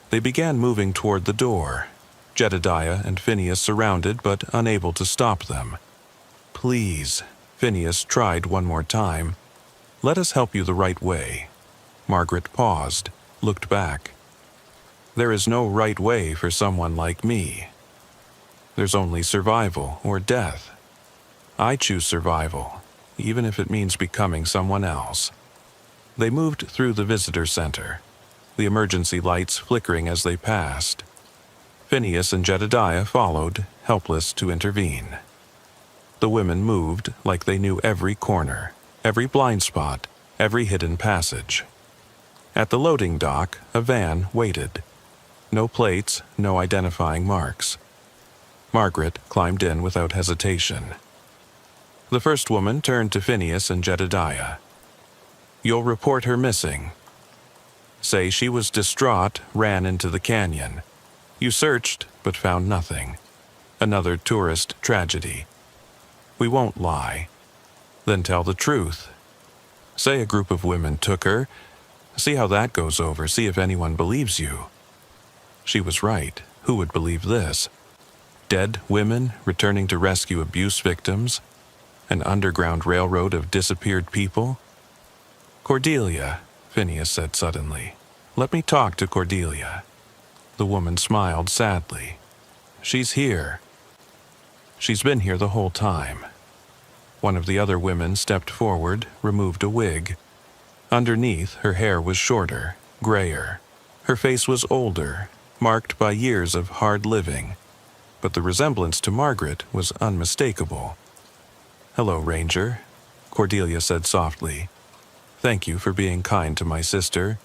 They began moving toward the door. Jedediah and Phineas surrounded but unable to stop them. Please, Phineas tried one more time. Let us help you the right way. Margaret paused, looked back. There is no right way for someone like me. There's only survival or death. I choose survival, even if it means becoming someone else. They moved through the visitor center, the emergency lights flickering as they passed. Phineas and Jedediah followed, helpless to intervene. The women moved like they knew every corner, every blind spot, every hidden passage. At the loading dock, a van waited. No plates, no identifying marks. Margaret climbed in without hesitation. The first woman turned to Phineas and Jedediah. You'll report her missing. Say she was distraught, ran into the canyon. You searched, but found nothing. Another tourist tragedy. We won't lie. Then tell the truth. Say a group of women took her. See how that goes over, see if anyone believes you. She was right. Who would believe this? Dead women returning to rescue abuse victims? An underground railroad of disappeared people? Cordelia, Phineas said suddenly. Let me talk to Cordelia. The woman smiled sadly. She's here. She's been here the whole time. One of the other women stepped forward, removed a wig. Underneath, her hair was shorter, grayer. Her face was older, marked by years of hard living. But the resemblance to Margaret was unmistakable. Hello, Ranger, Cordelia said softly. Thank you for being kind to my sister.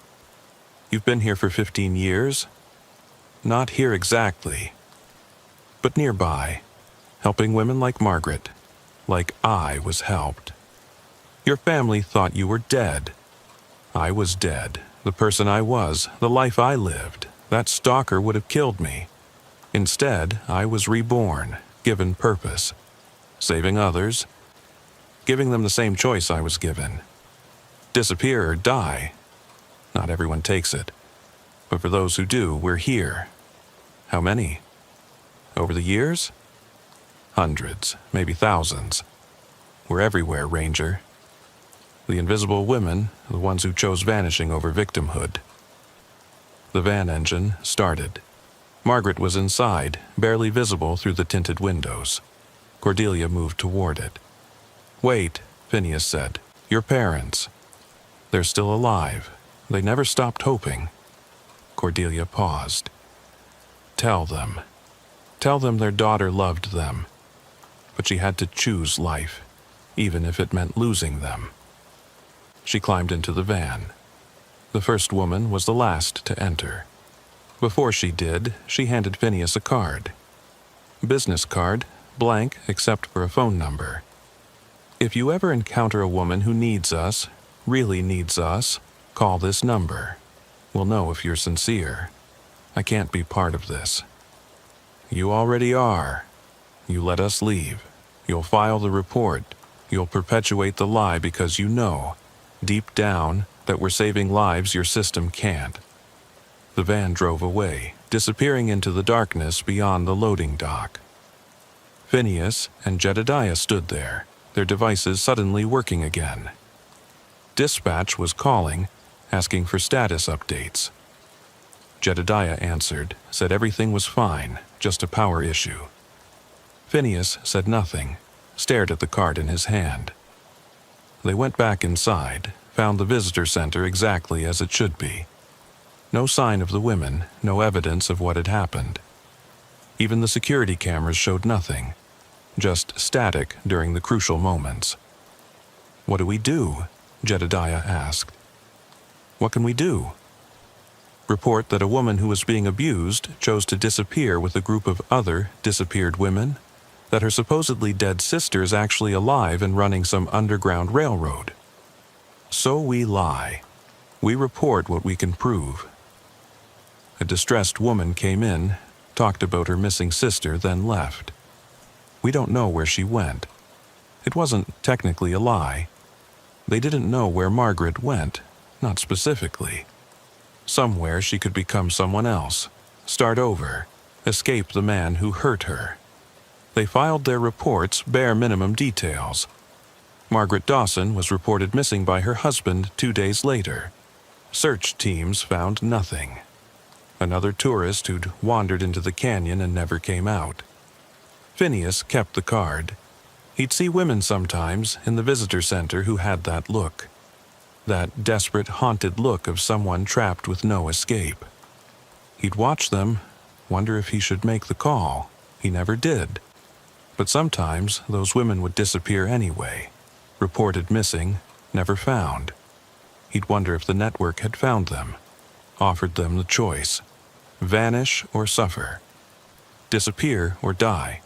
You've been here for 15 years? Not here exactly, but nearby, helping women like Margaret, like I was helped. Your family thought you were dead. I was dead, the person I was, the life I lived. That stalker would have killed me. Instead, I was reborn, given purpose, saving others, giving them the same choice I was given. Disappear or die. Not everyone takes it. But for those who do, we're here. How many? Over the years? Hundreds, maybe thousands. We're everywhere, Ranger. The invisible women, the ones who chose vanishing over victimhood. The van engine started. Margaret was inside, barely visible through the tinted windows. Cordelia moved toward it. Wait, Phineas said. Your parents. They're still alive. They never stopped hoping. Cordelia paused. Tell them. Tell them their daughter loved them. But she had to choose life, even if it meant losing them. She climbed into the van. The first woman was the last to enter. Before she did, she handed Phineas a card. Business card, blank except for a phone number. If you ever encounter a woman who needs us, really needs us, call this number. We'll know if you're sincere. I can't be part of this. You already are. You let us leave. You'll file the report. You'll perpetuate the lie because you know, deep down, that we're saving lives your system can't. The van drove away, disappearing into the darkness beyond the loading dock. Phineas and Jedediah stood there, their devices suddenly working again. Dispatch was calling, asking for status updates. Jedediah answered, said everything was fine, just a power issue. Phineas said nothing, stared at the card in his hand. They went back inside, found the visitor center exactly as it should be. No sign of the women, no evidence of what had happened. Even the security cameras showed nothing, just static during the crucial moments. "What do we do?" Jedediah asked. "What can we do?" "Report that a woman who was being abused chose to disappear with a group of other disappeared women? That her supposedly dead sister is actually alive and running some underground railroad?" So we lie. We report what we can prove. A distressed woman came in, talked about her missing sister, then left. We don't know where she went. It wasn't technically a lie. They didn't know where Margaret went, not specifically. Somewhere she could become someone else, start over, escape the man who hurt her. They filed their reports, bare minimum details. Margaret Dawson was reported missing by her husband 2 days later. Search teams found nothing. Another tourist who'd wandered into the canyon and never came out. Phineas kept the card. He'd see women sometimes in the visitor center who had that look. That desperate, haunted look of someone trapped with no escape. He'd watch them, wonder if he should make the call. He never did. But sometimes those women would disappear anyway. Reported missing, never found. He'd wonder if the network had found them, offered them the choice: vanish or suffer, disappear or die.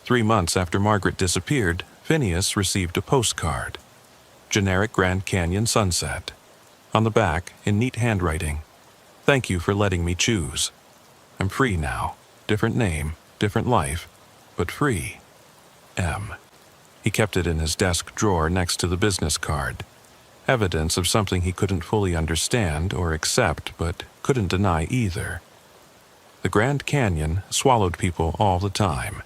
3 months after Margaret disappeared, Phineas received a postcard. Generic Grand Canyon sunset. On the back, in neat handwriting, "Thank you for letting me choose. I'm free now. Different name, different life, but free. M." He kept it in his desk drawer next to the business card. Evidence of something he couldn't fully understand or accept, but couldn't deny either. The Grand Canyon swallowed people all the time.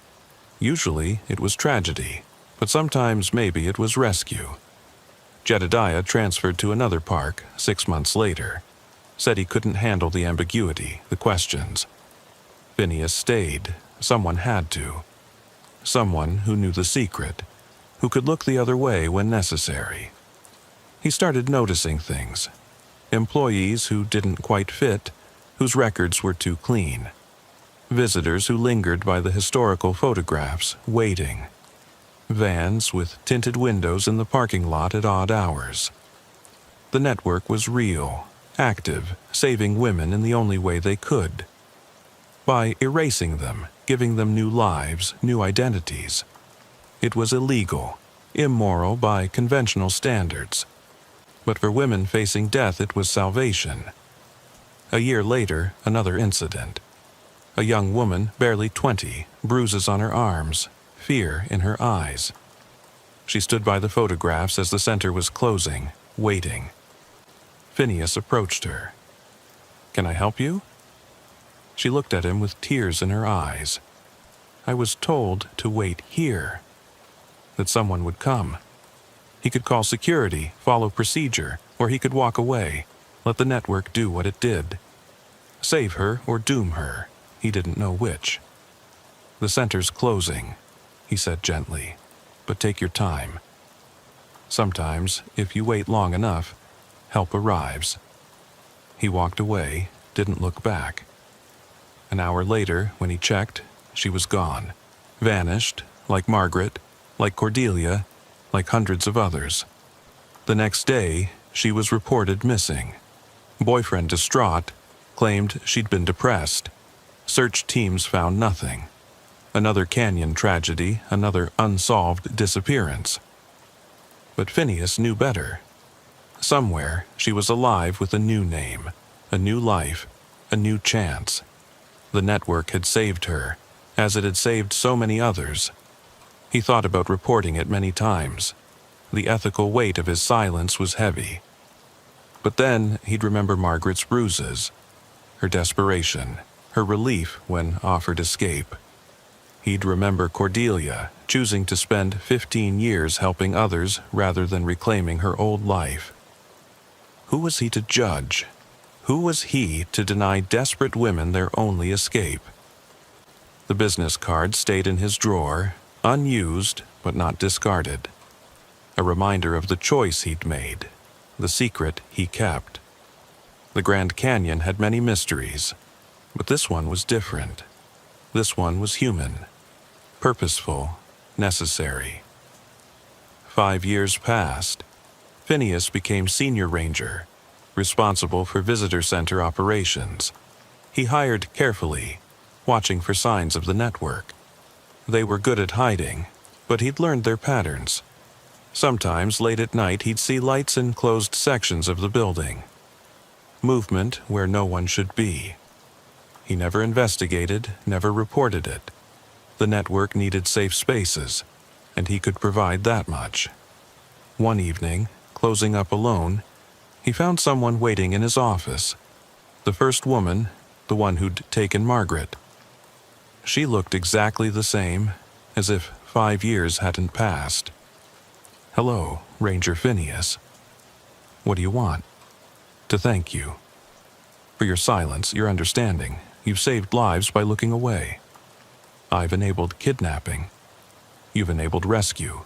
Usually it was tragedy, but sometimes maybe it was rescue. Jedediah transferred to another park 6 months later. Said he couldn't handle the ambiguity, the questions. Phineas stayed. Someone had to. Someone who knew the secret, who could look the other way when necessary. He started noticing things. Employees who didn't quite fit, whose records were too clean. Visitors who lingered by the historical photographs, waiting. Vans with tinted windows in the parking lot at odd hours. The network was real, active, saving women in the only way they could. By erasing them, giving them new lives, new identities. It was illegal, immoral by conventional standards. But for women facing death, it was salvation. A year later, another incident. A young woman, barely 20, bruises on her arms, fear in her eyes. She stood by the photographs as the center was closing, waiting. Phineas approached her. "Can I help you?" She looked at him with tears in her eyes. "I was told to wait here, that someone would come. He could call security, follow procedure, or he could walk away, let the network do what it did. Save her or doom her, he didn't know which. The center's closing," he said gently, "but take your time. Sometimes, if you wait long enough, help arrives." He walked away, didn't look back. An hour later, when he checked, she was gone. Vanished, like Margaret, like Cordelia, like hundreds of others. The next day, she was reported missing. Boyfriend distraught, claimed she'd been depressed. Search teams found nothing. Another canyon tragedy, another unsolved disappearance. But Phineas knew better. Somewhere, she was alive with a new name, a new life, a new chance. The network had saved her, as it had saved so many others. He thought about reporting it many times. The ethical weight of his silence was heavy. But then he'd remember Margaret's bruises, her desperation, her relief when offered escape. He'd remember Cordelia, choosing to spend 15 years helping others rather than reclaiming her old life. Who was he to judge? Who was he to deny desperate women their only escape? The business card stayed in his drawer, unused but not discarded. A reminder of the choice he'd made, the secret he kept. The Grand Canyon had many mysteries, but this one was different. This one was human, purposeful, necessary. 5 years passed. Phineas became senior ranger, responsible for visitor center operations. He hired carefully, watching for signs of the network. They were good at hiding, but he'd learned their patterns. Sometimes late at night he'd see lights in closed sections of the building. Movement where no one should be. He never investigated, never reported it. The network needed safe spaces, and he could provide that much. One evening, closing up alone, he found someone waiting in his office. The first woman, the one who'd taken Margaret. She looked exactly the same, as if 5 years hadn't passed. "Hello, Ranger Phineas. What do you want?" "To thank you. For your silence, your understanding. You've saved lives by looking away. I've enabled kidnapping. You've enabled rescue.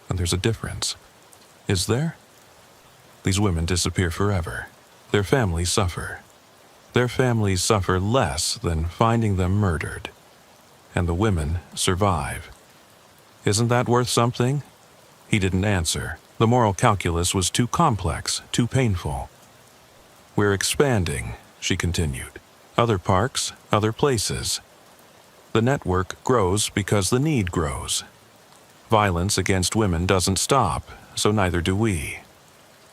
And there's a difference. Is there? These women disappear forever. Their families suffer. Their families suffer less than finding them murdered. And the women survive. Isn't that worth something?" He didn't answer. The moral calculus was too complex, too painful. "We're expanding," she continued. "Other parks, other places. The network grows because the need grows. Violence against women doesn't stop, so neither do we.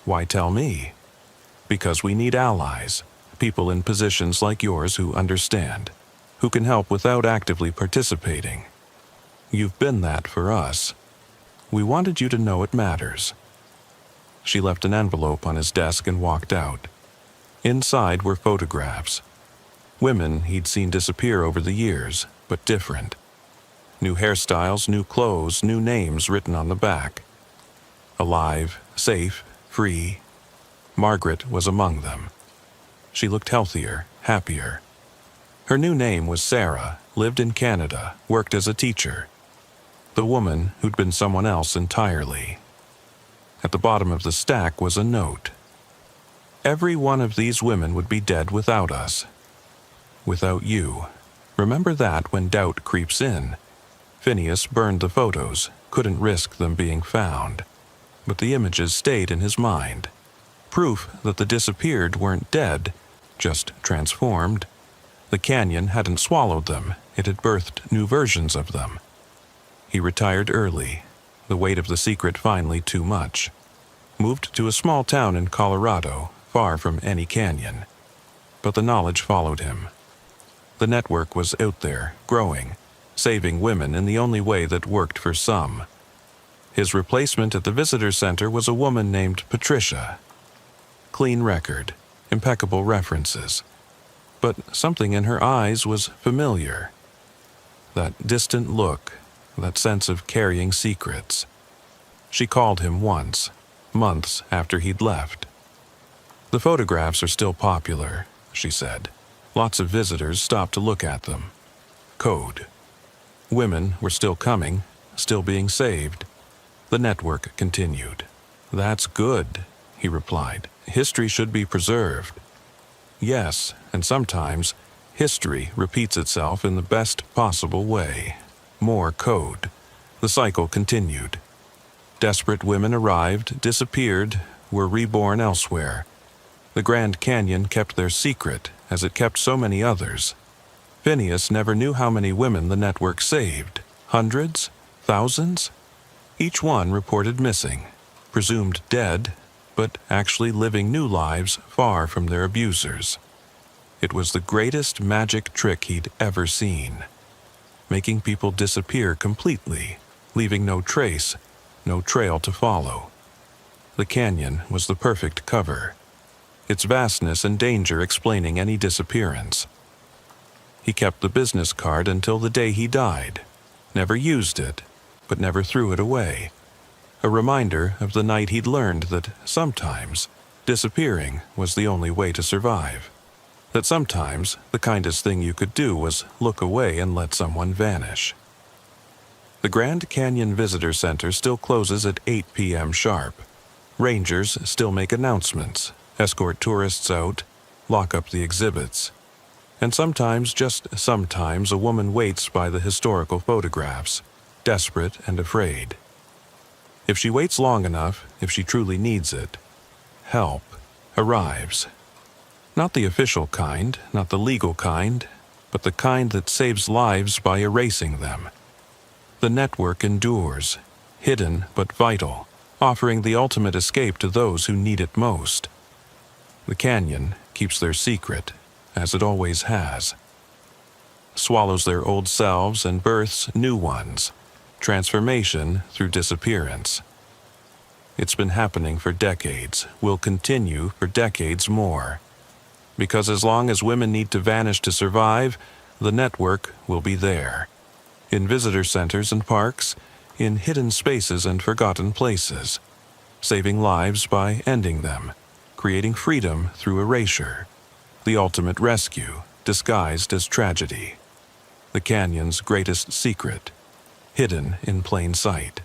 Why tell me? Because we need allies, people in positions like yours who understand, who can help without actively participating. You've been that for us. We wanted you to know it matters." She left an envelope on his desk and walked out. Inside were photographs. Women he'd seen disappear over the years, but different. New hairstyles, new clothes, new names written on the back. Alive, safe, free. Margaret was among them. She looked healthier, happier. Her new name was Sarah, lived in Canada, worked as a teacher. The woman who'd been someone else entirely. At the bottom of the stack was a note. "Every one of these women would be dead without us. Without you. Remember that when doubt creeps in." Phineas burned the photos, couldn't risk them being found. But the images stayed in his mind. Proof that the disappeared weren't dead, just transformed. The canyon hadn't swallowed them, it had birthed new versions of them. He retired early, the weight of the secret finally too much. Moved to a small town in Colorado, far from any canyon. But the knowledge followed him. The network was out there, growing, saving women in the only way that worked for some. His replacement at the visitor center was a woman named Patricia. Clean record, impeccable references. But something in her eyes was familiar. That distant look, that sense of carrying secrets. She called him once, months after he'd left. "The photographs are still popular," she said. Lots of visitors stopped to look at them. Code. Women were still coming, still being saved. The network continued. "That's good," he replied. "History should be preserved." Yes, and sometimes history repeats itself in the best possible way. More code. The cycle continued. Desperate women arrived, disappeared, were reborn elsewhere. The Grand Canyon kept their secret, as it kept so many others. Phineas never knew how many women the network saved. Hundreds? Thousands? Each one reported missing, presumed dead, but actually living new lives far from their abusers. It was the greatest magic trick he'd ever seen, making people disappear completely, leaving no trace, no trail to follow. The canyon was the perfect cover, its vastness and danger explaining any disappearance. He kept the business card until the day he died, never used it, but never threw it away. A reminder of the night he'd learned that sometimes disappearing was the only way to survive. That sometimes the kindest thing you could do was look away and let someone vanish. The Grand Canyon Visitor Center still closes at 8 p.m. sharp. Rangers still make announcements, escort tourists out, lock up the exhibits. And sometimes, just sometimes, a woman waits by the historical photographs, desperate and afraid. If she waits long enough, if she truly needs it, help arrives. Not the official kind, not the legal kind, but the kind that saves lives by erasing them. The network endures, hidden but vital, offering the ultimate escape to those who need it most. The canyon keeps their secret, as it always has. Swallows their old selves and births new ones. Transformation through disappearance. It's been happening for decades, will continue for decades more. Because as long as women need to vanish to survive, the network will be there. In visitor centers and parks, in hidden spaces and forgotten places. Saving lives by ending them, creating freedom through erasure. The ultimate rescue, disguised as tragedy. The canyon's greatest secret, hidden in plain sight.